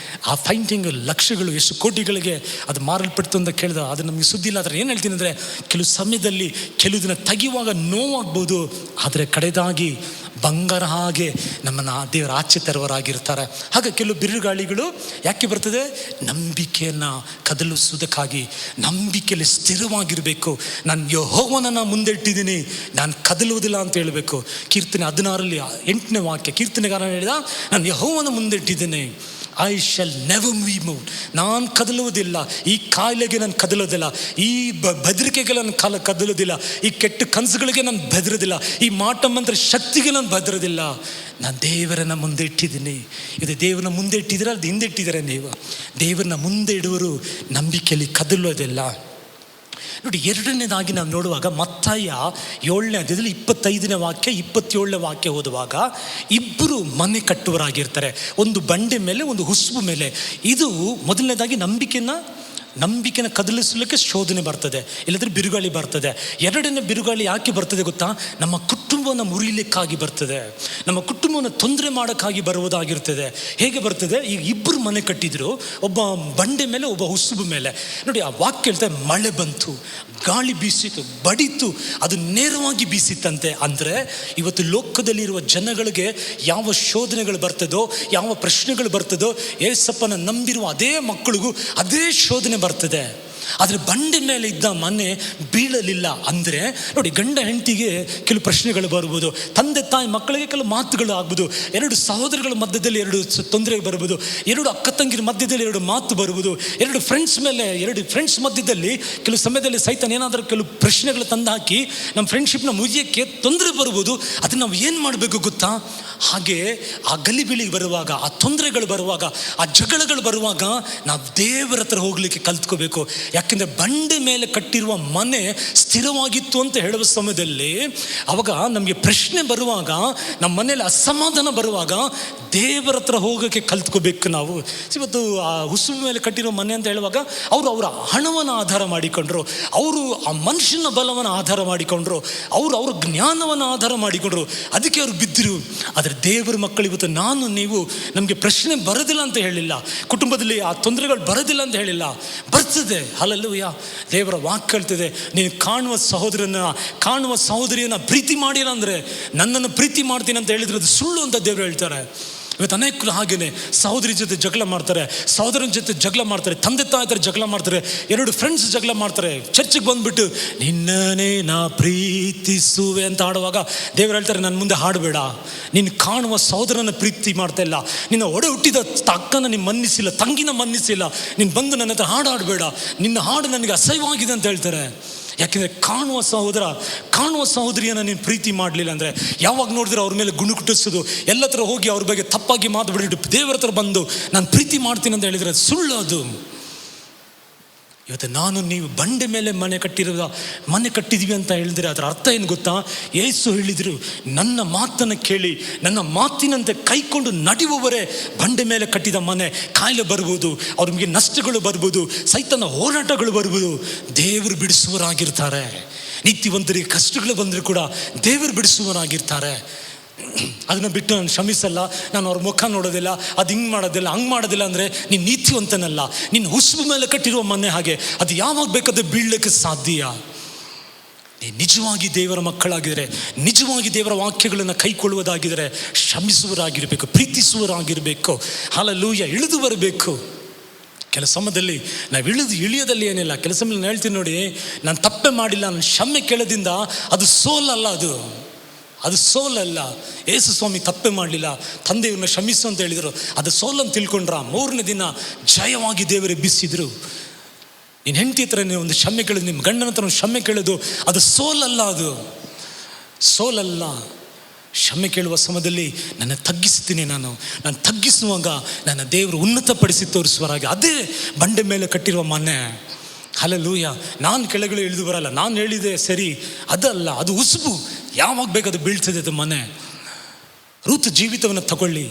ಆ ಪೈಂಟಿಂಗ್ ಲಕ್ಷಗಳು, ಎಷ್ಟು ಕೋಟಿಗಳಿಗೆ ಅದು ಮಾರಲ್ಪಡ್ತು ಅಂತ ಕೇಳಿದ, ಅದು ನಮಗೆ ಸುದ್ದಿ ಇಲ್ಲ. ಆದರೆ ಏನು ಹೇಳ್ತೀನಿ ಅಂದರೆ, ಕೆಲವು ಸಮಯದಲ್ಲಿ ಕೆಲವುದನ್ನು ತೆಗೆಯುವಾಗ ನೋವಾಗ್ಬೋದು, ಆದರೆ ಕಡೆದಾಗಿ ಬಂಗಾರ ಹಾಗೆ ನಮ್ಮನ್ನು ದೇವರ ಆಚೆ ತರುವರಾಗಿರ್ತಾರೆ. ಹಾಗೆ ಕೆಲವು ಬಿರುಗಾಳಿಗಳು ಯಾಕೆ ಬರ್ತದೆ? ನಂಬಿಕೆಯನ್ನು ಕದಲಿಸುವುದಕ್ಕಾಗಿ. ನಂಬಿಕೆಯಲ್ಲಿ ಸ್ಥಿರವಾಗಿರಬೇಕು. ನಾನು ಯೆಹೋವನನ್ನು ಮುಂದೆ ಇಟ್ಟಿದ್ದೀನಿ, ನಾನು ಕದಲುವುದಿಲ್ಲ ಅಂತ ಹೇಳಬೇಕು. ಕೀರ್ತನೆ 16ರಲ್ಲಿ 8ನೇ ವಾಕ್ಯ, ಕೀರ್ತನೆಗಾರನ ಹೇಳಿದ, ನಾನು ಯೆಹೋವನ ಮುಂದೆ ಇಟ್ಟಿದ್ದೇನೆ, I shall never be moved. ನಾನು ಕದಲುವುದಿಲ್ಲ, ಈ ಕಾಯಿಲೆಗೆ ನಾನು ಕದಲೋದಿಲ್ಲ, ಈ ಬೆದರಿಕೆಗೆ ನಾನು ಕದಲೋದಿಲ್ಲ, ಈ ಕೆಟ್ಟ ಕನಸುಗಳಿಗೆ ನಾನು ಬೆದರೋದಿಲ್ಲ, ಈ ಮಾಟ ಮಂತ್ರ ಶಕ್ತಿಗೆ ನಾನು ಬೆದರೋದಿಲ್ಲ. ನಾನು ದೇವರನ್ನ ಮುಂದೆ ಇಟ್ಟಿದ್ದೀನಿ. ಇದು ದೇವರನ್ನ ಮುಂದೆ ಇಟ್ಟಿದ್ದೀರ, ಅದು ಹಿಂದೆ ಇಟ್ಟಿದ್ದಾರೆ. ನೀವು ದೇವರನ್ನ ಮುಂದೆ ಇಡುವರು ನಂಬಿಕೆಯಲ್ಲಿ ಕದಲೋದಿಲ್ಲ. ನೋಡಿ, ಎರಡನೇದಾಗಿ ನಾವು ನೋಡುವಾಗ ಮತ್ತಾಯ 7ನೇ ಅಧ್ಯಾಯದಲ್ಲಿ 25ನೇ ವಾಕ್ಯ 27ನೇ ವಾಕ್ಯ ಓದುವಾಗ, ಇಬ್ಬರು ಮನೆ ಕಟ್ಟುವರಾಗಿರ್ತಾರೆ, ಒಂದು ಬಂಡೆ ಮೇಲೆ, ಒಂದು ಹುಸುಬು ಮೇಲೆ. ಇದು ಮೊದಲನೇದಾಗಿ ನಂಬಿಕೆನ ಕದಲಿಸಲಿಕ್ಕೆ ಶೋಧನೆ ಬರ್ತದೆ, ಇಲ್ಲದ್ರೆ ಬಿರುಗಾಳಿ ಬರ್ತದೆ. ಎರಡನೇ ಬಿರುಗಾಳಿ ಯಾಕೆ ಬರ್ತದೆ ಗೊತ್ತಾ? ನಮ್ಮ ಕುಟುಂಬವನ್ನು ಮುರಿಲಿಕ್ಕಾಗಿ ಬರ್ತದೆ, ನಮ್ಮ ಕುಟುಂಬವನ್ನು ತೊಂದರೆ ಮಾಡೋಕ್ಕಾಗಿ ಬರುವುದಾಗಿರ್ತದೆ. ಹೇಗೆ ಬರ್ತದೆ? ಈಗ ಇಬ್ಬರು ಮನೆ ಕಟ್ಟಿದ್ರು, ಒಬ್ಬ ಬಂಡೆ ಮೇಲೆ, ಒಬ್ಬ ಹುಸುಬು ಮೇಲೆ. ನೋಡಿ, ಆ ವಾಕ್ಯ ಹೇಳ್ತಾರೆ, ಮಳೆ ಬಂತು, ಗಾಳಿ ಬೀಸಿತು, ಬಡಿತು, ಅದು ನೇರವಾಗಿ ಬೀಸಿತ್ತಂತೆ. ಅಂದರೆ ಇವತ್ತು ಲೋಕದಲ್ಲಿರುವ ಜನಗಳಿಗೆ ಯಾವ ಶೋಧನೆಗಳು ಬರ್ತದೋ, ಯಾವ ಪ್ರಶ್ನೆಗಳು ಬರ್ತದೋ, ಏಸಪ್ಪನ ನಂಬಿರುವ ಅದೇ ಮಕ್ಕಳಿಗೂ ಅದೇ ಶೋಧನೆ ಬರ್ತದೆ. ಆದರೆ ಬಂಡೆ ಮೇಲೆ ಇದ್ದ ಮನೆ ಬೀಳಲಿಲ್ಲ. ಅಂದರೆ ನೋಡಿ, ಗಂಡ ಹೆಂಡತಿಗೆ ಕೆಲವು ಪ್ರಶ್ನೆಗಳು ಬರ್ಬೋದು, ತಂದೆ ತಾಯಿ ಮಕ್ಕಳಿಗೆ ಕೆಲವು ಮಾತುಗಳು ಆಗ್ಬೋದು, ಎರಡು ಸಹೋದರಗಳ ಮಧ್ಯದಲ್ಲಿ ಎರಡು ತೊಂದರೆ ಬರ್ಬೋದು, ಎರಡು ಅಕ್ಕ ತಂಗಿರ ಮಧ್ಯದಲ್ಲಿ ಎರಡು ಮಾತು ಬರ್ಬೋದು, ಎರಡು ಫ್ರೆಂಡ್ಸ್ ಮಧ್ಯದಲ್ಲಿ ಕೆಲವು ಸಮಯದಲ್ಲಿ ಸೈತಾನ ಏನಾದರೂ ಕೆಲವು ಪ್ರಶ್ನೆಗಳು ತಂದು ಹಾಕಿ ನಮ್ಮ ಫ್ರೆಂಡ್ಶಿಪ್ನ ಮುಗಿಯೋಕ್ಕೆ ತೊಂದರೆ ಬರ್ಬೋದು. ಅದನ್ನು ನಾವು ಏನು ಮಾಡಬೇಕು ಗೊತ್ತಾ? ಹಾಗೆ ಆ ಗಲಿಬಿಲಿ ಬರುವಾಗ, ಆ ತೊಂದರೆಗಳು ಬರುವಾಗ, ಆ ಜಗಳಗಳು ಬರುವಾಗ ನಾವು ದೇವರ ಹತ್ರ ಹೋಗ್ಲಿಕ್ಕೆ ಕಲ್ತ್ಕೋಬೇಕು. ಯಾಕೆಂದರೆ ಬಂಡೆ ಮೇಲೆ ಕಟ್ಟಿರುವ ಮನೆ ಸ್ಥಿರವಾಗಿತ್ತು ಅಂತ ಹೇಳುವ ಸಮಯದಲ್ಲಿ ಅವಾಗ ನಮಗೆ ಪ್ರಶ್ನೆ ಬರುವಾಗ, ನಮ್ಮ ಮನೇಲಿ ಅಸಮಾಧಾನ ಬರುವಾಗ ದೇವರ ಹತ್ರ ಹೋಗೋಕ್ಕೆ ಕಲ್ತ್ಕೋಬೇಕು ನಾವು. ಇವತ್ತು ಆ ಹುಸುಬು ಮೇಲೆ ಕಟ್ಟಿರೋ ಮನೆ ಅಂತ ಹೇಳುವಾಗ ಅವರು ಅವರ ಹಣವನ್ನು ಆಧಾರ ಮಾಡಿಕೊಂಡ್ರು, ಅವರು ಆ ಮನುಷ್ಯನ ಬಲವನ್ನು ಆಧಾರ ಮಾಡಿಕೊಂಡ್ರು, ಅವರು ಅವ್ರ ಜ್ಞಾನವನ್ನು ಆಧಾರ ಮಾಡಿಕೊಂಡ್ರು, ಅದಕ್ಕೆ ಅವರು ಬಿದ್ದರು. ಆದರೆ ದೇವರ ಮಕ್ಕಳು ಇವತ್ತು ನಾನು ನೀವು ನಮಗೆ ಪ್ರಶ್ನೆ ಬರೋದಿಲ್ಲ ಅಂತ ಹೇಳಿಲ್ಲ, ಕುಟುಂಬದಲ್ಲಿ ಆ ತೊಂದರೆಗಳು ಬರೋದಿಲ್ಲ ಅಂತ ಹೇಳಿಲ್ಲ, ಬರ್ತದೆ. ಹಲ್ಲೆಲೂಯಾ. ದೇವರ ವಾಕ್ಯ ಹೇಳ್ತಿದೆ, ನೀನು ಕಾಣುವ ಸಹೋದರಿಯನ್ನು ಪ್ರೀತಿ ಮಾಡಿಲ್ಲ ಅಂದರೆ ನನ್ನನ್ನು ಪ್ರೀತಿ ಮಾಡ್ತೀನಿ ಅಂತ ಹೇಳಿದ್ರೆ ಅದು ಸುಳ್ಳು ಅಂತ ದೇವರು ಹೇಳ್ತಾರೆ. ಇವತ್ತು ಅನೇಕರು ಹಾಗೇನೆ ಸಹೋದರಿ ಜೊತೆ ಜಗಳ ಮಾಡ್ತಾರೆ, ಸಹೋದರನ ಜೊತೆ ಜಗಳ ಮಾಡ್ತಾರೆ, ತಂದೆ ತಾಯಿ ಹತ್ರ ಜಗಳ ಮಾಡ್ತಾರೆ, ಎರಡು ಫ್ರೆಂಡ್ಸ್ ಜಗಳ ಮಾಡ್ತಾರೆ. ಚರ್ಚಿಗೆ ಬಂದುಬಿಟ್ಟು ನಿನ್ನನೇ ನಾ ಪ್ರೀತಿಸುವೆ ಅಂತ ಹಾಡುವಾಗ ದೇವರು ಹೇಳ್ತಾರೆ, ನನ್ನ ಮುಂದೆ ಹಾಡಬೇಡ, ನೀನು ಕಾಣುವ ಸಹೋದರನ ಪ್ರೀತಿ ಮಾಡ್ತಾ ಇಲ್ಲ, ನಿನ್ನ ಒಡೆ ಹುಟ್ಟಿದ ಅಕ್ಕನ ನೀನು ಮನ್ನಿಸಿಲ್ಲ, ತಂಗಿನ ಮನ್ನಿಸಿಲ್ಲ, ನೀನು ಬಂದು ನನ್ನ ಹತ್ರ ಹಾಡು ಹಾಡಬೇಡ, ನಿನ್ನ ಹಾಡು ನನಗೆ ಅಸಹ್ಯವಾಗಿದೆ ಅಂತ ಹೇಳ್ತಾರೆ. ಯಾಕೆಂದರೆ ಕಾಣುವ ಸಹೋದರಿಯನ್ನು ನೀನು ಪ್ರೀತಿ ಮಾಡಲಿಲ್ಲ ಅಂದರೆ, ಯಾವಾಗ ನೋಡಿದ್ರೆ ಅವ್ರ ಮೇಲೆ ಗುಣುಗುಟ್ಟಿಸೋದು, ಎಲ್ಲ ಹತ್ರ ಹೋಗಿ ಅವ್ರ ಬಗ್ಗೆ ತಪ್ಪಾಗಿ ಮಾತುಬಿಟ್ಟು ದೇವರ ಹತ್ರ ಬಂದು ನಾನು ಪ್ರೀತಿ ಮಾಡ್ತೀನಿ ಅಂತ ಹೇಳಿದರೆ ಸುಳ್ಳು ಅದು. ಇವತ್ತು ನಾನು ನೀವು ಬಂಡೆ ಮೇಲೆ ಮನೆ ಕಟ್ಟಿದ್ವಿ ಅಂತ ಹೇಳಿದ್ರೆ ಅದರ ಅರ್ಥ ಏನು ಗೊತ್ತಾ? ಯೇಸು ಹೇಳಿದರು, ನನ್ನ ಮಾತನ್ನು ಕೇಳಿ ನನ್ನ ಮಾತಿನಂತೆ ಕೈಕೊಂಡು ನಡೆಯುವವರೇ ಬಂಡೆ ಮೇಲೆ ಕಟ್ಟಿದ ಮನೆ. ಕಾಯಿಲೆ ಬರ್ಬೋದು, ಅವ್ರಿಗೆ ನಷ್ಟಗಳು ಬರ್ಬೋದು, ಸೈತಾನ ಹೋರಾಟಗಳು ಬರ್ಬೋದು, ದೇವರು ಬಿಡಿಸುವರಾಗಿರ್ತಾರೆ. ನೀತಿವಂತರಿಗೆ ಕಷ್ಟಗಳು ಬಂದರೂ ಕೂಡ ದೇವರು ಬಿಡಿಸುವರಾಗಿರ್ತಾರೆ. ಅದನ್ನು ಬಿಟ್ಟು ನಾನು ಕ್ಷಮಿಸಲ್ಲ, ನಾನು ಅವ್ರ ಮುಖ ನೋಡೋದಿಲ್ಲ, ಅದು ಹಿಂಗೆ ಮಾಡೋದಿಲ್ಲ, ಹಂಗೆ ಮಾಡೋದಿಲ್ಲ ಅಂದರೆ ನೀನು ನೀತಿವಂತನಲ್ಲ. ನೀನು ಹುಸುಬು ಮೇಲೆ ಕಟ್ಟಿರುವ ಮನೆ ಹಾಗೆ, ಅದು ಯಾವಾಗ ಬೇಕಾದ್ರೆ ಬೀಳಲಿಕ್ಕೆ ಸಾಧ್ಯ. ನೀನು ನಿಜವಾಗಿ ದೇವರ ಮಕ್ಕಳಾಗಿದ್ದರೆ, ನಿಜವಾಗಿ ದೇವರ ವಾಕ್ಯಗಳನ್ನು ಕೈಕೊಳ್ಳುವುದಾಗಿದ್ದರೆ ಕ್ಷಮಿಸುವರಾಗಿರಬೇಕು, ಪ್ರೀತಿಸುವರಾಗಿರಬೇಕು. ಹಲ್ಲೆಲೂಯಾ. ಇಳಿದು ಬರಬೇಕು. ಕೆಲ ಸಮಯದಲ್ಲಿ ನಾವು ಇಳಿಯೋದಲ್ಲಿ ಏನಿಲ್ಲ. ಕೆಲ ಸಮಯ ನಾನು ಹೇಳ್ತೀನಿ ನೋಡಿ, ನಾನು ತಪ್ಪೆ ಮಾಡಿಲ್ಲ, ನಾನು ಕ್ಷಮೆ ಕೇಳೋದ್ರಿಂದ ಅದು ಸೋಲಲ್ಲ, ಅದು ಸೋಲಲ್ಲ. ಯೇಸು ಸ್ವಾಮಿ ತಪ್ಪೆ ಮಾಡಲಿಲ್ಲ, ತಂದೆಯವ್ರನ್ನ ಕ್ಷಮಿಸು ಅಂತ ಹೇಳಿದರು, ಅದು ಸೋಲನ್ನು ತಿಳ್ಕೊಂಡ್ರ. 3ನೇ ದಿನ ಜಯವಾಗಿ ದೇವರೇ ಬಿಸಿದ್ರು. ನಿನ್ನ ಹೆಂಡತಿ ಹತ್ರ ನೀವು ಒಂದು ಕ್ಷಮೆ ಕೇಳೋದು, ನಿಮ್ಮ ಗಂಡನ ಹತ್ರ ಒಂದು ಕ್ಷಮೆ ಕೇಳೋದು, ಅದು ಸೋಲಲ್ಲ, ಅದು ಸೋಲಲ್ಲ. ಕ್ಷಮೆ ಕೇಳುವ ಸಮಯದಲ್ಲಿ ನನ್ನ ತಗ್ಗಿಸ್ತೀನಿ, ನಾನು ತಗ್ಗಿಸುವಾಗ ನನ್ನ ದೇವರು ಉನ್ನತಪಡಿಸಿ ತೋರಿಸುವರಾಗಿ. ಅದೇ ಬಂಡೆ ಮೇಲೆ ಕಟ್ಟಿರುವ ಮನೆ. ಹಲ್ಲೆಲೂಯಾ. ನಾನು ಕೆಳಗಡೆ ಇಳಿದು ಬರಲ್ಲ, ನಾನು ಹೇಳಿದೆ ಸರಿ, ಅದಲ್ಲ, ಅದು ಉಸುಬು, ಯಾವಾಗ ಬೇಕಾದು ಬೀಳ್ತದೆ ಅದು ಮನೆ. ರೂತ್ ಜೀವಿತವನ್ನು ತಗೊಳ್ಳಿ.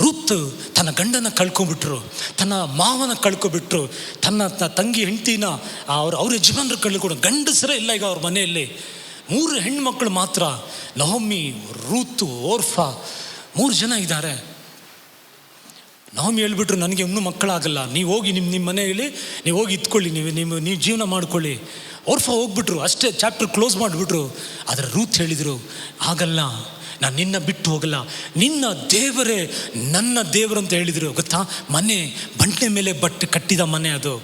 ರೂತ್ ತನ್ನ ಗಂಡನ ಕಳ್ಕೊಂಡ್ಬಿಟ್ರು, ತನ್ನ ಮಾವನ ಕಳ್ಕೊಬಿಟ್ರು, ತನ್ನ ತಂಗಿ ಹೆಂಡತಿನ ಅವ್ರ ಯಜಮಾನರು ಕಳ್ಕೊಂಡು ಗಂಡಸರೇ ಇಲ್ಲ ಈಗ ಅವ್ರ ಮನೆಯಲ್ಲಿ. 3 ಹೆಣ್ಮಕ್ಳು ಮಾತ್ರ, ನಹೋಮಿ, ರೂತು, ಓರ್ಫಾ, 3 ಜನ ಇದ್ದಾರೆ. ನಹೋಮಿ ಹೇಳ್ಬಿಟ್ರು, ನನಗೆ ಇನ್ನೂ ಮಕ್ಕಳಾಗಲ್ಲ, ನೀವು ಹೋಗಿ ನಿಮ್ಮ ಮನೆಯಲ್ಲಿ ನೀವು ಹೋಗಿ ಇತ್ಕೊಳ್ಳಿ, ನೀವು ಜೀವನ ಮಾಡ್ಕೊಳ್ಳಿ. ಓರ್ಫಾ ಹೋಗ್ಬಿಟ್ರು, ಅಷ್ಟೇ, ಚಾಪ್ಟರ್ ಕ್ಲೋಸ್ ಮಾಡಿಬಿಟ್ರು. ಆದರೆ ರೂತ್ ಹೇಳಿದರು, ಆಗಲ್ಲ, ನಾನು ನಿನ್ನ ಬಿಟ್ಟು ಹೋಗಲ್ಲ, ನಿನ್ನ ದೇವರೇ ನನ್ನ ದೇವರು ಅಂತ ಹೇಳಿದರು. ಗೊತ್ತಾ? ಮನೆ ಬಂಡೆ ಮೇಲೆ ಕಟ್ಟಿದ ಮನೆ, ಅದು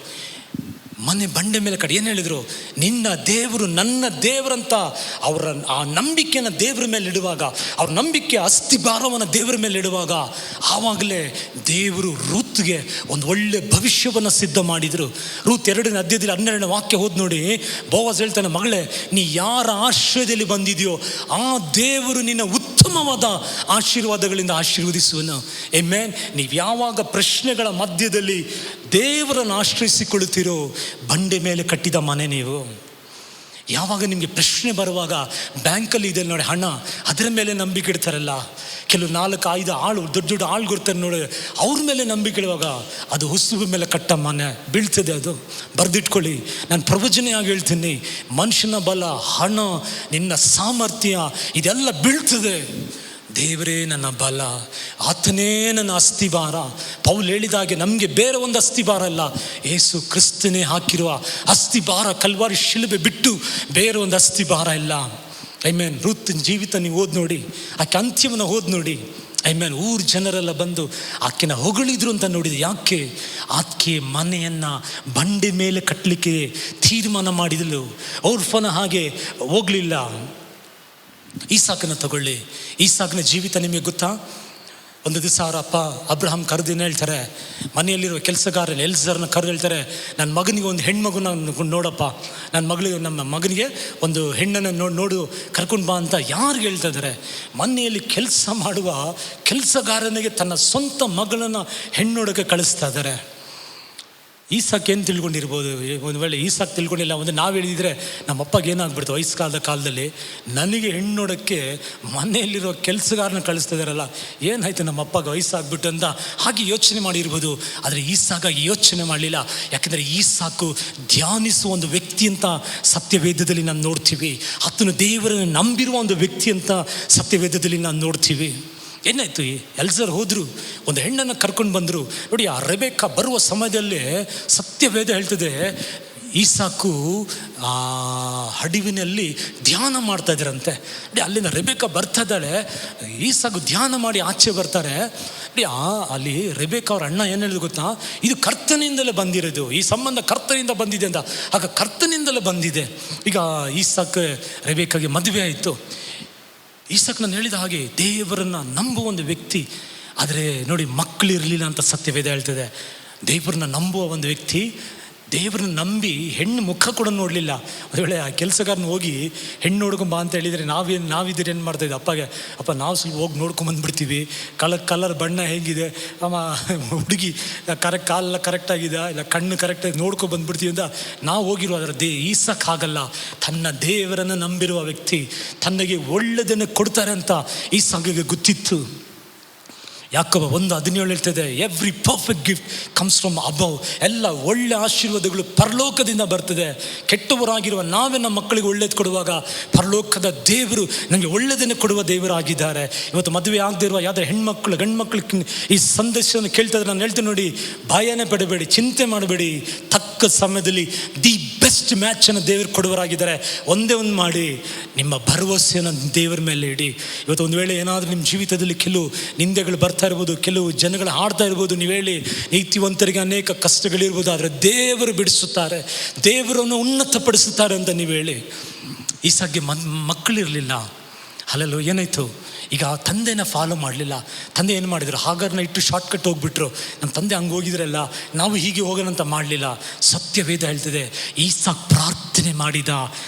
ಮನೆ ಬಂಡೆ ಮೇಲೆ ಏನು ಹೇಳಿದರು? ನಿನ್ನ ದೇವರು ನನ್ನ ದೇವರಂತ ಅವರ ಆ ನಂಬಿಕೆಯನ್ನು ದೇವರ ಮೇಲೆ ಇಡುವಾಗ, ಅವ್ರ ನಂಬಿಕೆ ಅಸ್ಥಿಭಾರವನ್ನು ದೇವರ ಮೇಲೆ ಇಡುವಾಗ, ಆವಾಗಲೇ ದೇವರು ರೂತ್ಗೆ ಒಂದು ಒಳ್ಳೆ ಭವಿಷ್ಯವನ್ನು ಸಿದ್ಧ ಮಾಡಿದರು. ರೂತ್ 2ನೇ ಅಧ್ಯಾಯದಲ್ಲಿ 12ನೇ ವಾಕ್ಯ ಹೋದ್ ನೋಡಿ, ಬೋವಾಜ್ ಹೇಳ್ತಾನೆ, ಮಗಳೇ, ನೀ ಯಾರ ಆಶ್ರಯದಲ್ಲಿ ಬಂದಿದೆಯೋ ಆ ದೇವರು ನಿನ್ನ ಉತ್ತಮವಾದ ಆಶೀರ್ವಾದಗಳಿಂದ ಆಶೀರ್ವದಿಸುವನು. ಆಮೆನ್. ನೀವು ಯಾವಾಗ ಪ್ರಶ್ನೆಗಳ ಮಧ್ಯದಲ್ಲಿ ದೇವರನ್ನು ಆಶ್ರಯಿಸಿಕೊಳ್ಳುತ್ತೀರೋ, ಬಂಡೆ ಮೇಲೆ ಕಟ್ಟಿದ ಮನೆ ನೀವು. ಯಾವಾಗ ನಿಮಗೆ ಪ್ರಶ್ನೆ ಬರುವಾಗ, ಬ್ಯಾಂಕಲ್ಲಿ ಇದೆ ನೋಡಿ ಹಣ, ಅದರ ಮೇಲೆ ನಂಬಿಕೆ ಇಡ್ತಾರಲ್ಲ, ಕೆಲವು 4-5 ಆಳು ದೊಡ್ಡ ಆಳುಗಿರ್ತಾರೆ ನೋಡಿ, ಅವ್ರ ಮೇಲೆ ನಂಬಿಕೆ ಇಡುವಾಗ ಅದು ಹುಸುಬು ಮೇಲೆ ಕಟ್ಟ ಮನೆ ಬೀಳ್ತದೆ. ಅದು ಬರೆದಿಟ್ಕೊಳ್ಳಿ. ನಾನು ಪ್ರವಚನೆಯಾಗಿ ಹೇಳ್ತೀನಿ, ಮನುಷ್ಯನ ಬಲ, ಹಣ, ನಿನ್ನ ಸಾಮರ್ಥ್ಯ ಇದೆಲ್ಲ ಬೀಳ್ತದೆ. ದೇವರೇ ನನ್ನ ಬಲ, ಆತನೇ ನನ್ನ ಅಸ್ಥಿಭಾರ. ಪೌಲ್ ಹೇಳಿದಾಗೆ ನಮಗೆ ಬೇರೆ ಒಂದು ಅಸ್ಥಿಭಾರ ಅಲ್ಲ, ಯೇಸು ಕ್ರಿಸ್ತನೇ ಹಾಕಿರುವ ಅಸ್ಥಿಭಾರ, ಕಲ್ವಾರಿ ಶಿಲುಬೆ ಬಿಟ್ಟು ಬೇರೆ ಒಂದು ಅಸ್ಥಿಭಾರ ಇಲ್ಲ. ಐಮೇನ್ ರೂತಿನ ಜೀವಿತ ನೀವು ಓದಿ ನೋಡಿ, ಆಕೆ ಅಂತ್ಯವನ್ನು ಓದಿ ನೋಡಿ. ಐಮೇನ್ ಊರ ಜನರೆಲ್ಲ ಬಂದು ಆಕೆನ ಹೊಗಳಿದ್ರು ಅಂತ ನೋಡಿದೆ. ಯಾಕೆ? ಆಕೆ ಮನೆಯನ್ನು ಬಂಡೆ ಮೇಲೆ ಕಟ್ಟಲಿಕ್ಕೆ ತೀರ್ಮಾನ ಮಾಡಿದಳು. ಔರ್ಫನ ಹಾಗೆ ಹೋಗಲಿಲ್ಲ. ಈಸಾಕನ ತಗೊಳ್ಳಿ. ಈಸಾಕನ ಜೀವಿತ ನಿಮಗೆ ಗೊತ್ತಾ? ಒಂದು ದಿವಸ ಅವರ ಅಪ್ಪ ಅಬ್ರಹಾಂ ಕರೆದಿನ ಹೇಳ್ತಾರೆ, ಮನೆಯಲ್ಲಿರುವ ಕೆಲಸಗಾರರು ಎಲ್ಸರ್ನ ಕರೆದು ಹೇಳ್ತಾರೆ, ನನ್ನ ಮಗನಿಗೆ ಒಂದು ಹೆಣ್ಮಗುನ ನೋಡಪ್ಪ, ನಮ್ಮ ಮಗನಿಗೆ ಒಂದು ಹೆಣ್ಣನ್ನು ನೋಡು ಕರ್ಕೊಂಡು ಬಾ ಅಂತ ಯಾರಿಗೆ ಹೇಳ್ತಾ ಇದ್ದಾರೆ? ಮನೆಯಲ್ಲಿ ಕೆಲಸ ಮಾಡುವ ಕೆಲಸಗಾರನಿಗೆ ತನ್ನ ಸ್ವಂತ ಮಗಳನ್ನು ಹೆಣ್ಣೋಡಕ್ಕೆ ಕಳಿಸ್ತಾ ಇದ್ದಾರೆ. ಈಸಾಕ್ ಏನು ತಿಳ್ಕೊಂಡಿರ್ಬೋದು? ಒಂದು ವೇಳೆ ಈಸಾಕ್ ತಿಳ್ಕೊಂಡಿಲ್ಲ, ಒಂದು ನಾವು ಹೇಳಿದರೆ ನಮ್ಮ ಅಪ್ಪಗೆ ಏನಾಗ್ಬಿಡ್ತು ವಯಸ್ಕಾಲದ ಕಾಲದಲ್ಲಿ, ನನಗೆ ಹೆಣ್ಣೋಡಕ್ಕೆ ಮನೆಯಲ್ಲಿರೋ ಕೆಲಸಗಾರನ ಕಳಿಸ್ತಾ ಇದ್ದಾರಲ್ಲ, ಏನಾಯ್ತು ನಮ್ಮ ಅಪ್ಪಗೆ ವಯಸ್ಸಾಗ್ಬಿಟ್ಟು ಅಂತ ಹಾಗೆ ಯೋಚನೆ ಮಾಡಿರ್ಬೋದು. ಆದರೆ ಈಸಾಗಾಗಿ ಯೋಚನೆ ಮಾಡಲಿಲ್ಲ. ಯಾಕೆಂದರೆ ಈಸಾಕು ಧ್ಯಾನಿಸುವ ಒಂದು ವ್ಯಕ್ತಿ ಅಂತ ಸತ್ಯವೇದದಲ್ಲಿ ನಾವು ನೋಡ್ತೀವಿ. ಆತನು ದೇವರನ್ನು ನಂಬಿರುವ ಒಂದು ವ್ಯಕ್ತಿ ಅಂತ ಸತ್ಯವೇದದಲ್ಲಿ ನಾವು ನೋಡ್ತೀವಿ. ಏನಾಯ್ತು? ಎಲ್ಸರ್ ಹೋದರು, ಒಂದು ಹೆಣ್ಣನ್ನು ಕರ್ಕೊಂಡು ಬಂದರು. ನೋಡಿ, ಆ ರೆಬೆಕ್ಕ ಬರುವ ಸಮಯದಲ್ಲೇ ಸತ್ಯವೇದ ಹೇಳ್ತದೆ, ಈಸಾಕು ಆ ಹಡಿವಿನಲ್ಲಿ ಧ್ಯಾನ ಮಾಡ್ತಾ ಇದ್ದಾರಂತೆ. ನೋಡಿ, ಅಲ್ಲಿಂದ ರೆಬೆಕ್ಕ ಬರ್ತಾ ಇದ್ದಾಳೆ, ಈಸಾಕು ಧ್ಯಾನ ಮಾಡಿ ಆಚೆ ಬರ್ತಾರೆ. ನೋಡಿ, ಅಲ್ಲಿ ರೆಬೆಕ್ಕ ಅವ್ರ ಅಣ್ಣ ಏನು ಹೇಳಿದ್ರು ಗೊತ್ತಾ? ಇದು ಕರ್ತನಿಂದಲೇ ಬಂದಿರೋದು, ಈ ಸಂಬಂಧ ಕರ್ತನಿಂದ ಬಂದಿದೆ ಅಂತ. ಆಗ ಕರ್ತನಿಂದಲೇ ಬಂದಿದೆ. ಈಗ ಈಸಾಕ್ ರೆಬೆಕ್ಕಗೆ ಮದುವೆ ಆಯಿತು. ಈಸಾಕ್ ನಾನು ಹೇಳಿದ ಹಾಗೆ ದೇವರನ್ನು ನಂಬುವ ಒಂದು ವ್ಯಕ್ತಿ. ಆದರೆ ನೋಡಿ, ಮಕ್ಕಳಿರಲಿಲ್ಲ ಅಂತ ಸತ್ಯವೇದ ಹೇಳ್ತದೆ. ದೇವರನ್ನ ನಂಬುವ ಒಂದು ವ್ಯಕ್ತಿ ದೇವರನ್ನ ನಂಬಿ ಹೆಣ್ಣು ಮುಖ ಕೂಡ ನೋಡಲಿಲ್ಲ. ಒಂದು ವೇಳೆ ಆ ಕೆಲಸಗಾರನ ಹೋಗಿ ಹೆಣ್ಣು ನೋಡ್ಕೊಂಬ ಅಂತ ಹೇಳಿದರೆ ನಾವಿದ್ದೀರಿ ಏನು ಮಾಡ್ತಾಯಿದ್ದೆ ಅಪ್ಪಗೆ, ಅಪ್ಪ ನಾವು ಸ್ವಲ್ಪ ಹೋಗಿ ನೋಡ್ಕೊಂಬಂದ್ಬಿಡ್ತೀವಿ, ಕಲರ್ ಬಣ್ಣ ಹೇಗಿದೆ, ಹುಡುಗಿ ಕಾಲೆಲ್ಲ ಕರೆಕ್ಟಾಗಿದೆ, ಇಲ್ಲ ಕಣ್ಣು ಕರೆಕ್ಟಾಗಿ ನೋಡ್ಕೊಂಬಂದ್ಬಿಡ್ತೀವಿ ಅಂತ ನಾವು ಹೋಗಿರುವ. ಅದರ ಈಸಾಕ್ ಆಗಲ್ಲ. ತನ್ನ ದೇವರನ್ನು ನಂಬಿರುವ ವ್ಯಕ್ತಿ, ತನ್ನಗೆ ಒಳ್ಳೆಯದನ್ನು ಕೊಡ್ತಾರೆ ಅಂತ ಈಸಾಕಿಗೆ ಗೊತ್ತಿತ್ತು. ಯಾಕೋಬ 1:17 ಹೇಳ್ತದೆ, every perfect gift comes from above. ಎಲ್ಲ ಒಳ್ಳೆ ಆಶೀರ್ವಾದಗಳು ಪರಲೋಕದಿಂದ ಬರ್ತದೆ. ಕೆಟ್ಟವರಾಗಿರುವ ನಾವೇ ನಮ್ಮ ಮಕ್ಕಳಿಗೆ ಒಳ್ಳೇದು ಕೊಡುವಾಗ ಪರಲೋಕದ ದೇವರು ನಮಗೆ ಒಳ್ಳೆಯದನ್ನೇ ಕೊಡುವ ದೇವರಾಗಿದ್ದಾರೆ. ಇವತ್ತು ಮದುವೆ ಆಗದೆ ಇರುವ ಯಾವುದೇ ಹೆಣ್ಮಕ್ಳು ಗಂಡು ಮಕ್ಕಳು ಈ ಸಂದೇಶವನ್ನು ಕೇಳ್ತಾ ಇದ್ರೆ ನಾನು ಹೇಳ್ತೀನಿ, ನೋಡಿ, ಭಯನೇ ಪಡಬೇಡಿ, ಚಿಂತೆ ಮಾಡಬೇಡಿ. ತಕ್ಕ ಸಮಯದಲ್ಲಿ ದಿ ಬೆಸ್ಟ್ ಮ್ಯಾಚನ್ನು ದೇವರು ಕೊಡುವರಾಗಿದ್ದಾರೆ. ಒಂದೇ ಒಂದು ಮಾಡಿ, ನಿಮ್ಮ ಭರವಸೆಯನ್ನು ದೇವರ ಮೇಲೆ ಇಡಿ. ಇವತ್ತು ಒಂದು ವೇಳೆ ಏನಾದರೂ ನಿಮ್ಮ ಜೀವಿತದಲ್ಲಿ ಕೆಲವು ನಿಂದೆಗಳು ಬರ್ತಾ ಇರ್ಬೋದು, ಕೆಲವು ಜನಗಳು ಹಾಡ್ತಾ ಇರ್ಬೋದು. ನೀವು ಹೇಳಿ, ನೀತಿವಂತರಿಗೆ ಅನೇಕ ಕಷ್ಟಗಳಿರ್ಬೋದು, ಆದರೆ ದೇವರು ಬಿಡಿಸುತ್ತಾರೆ, ದೇವರನ್ನು ಉನ್ನತಪಡಿಸುತ್ತಾರೆ ಅಂತ ನೀವು ಹೇಳಿ. ಈಸಾಕ್ಗೆ ಮಕ್ಕಳಿರಲಿಲ್ಲ. ಅಲ್ಲಲ್ಲೋ ಏನಾಯಿತು? ಈಗ ತಂದೆನ ಫಾಲೋ ಮಾಡಲಿಲ್ಲ. ತಂದೆ ಏನು ಮಾಡಿದ್ರು? ಹಾಗಾರನ್ನ ಇಟ್ಟು ಶಾರ್ಟ್ಕಟ್ ಹೋಗ್ಬಿಟ್ರು. ನಮ್ಮ ತಂದೆ ಹಂಗೆ ಹೋಗಿದ್ರಲ್ಲ, ನಾವು ಹೀಗೆ ಹೋಗೋಣ ಅಂತ ಮಾಡಲಿಲ್ಲ. ಸತ್ಯವೇದ ಹೇಳ್ತದೆ, ಈಸಾಕ್ ಪ್ರಾರ್ಥನೆ ಮಾಡಿದ,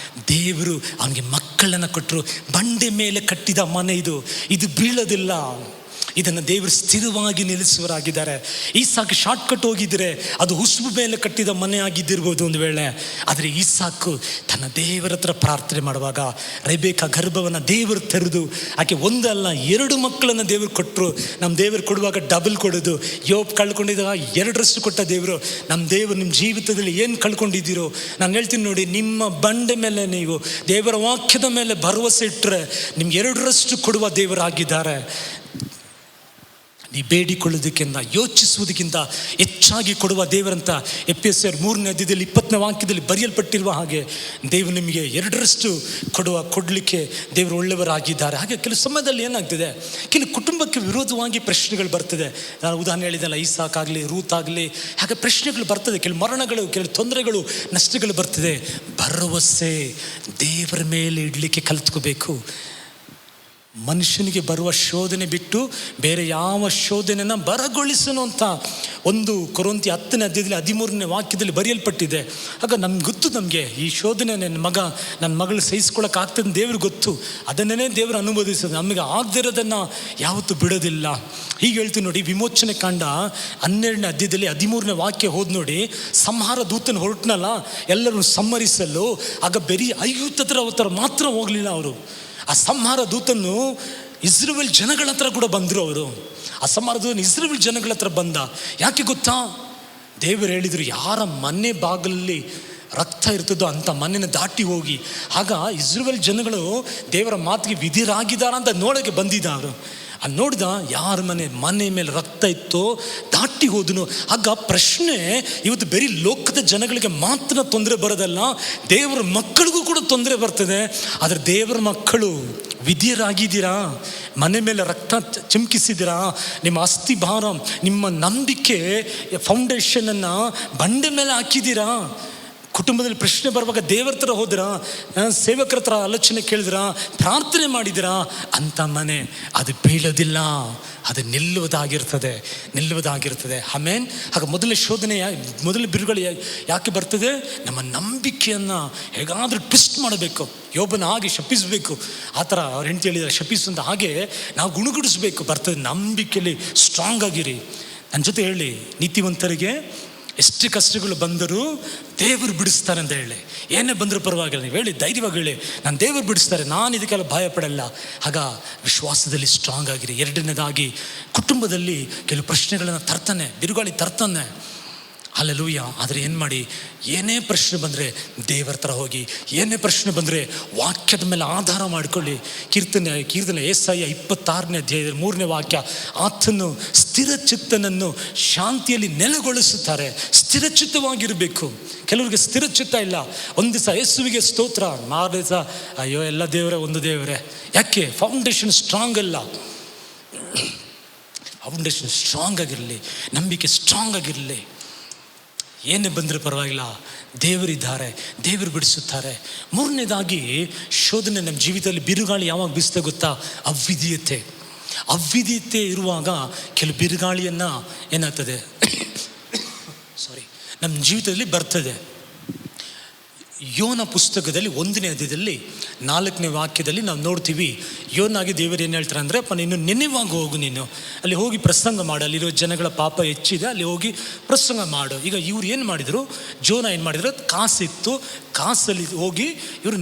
ದೇವರು ಅವನಿಗೆ ಮಕ್ಕಳನ್ನು ಕೊಟ್ಟರು. ಬಂಡೆ ಮೇಲೆ ಕಟ್ಟಿದ ಮನೆ ಇದು ಬೀಳೋದಿಲ್ಲ. ಇದನ್ನು ದೇವರು ಸ್ಥಿರವಾಗಿ ನಿಲ್ಲಿಸುವರಾಗಿದ್ದಾರೆ. ಈಸಾಕ್ ಶಾರ್ಟ್ಕಟ್ ಹೋಗಿದ್ರೆ ಅದು ಹುಸುಬು ಮೇಲೆ ಕಟ್ಟಿದ ಮನೆ ಆಗಿದ್ದಿರ್ಬೋದು ಒಂದು ವೇಳೆ. ಆದರೆ ಈಸಾಕು ತನ್ನ ದೇವರ ಹತ್ರ ಪ್ರಾರ್ಥನೆ ಮಾಡುವಾಗ ರೆಬೆಕ್ಕ ಗರ್ಭವನ್ನು ದೇವರು ತೆರೆದು ಆಕೆ ಒಂದಲ್ಲ 2 ಮಕ್ಕಳನ್ನು ದೇವರು ಕೊಟ್ಟರು. ನಮ್ಮ ದೇವರು ಕೊಡುವಾಗ ಡಬಲ್ ಕೊಡೋದು. ಯೋಬ್ ಕಳ್ಕೊಂಡಿದ್ದಾಗ 2ರಷ್ಟು ಕೊಟ್ಟ ದೇವರು. ನಮ್ಮ ದೇವರು ನಿಮ್ಮ ಜೀವಿತದಲ್ಲಿ ಏನು ಕಳ್ಕೊಂಡಿದ್ದೀರೋ ನಾನು ಹೇಳ್ತೀನಿ ನೋಡಿ, ನಿಮ್ಮ ಬಂಡೆ ಮೇಲೆ ನೀವು ದೇವರ ವಾಕ್ಯದ ಮೇಲೆ ಭರವಸೆ ಇಟ್ಟರೆ ನಿಮ್ಗೆ 2ರಷ್ಟು ಕೊಡುವ ದೇವರಾಗಿದ್ದಾರೆ. ನೀ ಬೇಡಿಕೊಳ್ಳೋದಕ್ಕಿಂತ ಯೋಚಿಸುವುದಕ್ಕಿಂತ ಹೆಚ್ಚಾಗಿ ಕೊಡುವ ದೇವರಂತ ಎಫೆಸರ್ 3ನೇ ಅಧ್ಯಾಯದಲ್ಲಿ 20ನೇ ವಾಕ್ಯದಲ್ಲಿ ಬರೆಯಲ್ಪಟ್ಟಿರುವ ಹಾಗೆ ದೇವರು ನಿಮಗೆ 2ರಷ್ಟು ಕೊಡಲಿಕ್ಕೆ ದೇವರು ಒಳ್ಳೆಯವರಾಗಿದ್ದಾರೆ. ಹಾಗೆ ಕೆಲವು ಸಮಯದಲ್ಲಿ ಏನಾಗ್ತಿದೆ, ಕೆಲವು ಕುಟುಂಬಕ್ಕೆ ವಿರೋಧವಾಗಿ ಪ್ರಶ್ನೆಗಳು ಬರ್ತದೆ. ನಾನು ಉದಾಹರಣೆ ಹೇಳಿದೆಲ್ಲ, ಈಸಾಕ್ ಆಗಲಿ ರೂತ್ ಆಗಲಿ, ಹಾಗೆ ಪ್ರಶ್ನೆಗಳು ಬರ್ತದೆ. ಕೆಲವು ಮರಣಗಳು, ಕೆಲವು ತೊಂದರೆಗಳು, ನಷ್ಟಗಳು ಬರ್ತದೆ. ಭರವಸೆ ದೇವರ ಮೇಲೆ ಇಡಲಿಕ್ಕೆ ಕಲಿತ್ಕೋಬೇಕು. ಮನುಷ್ಯನಿಗೆ ಬರುವ ಶೋಧನೆ ಬಿಟ್ಟು ಬೇರೆ ಯಾವ ಶೋಧನೆಯನ್ನು ಬರಗೊಳಿಸನು ಅಂತ 1 ಕೊರಿಂಥಿ 10ನೇ ಅಧ್ಯಾಯದಲ್ಲಿ 13ನೇ ವಾಕ್ಯದಲ್ಲಿ ಬರೆಯಲ್ಪಟ್ಟಿದೆ. ಆಗ ನಮ್ಗೆ ಗೊತ್ತು, ನಮಗೆ ಈ ಶೋಧನೆ ನನ್ನ ಮಗಳು ಸಹಿಸ್ಕೊಳ್ಳೋಕ್ಕಾಗ್ತದೆ ದೇವ್ರಿಗೆ ಗೊತ್ತು. ಅದನ್ನೇ ದೇವರು ಅನುಮೋದಿಸೋದು. ನಮಗೆ ಆಗದಿರೋದನ್ನು ಯಾವತ್ತೂ ಬಿಡೋದಿಲ್ಲ. ಹೀಗೆ ಹೇಳ್ತೀನಿ ನೋಡಿ, ವಿಮೋಚನೆ ಕಾಂಡ 12ನೇ ಅಧ್ಯಾಯದಲ್ಲಿ 13ನೇ ವಾಕ್ಯ ಹೋದ್ ನೋಡಿ, ಸಂಹಾರ ದೂತನ ಹೊರಟನಲ್ಲ ಎಲ್ಲರೂ ಸಂಹರಿಸಲು. ಆಗ ಬರೀ 50 ಮಾತ್ರ ಹೋಗಲಿಲ್ಲ ಅವರು. ಆ ಸಂಹಾರ ದೂತನ್ನು ಇಸ್ರೇಲ್ ಜನಗಳ ಹತ್ರ ಕೂಡ ಬಂದರು. ಅವರು ಆ ಸಂಹಾರ ದೂತನು ಇಸ್ರೇಲ್ ಜನಗಳ ಹತ್ರ ಬಂದ. ಯಾಕೆ ಗೊತ್ತಾ? ದೇವರು ಹೇಳಿದರು, ಯಾರ ಮನೆ ಬಾಗಿಲಲ್ಲಿ ರಕ್ತ ಇರ್ತದೋ ಅಂಥ ಮನೆಯನ್ನು ದಾಟಿ ಹೋಗಿ. ಆಗ ಇಸ್ರೇಲ್ ಜನಗಳು ದೇವರ ಮಾತಿಗೆ ವಿಧಿರಾಗಿದ್ದಾರ ಅಂತ ನೋಡೋಕ್ಕೆ ಬಂದಿದ್ದ ಅವರು. ಅಲ್ಲಿ ನೋಡಿದ ಯಾರ ಮನೆ ಮೇಲೆ ರಕ್ತ ಇತ್ತೋ ದಾಟಿ ಹೋದನು. ಆಗ ಪ್ರಶ್ನೆ, ಇವತ್ತು ಬರೀ ಲೋಕದ ಜನಗಳಿಗೆ ಮಾತ್ರ ತೊಂದರೆ ಬರೋದಲ್ಲ, ದೇವರ ಮಕ್ಕಳಿಗೂ ಕೂಡ ತೊಂದರೆ ಬರ್ತದೆ. ಆದರೆ ದೇವರ ಮಕ್ಕಳು ವಿಧಿಯರಾಗಿದ್ದೀರಾ, ಮನೆ ಮೇಲೆ ರಕ್ತ ಚಿಮ್ಕಿಸಿದ್ದೀರಾ, ನಿಮ್ಮ ಅಸ್ಥಿ ಭಾರ, ನಿಮ್ಮ ನಂಬಿಕೆ ಫೌಂಡೇಶನನ್ನು ಬಂಡೆ ಮೇಲೆ ಹಾಕಿದ್ದೀರಾ. ಕುಟುಂಬದಲ್ಲಿ ಪ್ರಶ್ನೆ ಬರುವಾಗ ದೇವರ ಹತ್ರ ಹೋದಿರಾ, ಸೇವಕರ ಹತ್ರ ಆಲೋಚನೆ ಕೇಳಿದಿರಾ, ಪ್ರಾರ್ಥನೆ ಮಾಡಿದಿರಾ, ಅಂಥ ಮನೆ ಅದು ಬೀಳೋದಿಲ್ಲ, ಅದು ನಿಲ್ಲುವುದಾಗಿರ್ತದೆ. ಆಮೇನ್. ಆಗ ಮೊದಲ ಶೋಧನೆ, ಮೊದಲ ಬಿರುಗಳು ಯಾಕೆ ಬರ್ತದೆ? ನಮ್ಮ ನಂಬಿಕೆಯನ್ನು ಹೇಗಾದರೂ ಟ್ವಿಸ್ಟ್ ಮಾಡಬೇಕು, ಯೋಬನ ಹಾಗೆ ಶಪಿಸಬೇಕು. ಆ ಥರ ಅವ್ರ ಹೆಂಡತಿ ಹೇಳಿದರೆ ಶಪಿಸುವಂತ ಹಾಗೆ ನಾವು ಗುಣಗುಡಿಸ್ಬೇಕು. ಬರ್ತದೆ. ನಂಬಿಕೆಯಲ್ಲಿ ಸ್ಟ್ರಾಂಗ್ ಆಗಿರಿ. ನನ್ನ ಜೊತೆ ಹೇಳಿ, ನೀತಿವಂತರಿಗೆ ಎಷ್ಟು ಕಷ್ಟಗಳು ಬಂದರೂ ದೇವರು ಬಿಡಿಸ್ತಾರೆ ಅಂತ ಹೇಳಿ. ಏನೇ ಬಂದರೂ ಪರವಾಗಿಲ್ಲ, ನೀವು ಹೇಳಿ, ಧೈರ್ಯವಾಗಿ ಹೇಳಿ, ನಾನು ದೇವರು ಬಿಡಿಸ್ತಾರೆ, ನಾನು ಇದಕ್ಕೆಲ್ಲ ಭಯ ಪಡಲ್ಲ. ಆಗ ವಿಶ್ವಾಸದಲ್ಲಿ ಸ್ಟ್ರಾಂಗ್ ಆಗಿರಿ. ಎರಡನೇದಾಗಿ, ಕುಟುಂಬದಲ್ಲಿ ಕೆಲವು ಪ್ರಶ್ನೆಗಳನ್ನು ತರ್ತಾನೆ, ಬಿರುಗಾಳಿ ತರ್ತಾನೆ. ಹಲ್ಲೆಲೂಯಾ. ಆದರೆ ಏನು ಮಾಡಿ, ಏನೇ ಪ್ರಶ್ನೆ ಬಂದರೆ ದೇವರ ಹತ್ರ ಹೋಗಿ, ಏನೇ ಪ್ರಶ್ನೆ ಬಂದರೆ ವಾಕ್ಯದ ಮೇಲೆ ಆಧಾರ ಮಾಡಿಕೊಳ್ಳಿ. ಕೀರ್ತನೆ ಏಸಾಯ 26ನೇ ಅಧ್ಯಾಯದ 3ನೇ ವಾಕ್ಯ, ಆತನು ಸ್ಥಿರಚಿತ್ತನನ್ನು ಶಾಂತಿಯಲ್ಲಿ ನೆಲೆಗೊಳಿಸುತ್ತಾರೆ. ಸ್ಥಿರಚಿತ್ತವಾಗಿರಬೇಕು. ಕೆಲವರಿಗೆ ಸ್ಥಿರಚಿತ್ತ ಇಲ್ಲ. ಒಂದು ದಿವಸ ಯೇಸುವಿಗೆ ಸ್ತೋತ್ರ, ಮಾರನೇ ದಿವಸ ಅಯ್ಯೋ ಎಲ್ಲ ದೇವರೇ ಒಂದು ದೇವರೇ. ಯಾಕೆ? ಫೌಂಡೇಶನ್ ಸ್ಟ್ರಾಂಗ್ ಅಲ್ಲ. ಫೌಂಡೇಶನ್ ಸ್ಟ್ರಾಂಗ್ ಆಗಿರಲಿ, ನಂಬಿಕೆ ಸ್ಟ್ರಾಂಗ್ ಆಗಿರಲಿ. ಏನೇ ಬಂದರೆ ಪರವಾಗಿಲ್ಲ, ದೇವರಿದ್ದಾರೆ, ದೇವರು ಬಿಡಿಸುತ್ತಾರೆ. ಮೂರನೇದಾಗಿ, ಶೋಧನೆ ನಮ್ಮ ಜೀವಿತದಲ್ಲಿ ಬಿರುಗಾಳಿ ಯಾವಾಗ ಬೀಸುತ್ತೆ ಗೊತ್ತಾ? ಅವಿದ್ಯತೆ ಇರುವಾಗ ಕೆಲವು ಬಿರುಗಾಳಿಯನ್ನು ಏನಾಗ್ತದೆ ನಮ್ಮ ಜೀವಿತದಲ್ಲಿ ಬರ್ತದೆ. ಯೋನ ಪುಸ್ತಕದಲ್ಲಿ 1ನೇ ಅಧ್ಯಾಯದಲ್ಲಿ 4ನೇ ವಾಕ್ಯದಲ್ಲಿ ನಾವು ನೋಡ್ತೀವಿ, ಯೋನಾಗಿ ದೇವರು ಏನು ಹೇಳ್ತಾರೆ ಅಂದರೆ, ನೀನು ನೆನೆವಾಗ ಹೋಗು, ನೀನು ಅಲ್ಲಿ ಹೋಗಿ ಪ್ರಸಂಗ ಮಾಡು, ಅಲ್ಲಿರೋ ಜನಗಳ ಪಾಪ ಹೆಚ್ಚಿದೆ, ಅಲ್ಲಿ ಹೋಗಿ ಪ್ರಸಂಗ ಮಾಡು. ಈಗ ಇವ್ರು ಏನು ಮಾಡಿದರು, ಜೋನ ಏನು ಮಾಡಿದ್ರು, ಕಾಸಿತ್ತು, ಕಾಸಲ್ಲಿ ಹೋಗಿ ಇವರು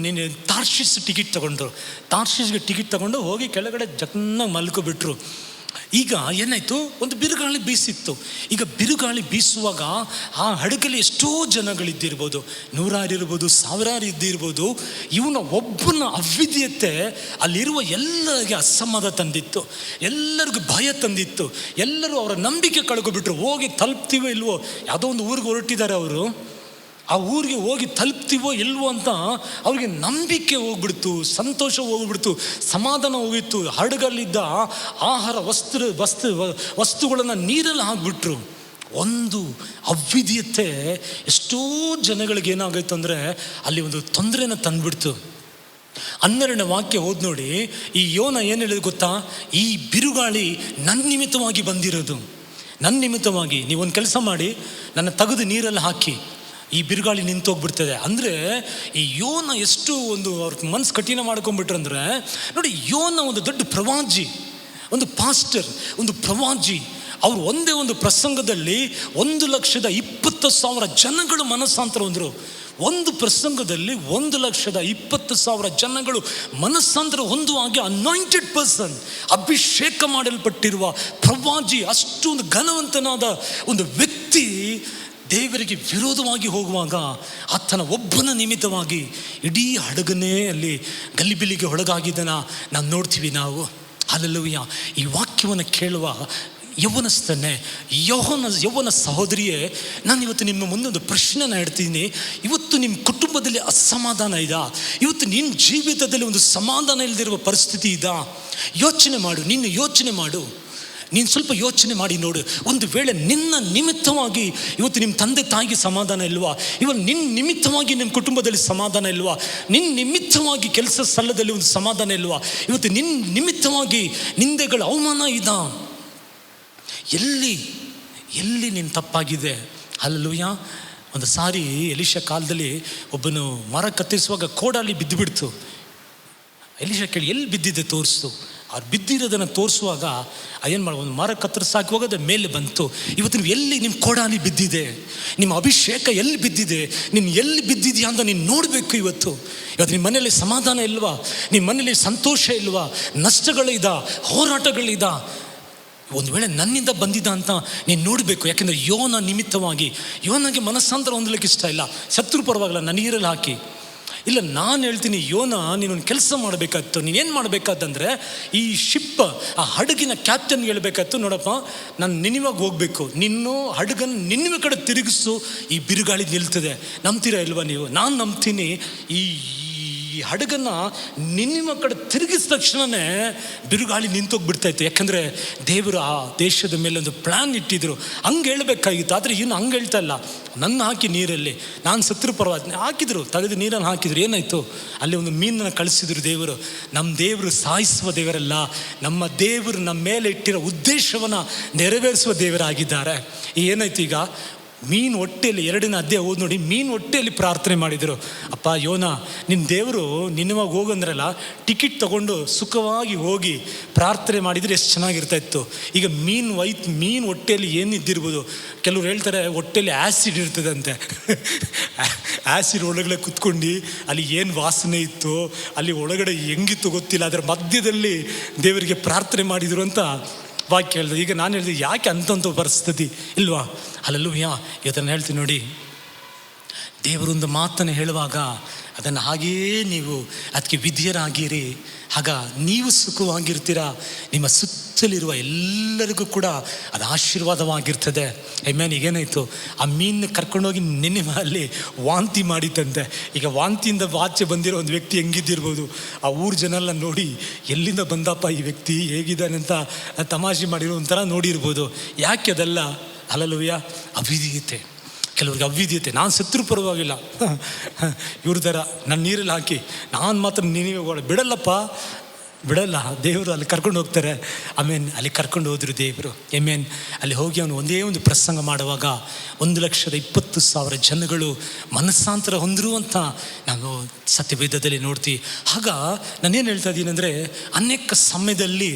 ತಾರ್ಷೀಸ್ ಟಿಕೆಟ್ ತೊಗೊಂಡ್ರು. ತಾರ್ಷೀಸ್ಗೆ ಟಿಕೆಟ್ ತೊಗೊಂಡು ಹೋಗಿ ಕೆಳಗಡೆ ಚೆನ್ನಾಗಿ ಮಲ್ಕೊಬಿಟ್ರು. ಈಗ ಏನಾಯಿತು, ಒಂದು ಬಿರುಗಾಳಿ ಬೀಸಿತ್ತು. ಈಗ ಬಿರುಗಾಳಿ ಬೀಸುವಾಗ ಆ ಹಡಗಲ್ಲಿ ಎಷ್ಟೋ ಜನಗಳಿದ್ದಿರ್ಬೋದು, 100 ಇರ್ಬೋದು, 1000 ಇದ್ದಿರ್ಬೋದು. ಇವನ ಒಬ್ಬನ ಅವಿದ್ಯತೆ ಅಲ್ಲಿರುವ ಎಲ್ಲರಿಗೆ ಅಸಮಾಧಾನ ತಂದಿತ್ತು, ಎಲ್ಲರಿಗೂ ಭಯ ತಂದಿತ್ತು. ಎಲ್ಲರೂ ಅವರ ನಂಬಿಕೆ ಕಳ್ಕೊಬಿಟ್ರು. ಹೋಗಿ ತಲುಪ್ತೀವೋ ಇಲ್ವೋ, ಯಾವುದೋ ಒಂದು ಊರಿಗೆ ಹೊರಟಿದ್ದಾರೆ ಅವರು, ಆ ಊರಿಗೆ ಹೋಗಿ ತಲುಪ್ತೀವೋ ಇಲ್ವೋ ಅಂತ ಅವ್ರಿಗೆ ನಂಬಿಕೆ ಹೋಗ್ಬಿಡ್ತು, ಸಂತೋಷ ಹೋಗ್ಬಿಡ್ತು, ಸಮಾಧಾನ ಹೋಗಿತ್ತು. ಹಡಗಲ್ಲಿದ್ದ ಆಹಾರ ವಸ್ತುಗಳನ್ನು ನೀರಲ್ಲಿ ಹಾಕ್ಬಿಟ್ರು. ಒಂದು ಅವಿದ್ಯತೆ ಎಷ್ಟೋ ಜನಗಳಿಗೆ ಏನಾಗೋಯ್ತು ಅಂದರೆ ಅಲ್ಲಿ ಒಂದು ತೊಂದರೆನ ತಂದುಬಿಡ್ತು. 12ನೇ ವಾಕ್ಯ ಓದಿ ನೋಡಿ. ಈ ಯೋನ ಏನು ಹೇಳಿದ್ರು ಗೊತ್ತಾ? ಈ ಬಿರುಗಾಳಿ ನನ್ನ ನಿಮಿತ್ತವಾಗಿ ಬಂದಿರೋದು, ನನ್ನ ನಿಮಿತ್ತವಾಗಿ. ನೀವೊಂದು ಕೆಲಸ ಮಾಡಿ, ನನ್ನ ತೆಗೆದು ನೀರಲ್ಲಿ ಹಾಕಿ, ಈ ಬಿರುಗಾಳಿ ನಿಂತೋಗ್ಬಿಡ್ತದೆ. ಅಂದರೆ ಈ ಯೋನ ಎಷ್ಟು ಒಂದು ಅವ್ರ ಮನಸ್ಸು ಕಠಿಣ ಮಾಡ್ಕೊಂಡ್ಬಿಟ್ರು ಅಂದರೆ ನೋಡಿ, ಯೋನ ಒಂದು ದೊಡ್ಡ ಪ್ರವಾದಿ, ಒಂದು ಪಾಸ್ಟರ್, ಒಂದು ಪ್ರವಾದಿ. ಅವರು ಒಂದೇ ಒಂದು ಪ್ರಸಂಗದಲ್ಲಿ 1,20,000 ಜನಗಳು ಮನಸ್ಸಾಂತರ ಹೊಂದರು. ಒಂದು ಪ್ರಸಂಗದಲ್ಲಿ 1,20,000 ಜನಗಳು ಮನಸ್ಸಾಂತರ ಹೊಂದುವಾಗೆ ಅನಾಯಿಂಟೆಡ್ ಪರ್ಸನ್, ಅಭಿಷೇಕ ಮಾಡಲ್ಪಟ್ಟಿರುವ ಪ್ರವಾದಿ, ಅಷ್ಟೊಂದು ಘನವಂತನಾದ ಒಂದು ವ್ಯಕ್ತಿ ದೇವರಿಗೆ ವಿರೋಧವಾಗಿ ಹೋಗುವಾಗ ಆತನ ಒಬ್ಬನ ನಿಮಿತ್ತವಾಗಿ ಇಡೀ ಹಡಗನೇ ಅಲ್ಲಿ ಗಲಿಬಿಲಿಗೆ ಒಳಗಾಗಿದ್ದನ್ನು ನಾವು ನೋಡ್ತೀವಿ ನಾವು. ಹಲ್ಲೆಲೂಯಾ. ಈ ವಾಕ್ಯವನ್ನು ಕೇಳುವ ಯೌವನಸ್ಥನೇ, ಯೌವನ ಸಹೋದರಿಯೇ, ನಾನು ಇವತ್ತು ನಿಮ್ಮ ಮುಂದೆ ಒಂದು ಪ್ರಶ್ನೆನ ಇಡ್ತೀನಿ. ಇವತ್ತು ನಿಮ್ಮ ಕುಟುಂಬದಲ್ಲಿ ಅಸಮಾಧಾನ ಇದಾ? ಇವತ್ತು ನಿನ್ನ ಜೀವಿತದಲ್ಲಿ ಒಂದು ಸಮಾಧಾನ ಇಲ್ಲದಿರುವ ಪರಿಸ್ಥಿತಿ ಇದಾ? ಯೋಚನೆ ಮಾಡು, ನೀನು ಯೋಚನೆ ಮಾಡು. ನೀನು ಸ್ವಲ್ಪ ಯೋಚನೆ ಮಾಡಿ ನೋಡು. ಒಂದು ವೇಳೆ ನಿನ್ನ ನಿಮಿತ್ತವಾಗಿ ಇವತ್ತು ನಿಮ್ಮ ತಂದೆ ತಾಯಿಗೆ ಸಮಾಧಾನ ಇಲ್ವಾ? ಇವತ್ತು ನಿನ್ನ ನಿಮಿತ್ತವಾಗಿ ನಿಮ್ಮ ಕುಟುಂಬದಲ್ಲಿ ಸಮಾಧಾನ ಇಲ್ವಾ? ನಿನ್ನ ನಿಮಿತ್ತವಾಗಿ ಕೆಲಸ ಸ್ಥಳದಲ್ಲಿ ಒಂದು ಸಮಾಧಾನ ಇಲ್ವಾ? ಇವತ್ತು ನಿನ್ನ ನಿಮಿತ್ತವಾಗಿ ನಿಂದೆಗಳ ಅವಮಾನ ಇದಾ? ಎಲ್ಲಿ ನಿನ್ನ ತಪ್ಪಾಗಿದೆ? ಹಲ್ಲೆಲೂಯಾ. ಒಂದು ಸಾರಿ ಎಲೀಷ ಕಾಲದಲ್ಲಿ ಒಬ್ಬನು ಮರ ಕತ್ತರಿಸುವಾಗ ಕೋಡಲ್ಲಿ ಬಿದ್ದುಬಿಡ್ತು. ಎಲೀಷ ಕೇಳಿ, ಎಲ್ಲಿ ಬಿದ್ದಿದೆ ತೋರಿಸ್ತು. ಅವ್ರು ಬಿದ್ದಿರೋದನ್ನು ತೋರಿಸುವಾಗ ಏನು ಮಾಡಿ, ಒಂದು ಮರ ಕತ್ತರಿಸಾಕಿ ಹೋಗೋದ ಮೇಲೆ ಬಂತು. ಇವತ್ತು ನೀವು ಎಲ್ಲಿ ನಿಮ್ಮ ಕೋಡಾಲಿ ಬಿದ್ದಿದೆ, ನಿಮ್ಮ ಅಭಿಷೇಕ ಎಲ್ಲಿ ಬಿದ್ದಿದೆ, ನೀನು ಎಲ್ಲಿ ಬಿದ್ದಿದೆಯಾ ಅಂತ ನೀನು ನೋಡಬೇಕು. ಇವತ್ತು ನಿಮ್ಮ ಮನೆಯಲ್ಲಿ ಸಮಾಧಾನ ಇಲ್ವಾ? ನಿಮ್ಮ ಮನೆಯಲ್ಲಿ ಸಂತೋಷ ಇಲ್ವಾ? ನಷ್ಟಗಳಿದ, ಹೋರಾಟಗಳಿದ. ಒಂದು ವೇಳೆ ನನ್ನಿಂದ ಬಂದಿದ್ದ ಅಂತ ನೀನು ನೋಡಬೇಕು. ಯಾಕೆಂದರೆ ಯೋನ ನಿಮಿತ್ತವಾಗಿ, ಯೋನಿಗೆ ಮನಸ್ಸಾಂತರ ಹೊಂದಲಿಕ್ಕೆ ಇಷ್ಟ ಇಲ್ಲ. ಶತ್ರು ಪರವಾಗಿಲ್ಲ, ನಾನು ನೀರಲ್ಲಿ ಹಾಕಿ ಇಲ್ಲ, ನಾನು ಹೇಳ್ತೀನಿ, ಯೋನ ನೀನೊಂದು ಕೆಲಸ ಮಾಡಬೇಕಾಯ್ತು. ನೀನೇನು ಮಾಡಬೇಕಾದಂದರೆ ಈ ಶಿಪ್, ಆ ಹಡಗಿನ ಕ್ಯಾಪ್ಟನ್ಗೆ ಹೇಳ್ಬೇಕಾಯ್ತು, ನೋಡಪ್ಪ ನಾನು ನಿನಿವಾಗ ಹೋಗಬೇಕು, ನಿನ್ನೂ ಹಡಗನ್ನು ನಿನ್ನಿವ ಕಡೆ ತಿರುಗಿಸು, ಈ ಬಿರುಗಾಳಿ ನಿಲ್ತದೆ. ನಂಬ್ತೀರಾ ಇಲ್ವಾ ನೀವು? ನಾನು ನಂಬ್ತೀನಿ. ಈ ಹಡಗನ್ನು ನಿನ್ನಿವ ಕಡೆ ತಿರುಗಿಸಿದ ತಕ್ಷಣವೇ ಬಿರುಗಾಳಿ ನಿಂತೋಗ್ಬಿಡ್ತಾಯಿತ್ತು. ಯಾಕಂದರೆ ದೇವರು ಆ ದೇಶದ ಮೇಲೆ ಒಂದು ಪ್ಲ್ಯಾನ್ ಇಟ್ಟಿದ್ರು. ಹಂಗೆ ಹೇಳ್ಬೇಕಾಗಿತ್ತು. ಆದರೆ ಇನ್ನು ಹಂಗೆ ಹೇಳ್ತಾ ಇಲ್ಲ. ನನ್ನ ಹಾಕಿ ನೀರಲ್ಲಿ, ನಾನು ಸತ್ರು ಪರವಾಗಿ ಹಾಕಿದ್ರು, ತೆಗೆದು ನೀರನ್ನು ಹಾಕಿದ್ರು. ಏನಾಯಿತು? ಅಲ್ಲಿ ಒಂದು ಮೀನನ್ನು ಕಳಿಸಿದ್ರು ದೇವರು. ನಮ್ಮ ದೇವರು ಸಾಯಿಸುವ ದೇವರಲ್ಲ, ನಮ್ಮ ದೇವರು ನಮ್ಮ ಮೇಲೆ ಇಟ್ಟಿರೋ ಉದ್ದೇಶವನ್ನು ನೆರವೇರಿಸುವ ದೇವರಾಗಿದ್ದಾರೆ. ಏನಾಯ್ತು ಈಗ? ಮೀನು ಹೊಟ್ಟೆಯಲ್ಲಿ 2ನೇ ಅಧ್ಯಾಯ ಓದಿ ನೋಡಿ. ಮೀನು ಹೊಟ್ಟೆಯಲ್ಲಿ ಪ್ರಾರ್ಥನೆ ಮಾಡಿದರು. ಅಪ್ಪ ಯೋನ, ನಿನ್ನ ದೇವರು ನಿನ್ನವಾಗ ಹೋಗಂದ್ರಲ್ಲ, ಟಿಕೆಟ್ ತೊಗೊಂಡು ಸುಖವಾಗಿ ಹೋಗಿ ಪ್ರಾರ್ಥನೆ ಮಾಡಿದರೆ ಎಷ್ಟು ಚೆನ್ನಾಗಿರ್ತಾಯಿತ್ತು. ಈಗ ಮೀನು ಹೊಟ್ಟೆಯಲ್ಲಿ ಏನಿದ್ದಿರ್ಬೋದು? ಕೆಲವ್ರು ಹೇಳ್ತಾರೆ ಹೊಟ್ಟೆಯಲ್ಲಿ ಆ್ಯಸಿಡ್ ಇರ್ತದಂತೆ. ಆ್ಯಸಿಡ್ ಒಳಗಡೆ ಕುತ್ಕೊಂಡು ಅಲ್ಲಿ ಏನು ವಾಸನೆ ಇತ್ತು, ಅಲ್ಲಿ ಒಳಗಡೆ ಹೆಂಗಿತ್ತು ಗೊತ್ತಿಲ್ಲ, ಅದರ ಮಧ್ಯದಲ್ಲಿ ದೇವರಿಗೆ ಪ್ರಾರ್ಥನೆ ಮಾಡಿದರು ಅಂತ ವಾಕ್ಯ ಹೇಳಿದೆ. ಈಗ ನಾನು ಹೇಳಿದೆ, ಯಾಕೆ ಅಂತಂತ ಪರಿಸ್ಥಿತಿ ಇಲ್ವಾ? ಅಲ್ಲಲ್ಲೂಯ್ಯ, ಇವತ್ತನ್ನು ಹೇಳ್ತೀನಿ ನೋಡಿ, ದೇವರೊಂದು ಮಾತನ್ನು ಹೇಳುವಾಗ ಅದನ್ನು ಹಾಗೆಯೇ ನೀವು ಅದಕ್ಕೆ ವಿಧೇಯರಾಗಿರಿ. ಆಗ ನೀವು ಸುಖವಾಗಿರ್ತೀರ, ನಿಮ್ಮ ಸುತ್ತಲಿರುವ ಎಲ್ಲರಿಗೂ ಕೂಡ ಅದು ಆಶೀರ್ವಾದವಾಗಿರ್ತದೆ. ಆಮೇಲೆ ಈಗೇನಾಯಿತು? ಆ ಮೀನು ಕರ್ಕೊಂಡೋಗಿ ಅಲ್ಲಿ ವಾಂತಿ ಮಾಡಿತಂತೆ. ಈಗ ವಾಂತಿಯಿಂದ ಆಚೆ ಬಂದಿರೋ ಒಂದು ವ್ಯಕ್ತಿ ಹೆಂಗಿದ್ದಿರ್ಬೋದು? ಆ ಊರು ಜನ ಎಲ್ಲ ನೋಡಿ, ಎಲ್ಲಿಂದ ಬಂದಪ್ಪ ಈ ವ್ಯಕ್ತಿ, ಹೇಗಿದ್ದಾನೆ ಅಂತ ತಮಾಷೆ ಮಾಡಿರೋ ಒಂಥರ ನೋಡಿರ್ಬೋದು. ಯಾಕೆ ಅದೆಲ್ಲ? ಅಲ್ಲಲ್ಲೂಯ್ಯ, ಅವಿಧೇಯತೆ. ಕೆಲವ್ರಿಗೆ ಅವಿಧೇಯತೆ. ನಾನು ಸತ್ರು ಪರವಾಗಿಲ್ಲ, ಇವ್ರ ಥರ ನನ್ನ ನೀರಲ್ಲಿ ಹಾಕಿ ನಾನು ಮಾತ್ರ ನೀವೇ ಬಿಡಲ್ಲಪ್ಪ, ಬಿಡಲ್ಲ. ದೇವರು ಅಲ್ಲಿ ಕರ್ಕೊಂಡು ಹೋಗ್ತಾರೆ. ಆಮೇಲೆ ಅಲ್ಲಿ ಕರ್ಕೊಂಡು ಹೋದರು ದೇವರು. ಅಲ್ಲಿ ಹೋಗಿ ಅವನು ಒಂದೇ ಒಂದು ಪ್ರಸಂಗ ಮಾಡುವಾಗ 1,20,000 ಜನಗಳು ಮನಸ್ಸಾಂತರ ಹೊಂದರು ಅಂತ ನಾವು ಸತ್ಯವೇದದಲ್ಲಿ ನೋಡ್ತೀವಿ. ಆಗ ನಾನೇನು ಹೇಳ್ತಾ ಇದ್ದೀನಿ ಅಂದರೆ, ಅನೇಕ ಸಮಯದಲ್ಲಿ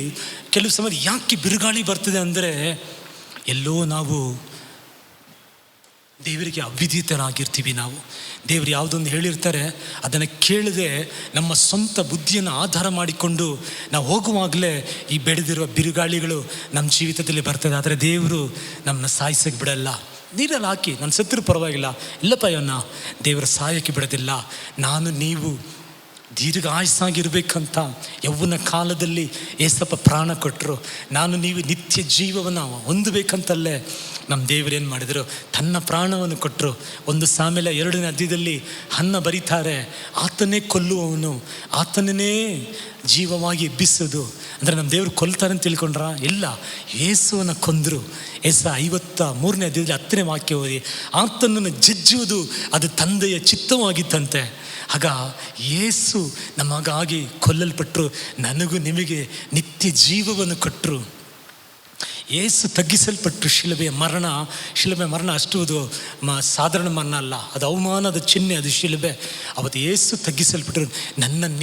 ಕೆಲವು ಸಮಯ ಯಾಕೆ ಬಿರುಗಾಳಿ ಬರ್ತದೆ ಅಂದರೆ, ಎಲ್ಲೋ ನಾವು ದೇವರಿಗೆ ಅವಿಧೇಯರಾಗಿರ್ತೀವಿ. ನಾವು ದೇವರು ಯಾವುದೊಂದು ಹೇಳಿರ್ತಾರೆ ಅದನ್ನು ಕೇಳದೆ ನಮ್ಮ ಸ್ವಂತ ಬುದ್ಧಿಯನ್ನು ಆಧಾರ ಮಾಡಿಕೊಂಡು ನಾವು ಹೋಗುವಾಗಲೇ ಈ ಬೆಳೆದಿರುವ ಬಿರುಗಾಳಿಗಳು ನಮ್ಮ ಜೀವಿತದಲ್ಲಿ ಬರ್ತದೆ. ಆದರೆ ದೇವರು ನಮ್ಮನ್ನ ಸಾಯಿಸಕ್ಕೆ ಬಿಡಲ್ಲ. ನೀರಲ್ಲಿ ಹಾಕಿ ನಾನು ಸತ್ರು ಪರವಾಗಿಲ್ಲ, ಇಲ್ಲಪ್ಪ ಇವನ್ನ ದೇವರು ಸಾಯಕ್ಕೆ ಬಿಡೋದಿಲ್ಲ. ನಾನು ನೀವು ದೀರ್ಘಾಯಸ್ಸಾಗಿರ್ಬೇಕಂತ ಯೌವನ ಕಾಲದಲ್ಲಿ ಏಸಪ್ಪ ಪ್ರಾಣ ಕೊಟ್ಟರು. ನಾನು ನೀವು ನಿತ್ಯ ಜೀವವನ್ನು ಹೊಂದಬೇಕಂತಲ್ಲೇ ನಮ್ಮ ದೇವರೇನು ಮಾಡಿದರು? ತನ್ನ ಪ್ರಾಣವನ್ನು ಕೊಟ್ಟರು. 1 ಸಾಮೆಲ 2ನೇ ಅಧ್ಯಾಯದಲ್ಲಿ ಹನ್ನ ಬರೀತಾರೆ, ಆತನೇ ಕೊಲ್ಲುವವನು, ಆತನೇ ಜೀವವಾಗಿ ಎಬ್ಬಿಸೋದು. ಅಂದರೆ ನಮ್ಮ ದೇವರು ಕೊಲ್ತಾರೆ ಅಂತ ತಿಳ್ಕೊಂಡ್ರ? ಇಲ್ಲ, ಯೇಸುವನ್ನು ಕೊಂದರು. ಏಸ 53ನೇ ಅಧ್ಯಾಯದಲ್ಲಿ 10ನೇ ವಾಕ್ಯ ಓದಿ, ಆತನನ್ನು ಜಜ್ಜುವುದು ಅದು ತಂದೆಯ ಚಿತ್ತವಾಗಿತ್ತಂತೆ. ಆಗ ಯೇಸು ನಮಗಾಗಿ ಕೊಲ್ಲಲ್ಪಟ್ಟರು, ನನಗೂ ನಿಮಗೆ ನಿತ್ಯ ಜೀವವನ್ನು ಕೊಟ್ಟರು. ಯೇಸು ತಗ್ಗಿಸಲ್ಪಟ್ಟರು. ಶಿಲುಬೆ ಮರಣ ಅಷ್ಟು ಅದು ಸಾಧಾರಣ ಮರಣ ಅಲ್ಲ, ಅದು ಅವಮಾನದ ಚಿಹ್ನೆ, ಅದು ಶಿಲುಬೆ. ಅವತ್ತು ಯೇಸು ತಗ್ಗಿಸಲ್ಪಟ್ಟರು.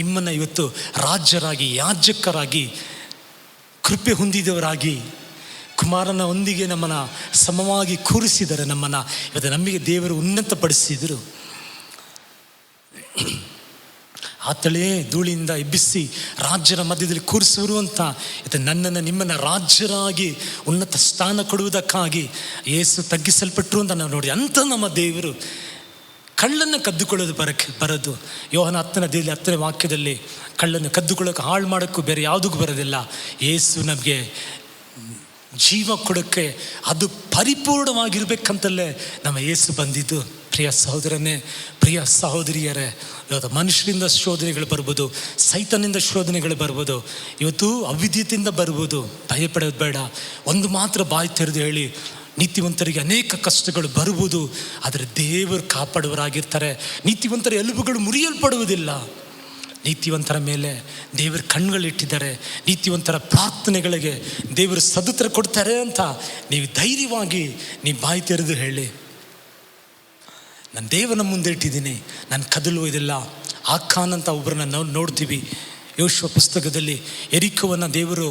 ನಿಮ್ಮನ್ನು ಇವತ್ತು ರಾಜ್ಯರಾಗಿ, ಯಾಜಕರಾಗಿ, ಕೃಪೆ ಹೊಂದಿದವರಾಗಿ, ಕುಮಾರನ ಒಂದಿಗೆ ನಮ್ಮನ್ನು ಸಮವಾಗಿ ಕೂರಿಸಿದ್ದಾರೆ. ನಮ್ಮನ್ನು ಇವತ್ತು ನಮಗೆ ದೇವರು ಉನ್ನತಪಡಿಸಿದರು. ಆತಳೇ ಧೂಳಿಯಿಂದ ಎಬ್ಬಿಸಿ ರಾಜ್ಯರ ಮಧ್ಯದಲ್ಲಿ ಕೂರಿಸುವರು ಅಂತ ಇದು ನನ್ನನ್ನು ನಿಮ್ಮನ್ನು ರಾಜ್ಯರಾಗಿ ಉನ್ನತ ಸ್ಥಾನ ಕೊಡುವುದಕ್ಕಾಗಿ ಯೇಸು ತಗ್ಗಿಸಲ್ಪಟ್ಟರು ಅಂತ ನಾವು ನೋಡಿ. ಅಂಥ ನಮ್ಮ ದೇವರು ಕಳ್ಳನ್ನು ಕದ್ದುಕೊಳ್ಳೋದು ಬರೋದು. ಯೋಹನ 10ನೇ ವಾಕ್ಯದಲ್ಲಿ ಕಳ್ಳನ್ನು ಕದ್ದುಕೊಳ್ಳೋಕೆ, ಹಾಳು ಮಾಡೋಕ್ಕೂ ಬೇರೆ ಯಾವುದಕ್ಕೂ ಬರೋದಿಲ್ಲ. ಯೇಸು ನಮಗೆ ಜೀವ ಕೊಡೋಕ್ಕೆ, ಅದು ಪರಿಪೂರ್ಣವಾಗಿರ್ಬೇಕಂತಲೇ ನಮ್ಮ ಯೇಸು ಬಂದಿದ್ದು. ಪ್ರಿಯ ಸಹೋದರನೇ, ಪ್ರಿಯ ಸಹೋದರಿಯರೇ, ಇವತ್ತು ಮನುಷ್ಯರಿಂದ ಶೋಧನೆಗಳು ಬರ್ಬೋದು, ಸೈತನಿಂದ ಶೋಧನೆಗಳು ಬರ್ಬೋದು, ಇವತ್ತು ಅವಿದ್ಯತೆಯಿಂದ ಬರ್ಬೋದು. ಭಯಪಡೋದು ಬೇಡ. ಒಂದು ಮಾತ್ರ ಬಾಯಿ ತೆರೆದು ಹೇಳಿ, ನೀತಿವಂತರಿಗೆ ಅನೇಕ ಕಷ್ಟಗಳು ಬರ್ಬೋದು, ಆದರೆ ದೇವರು ಕಾಪಾಡುವರಾಗಿರ್ತಾರೆ. ನೀತಿವಂತರ ಎಲುಬುಗಳು ಮುರಿಯಲ್ಪಡುವುದಿಲ್ಲ. ನೀತಿವಂತರ ಮೇಲೆ ದೇವರು ಕಣ್ಗಳಿಟ್ಟಿದ್ದಾರೆ. ನೀತಿವಂತರ ಪ್ರಾರ್ಥನೆಗಳಿಗೆ ದೇವರು ಸದುತ್ತರ ಕೊಡ್ತಾರೆ ಅಂತ ನೀವು ಧೈರ್ಯವಾಗಿ ನೀವು ಬಾಯಿ ತೆರೆದು ಹೇಳಿ, ನಾನು ದೇವನ ಮುಂದೆ ಇಟ್ಟಿದ್ದೀನಿ, ನಾನು ಕದಲುವುದಿಲ್ಲ. ಆಖಾನ್ ಅಂತ ಒಬ್ಬರನ್ನ ನಾವು ನೋಡ್ತೀವಿ ಯೋಶುವ ಪುಸ್ತಕದಲ್ಲಿ. ಎರಿಕೋವನ್ನು ದೇವರು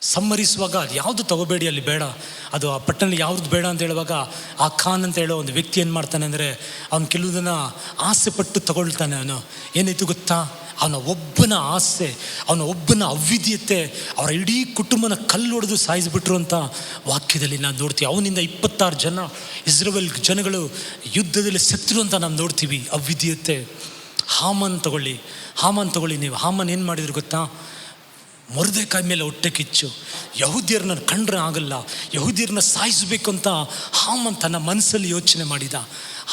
ಸಂಹರಿಸುವಾಗ ಅದು ಯಾವುದು ತಗೋಬೇಡಿ, ಅಲ್ಲಿ ಬೇಡ, ಅದು ಆ ಪಟ್ಟಣದಲ್ಲಿ ಯಾವ್ದು ಬೇಡ ಅಂತ ಹೇಳುವಾಗ ಆ ಖಾನ್ ಅಂತ ಹೇಳೋ ಒಂದು ವ್ಯಕ್ತಿ ಏನು ಮಾಡ್ತಾನೆ ಅಂದರೆ, ಅವನು ಕೆಲವುದನ್ನು ಆಸೆ ಪಟ್ಟು ತಗೊಳ್ತಾನೆ. ಅವನು ಏನಾಯ್ತು ಗೊತ್ತಾ, ಅವನ ಒಬ್ಬನ ಆಸೆ, ಅವನ ಒಬ್ಬನ ಅವಿದ್ಯತೆ ಅವರ ಇಡೀ ಕುಟುಂಬನ ಕಲ್ಲೊಡೆದು ಸಾಯಿಸಿಬಿಟ್ರು ಅಂತ ವಾಕ್ಯದಲ್ಲಿ ನಾವು ನೋಡ್ತೀವಿ. ಅವನಿಂದ 26 ಜನ ಇಸ್ರೇಲ್ ಜನಗಳು ಯುದ್ಧದಲ್ಲಿ ಸತ್ತರು ಅಂತ ನಾವು ನೋಡ್ತೀವಿ. ಅವಿದ್ಯತೆ. ಹಾಮನ್ ತಗೊಳ್ಳಿ ನೀವು. ಹಾಮನ್ ಏನು ಮಾಡಿದ್ರು ಗೊತ್ತಾ? ಮೊರ್ದೆಕಾಯಿ ಮೇಲೆ ಹೊಟ್ಟೆ ಕಿಚ್ಚು. ಯಹೂದ್ಯರನ್ನ ಕಂಡ್ರೆ ಆಗಲ್ಲ, ಯಹೂದ್ಯರನ್ನ ಸಾಯಿಸಬೇಕು ಅಂತ ಹಾಮನ್ ತನ್ನ ಮನಸ್ಸಲ್ಲಿ ಯೋಚನೆ ಮಾಡಿದ.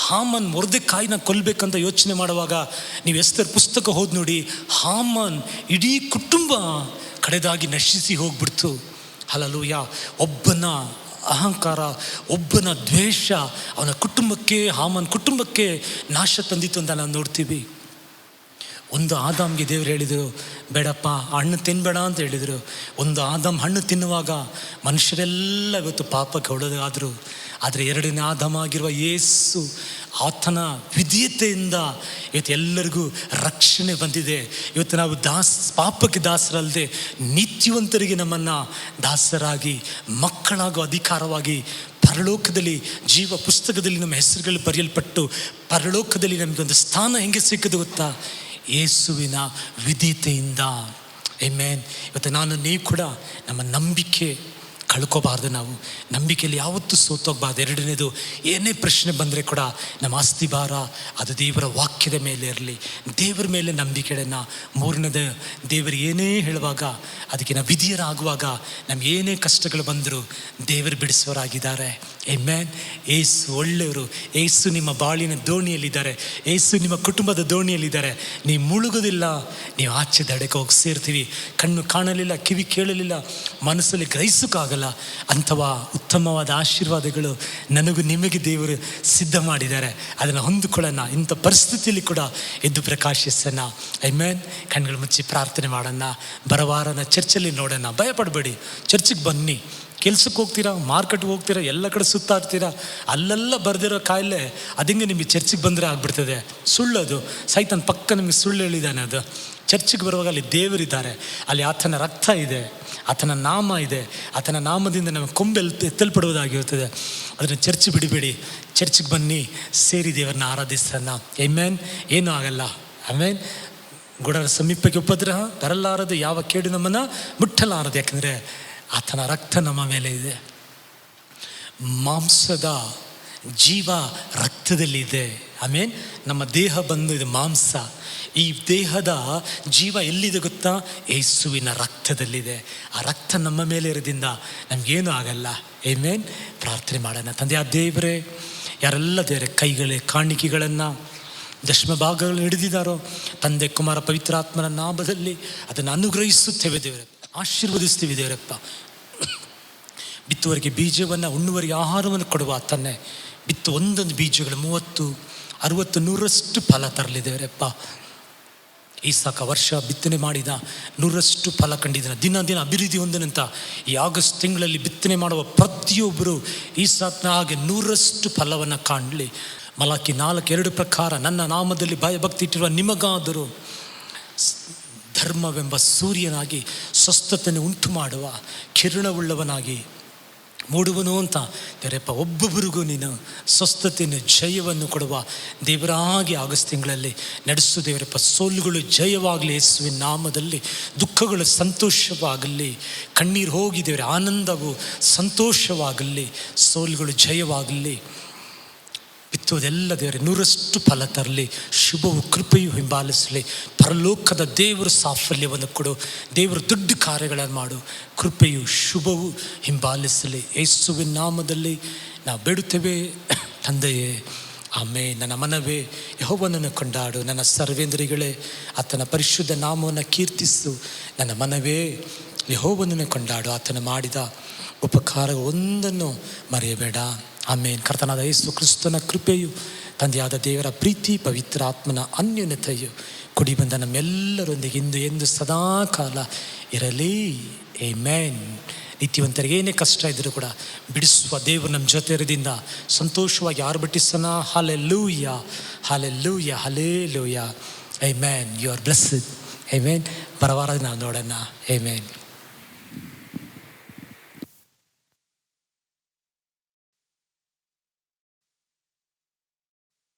ಹಾಮನ್ ಮೊರ್ದೆಕಾಯಿನ ಕೊಲ್ಲಬೇಕಂತ ಯೋಚನೆ ಮಾಡುವಾಗ ನೀವು ಎಸ್ತರ್ ಪುಸ್ತಕ ಹೋದ್ ನೋಡಿ, ಹಾಮನ್ ಇಡೀ ಕುಟುಂಬ ಕಡೆದಾಗಿ ನಶಿಸಿ ಹೋಗ್ಬಿಡ್ತು. ಹಲ್ಲೆಲೂಯಾ. ಒಬ್ಬನ ಅಹಂಕಾರ, ಒಬ್ಬನ ದ್ವೇಷ ಅವನ ಕುಟುಂಬಕ್ಕೆ, ಹಾಮನ್ ಕುಟುಂಬಕ್ಕೆ ನಾಶ ತಂದಿತ್ತು ಅಂತ ನಾವು ನೋಡ್ತೀವಿ. ಒಂದು ಆದಾಮ್ಗೆ ದೇವರು ಹೇಳಿದರು, ಬೇಡಪ್ಪ ಹಣ್ಣು ತಿನ್ನಬೇಡ ಅಂತ ಹೇಳಿದರು. ಒಂದು ಆದಾಮ್ ಹಣ್ಣು ತಿನ್ನುವಾಗ ಮನುಷ್ಯರೆಲ್ಲ ಇವತ್ತು ಪಾಪಕ್ಕೆ ಹೊಡೆದಾದರು. ಆದರೆ 2ನೇ ಆದಾಮ ಆಗಿರುವ ಯೇಸು, ಆತನ ವಿಧೇಯತೆಯಿಂದ ಇವತ್ತು ಎಲ್ಲರಿಗೂ ರಕ್ಷಣೆ ಬಂದಿದೆ. ಇವತ್ತು ನಾವು ಪಾಪಕ್ಕೆ ದಾಸರಲ್ಲದೆ ನೀತಿವಂತರಿಗೆ ನಮ್ಮನ್ನು ದಾಸರಾಗಿ ಮಕ್ಕಳಾಗೋ ಅಧಿಕಾರವಾಗಿ ಪರಲೋಕದಲ್ಲಿ ಜೀವ ಪುಸ್ತಕದಲ್ಲಿ ನಮ್ಮ ಹೆಸರುಗಳು ಬರೆಯಲ್ಪಟ್ಟು ಪರಲೋಕದಲ್ಲಿ ನಮಗೊಂದು ಸ್ಥಾನ ಹೆಂಗೆ ಸಿಕ್ಕದು ಗೊತ್ತಾ? ಯೇಸುವಿನ ವಿಧೇಯತೆಯಿಂದ. ಆಮೆನ್. ಇವತ್ತು ನೀವು ಕೂಡ ನಮ್ಮ ನಂಬಿಕೆ ಕಳ್ಕೋಬಾರ್ದು. ನಾವು ನಂಬಿಕೆಯಲ್ಲಿ ಯಾವತ್ತೂ ಸೋತೋಗಬಾರ್ದು. 2ನೇದು, ಏನೇ ಪ್ರಶ್ನೆ ಬಂದರೆ ಕೂಡ ನಮ್ಮ ಆಸ್ತಿ ಭಾರ ಅದು ದೇವರ ವಾಕ್ಯದ ಮೇಲೆ ಇರಲಿ, ದೇವರ ಮೇಲೆ ನಂಬಿಕೆ ಇಡೋಣ. 3ನೇದು, ದೇವರು ಏನೇ ಹೇಳುವಾಗ ಅದಕ್ಕೆ ನಾವು ವಿಧಿಯರಾಗುವಾಗ ನಮ್ಗೆ ಏನೇ ಕಷ್ಟಗಳು ಬಂದರೂ ದೇವರು ಬಿಡಿಸೋರಾಗಿದ್ದಾರೆ. ಆಮೆನ್. ಏಸು ಒಳ್ಳೆಯವರು. ಏಸು ನಿಮ್ಮ ಬಾಳಿನ ದೋಣಿಯಲ್ಲಿದ್ದಾರೆ. ಏಸು ನಿಮ್ಮ ಕುಟುಂಬದ ದೋಣಿಯಲ್ಲಿದ್ದಾರೆ. ನೀವು ಮುಳುಗೋದಿಲ್ಲ. ನೀವು ಆಚೆ ದಡಕ್ಕೆ ಹೋಗಿ ಸೇರ್ತೀವಿ. ಕಣ್ಣು ಕಾಣಲಿಲ್ಲ, ಕಿವಿ ಕೇಳಲಿಲ್ಲ, ಮನಸ್ಸಲ್ಲಿ ಗ್ರಹಿಸೋಕ್ಕಾಗಲ್ಲ ಅಂಥವ ಉತ್ತಮವಾದ ಆಶೀರ್ವಾದಗಳು ನನಗೂ ನಿಮಗೆ ದೇವರು ಸಿದ್ಧ ಮಾಡಿದ್ದಾರೆ. ಅದನ್ನು ಹೊಂದಿಕೊಳ್ಳೋಣ. ಇಂಥ ಪರಿಸ್ಥಿತಿಯಲ್ಲಿ ಕೂಡ ಎದ್ದು ಪ್ರಕಾಶಿಸೋಣ. ಆಮೆನ್. ಕಣ್ಗಳು ಮುಚ್ಚಿ ಪ್ರಾರ್ಥನೆ ಮಾಡೋಣ. ಬರವಾರನ ಚರ್ಚಲ್ಲಿ ನೋಡೋಣ. ಭಯಪಡಬೇಡಿ. ಚರ್ಚಿಗೆ ಬನ್ನಿ. ಕೆಲ್ಸಕ್ಕೆ ಹೋಗ್ತೀರಾ, ಮಾರ್ಕೆಟ್ಗೆ ಹೋಗ್ತೀರಾ, ಎಲ್ಲ ಕಡೆ ಸುತ್ತಾಡ್ತೀರಾ, ಅಲ್ಲೆಲ್ಲ ಬರೆದಿರೋ ಕಾಯಿಲೆ ಅದಿಂಗೆ ನಿಮಗೆ ಚರ್ಚಿಗೆ ಬಂದರೆ ಆಗ್ಬಿಡ್ತದೆ. ಸುಳ್ಳದು. ಸೈತನ್ ಪಕ್ಕ ನಿಮಗೆ ಸುಳ್ಳು ಹೇಳಿದ್ದಾನೆ. ಅದು ಚರ್ಚಿಗೆ ಬರುವಾಗ ಅಲ್ಲಿ ದೇವರಿದ್ದಾರೆ, ಅಲ್ಲಿ ಆತನ ರಕ್ತ ಇದೆ, ಆತನ ನಾಮ ಇದೆ. ಆತನ ನಾಮದಿಂದ ನಮಗೆ ಎತ್ತಲ್ಪಡುವುದಾಗಿರುತ್ತದೆ. ಅದನ್ನು ಚರ್ಚ್ ಬಿಡಬೇಡಿ. ಚರ್ಚಿಗೆ ಬನ್ನಿ, ಸೇರಿ ದೇವರನ್ನ ಆರಾಧಿಸೋಣ. ಆಮೆನ್. ಏನೂ ಆಗಲ್ಲ. ಆಮೆನ್. ಗುಡರ ಸಮೀಪಕ್ಕೆ ಉಪದ್ರವ ಬರಲಾರದು, ಯಾವ ಕೇಡು ನಮ್ಮನ್ನು ಮುಟ್ಟಲಾರದು. ಯಾಕಂದರೆ ಆತನ ರಕ್ತ ನಮ್ಮ ಮೇಲೆ ಇದೆ. ಮಾಂಸದ ಜೀವ ರಕ್ತದಲ್ಲಿದೆ. ಆಮೇನ್. ನಮ್ಮ ದೇಹ ಬಂದು ಇದು ಮಾಂಸ. ಈ ದೇಹದ ಜೀವ ಎಲ್ಲಿದೆ ಗೊತ್ತಾ? ಯೇಸುವಿನ ರಕ್ತದಲ್ಲಿದೆ. ಆ ರಕ್ತ ನಮ್ಮ ಮೇಲೆ ಇರೋದ್ರಿಂದ ನಮಗೇನು ಆಗಲ್ಲ. ಆಮೆನ್. ಪ್ರಾರ್ಥನೆ ಮಾಡೋಣ. ತಂದೆಯ ದೇವರೇ, ಯಾರೆಲ್ಲ ದೇವರೇ ಕೈಗಳೇ ಕಾಣಿಕೆಗಳನ್ನು ದಶಮ ಭಾಗಗಳನ್ನು ಹಿಡಿದಿದ್ದಾರೋ, ತಂದೆ ಕುಮಾರ ಪವಿತ್ರಾತ್ಮನ ನಾಮದಲ್ಲಿ ಅದನ್ನು ಅನುಗ್ರಹಿಸುತ್ತೇವೆ ದೇವರೇ, ಆಶೀರ್ವದಿಸ್ತೀವಿ ದೇವರಪ್ಪ. ಬಿತ್ತುವರಿಗೆ ಬೀಜವನ್ನು, ಉಣ್ಣುವರಿಗೆ ಆಹಾರವನ್ನು ಕೊಡುವ ಆತನ್ನೇ. ಬಿತ್ತು ಒಂದೊಂದು ಬೀಜಗಳು 30, 60, 100ರಷ್ಟು ಫಲ ತರಲಿ ದೇವರಪ್ಪ. ಈಸಾಕ ವರ್ಷ ಬಿತ್ತನೆ ಮಾಡಿದ 100ರಷ್ಟು ಫಲ ಕಂಡಿದ್ದಾನೆ. ದಿನ ದಿನ ಅಭಿವೃದ್ಧಿ ಹೊಂದನಂತ ಈ ಆಗಸ್ಟ್ ತಿಂಗಳಲ್ಲಿ ಬಿತ್ತನೆ ಮಾಡುವ ಪ್ರತಿಯೊಬ್ಬರು ಈಸಾಕನ ಹಾಗೆ 100ರಷ್ಟು ಫಲವನ್ನು ಕಾಣಲಿ. ಮಲಾಕಿ 4:2 ಪ್ರಕಾರ, ನನ್ನ ನಾಮದಲ್ಲಿ ಭಯಭಕ್ತಿ ಇಟ್ಟಿರುವ ನಿಮಗಾದರೂ ಧರ್ಮವೆಂಬ ಸೂರ್ಯನಾಗಿ ಸ್ವಸ್ಥತೆಯನ್ನು ಉಂಟು ಮಾಡುವ ಕಿರಣವುಳ್ಳವನಾಗಿ ಮೂಡುವನು ಅಂತ ದೇವರಪ್ಪ. ಒಬ್ಬೊಬ್ಬರಿಗೂ ನೀನು ಸ್ವಸ್ಥತೆಯನ್ನು, ಜಯವನ್ನು ಕೊಡುವ ದೇವರಾಗಿ ಆಗಸ್ಟ್ ತಿಂಗಳಲ್ಲಿ ನಡೆಸು ದೇವರಪ್ಪ. ಸೋಲುಗಳು ಜಯವಾಗಲಿ ಯೇಸುವಿನ ನಾಮದಲ್ಲಿ. ದುಃಖಗಳು ಸಂತೋಷವಾಗಲಿ. ಕಣ್ಣೀರು ಹೋಗಿ ದೇವರ ಆನಂದವು ಸಂತೋಷವಾಗಲಿ. ಸೋಲುಗಳು ಜಯವಾಗಲಿ. ಬಿತ್ತುವುದೆಲ್ಲ ದೇವರೇ 100ರಷ್ಟು ಫಲ ತರಲಿ. ಶುಭವು ಕೃಪೆಯು ಹಿಂಬಾಲಿಸಲಿ. ಪರಲೋಕದ ದೇವರು ಸಾಫಲ್ಯವನ್ನು ಕೊಡು. ದೇವರು ದೊಡ್ಡ ಕಾರ್ಯಗಳನ್ನು ಮಾಡು. ಕೃಪೆಯು ಶುಭವು ಹಿಂಬಾಲಿಸಲಿ. ಯೇಸುವಿನ ನಾಮದಲ್ಲಿ ನಾವು ಬೇಡುತ್ತೇವೆ ತಂದೆಯೇ. ಆಮೇಲೆ ನನ್ನ ಮನವೇ ಯೆಹೋವನನ್ನು ಕೊಂಡಾಡು. ನನ್ನ ಸರ್ವೇಂದ್ರಿಗಳೇ ಆತನ ಪರಿಶುದ್ಧ ನಾಮವನ್ನು ಕೀರ್ತಿಸು. ನನ್ನ ಮನವೇ ಯೆಹೋವನನ್ನು ಕೊಂಡಾಡು. ಆತನ ಮಾಡಿದ ಉಪಕಾರ ಒಂದನ್ನು ಮರೆಯಬೇಡ. ಆಮೇನ್. ಕರ್ತನಾದ ಯೇಸು ಕ್ರಿಸ್ತನ ಕೃಪೆಯು, ತಂದೆಯಾದ ದೇವರ ಪ್ರೀತಿ, ಪವಿತ್ರ ಆತ್ಮನ ಅನ್ಯೋನ್ಯತೆಯು ಕುಡಿ ಬಂದ ನಮ್ಮೆಲ್ಲರೊಂದಿಗೆ ಇಂದು ಎಂದು ಸದಾ ಕಾಲ ಇರಲಿ. ಆಮೆನ್. ನೀತಿವಂತರಿಗೆ ಏನೇ ಕಷ್ಟ ಇದ್ದರೂ ಕೂಡ ಬಿಡಿಸುವ ದೇವರು ನಮ್ಮ ಜೊತೆ ಇರೋದ್ರಿಂದ ಸಂತೋಷವಾಗಿ ಆರ್ಭಟಿಸೋಣ. Hallelujah, hallelujah, hallelujah. Amen. You are blessed. Amen. ಬರವಾರ ನಾವು ನೋಡೋಣ. ಆಮೆನ್.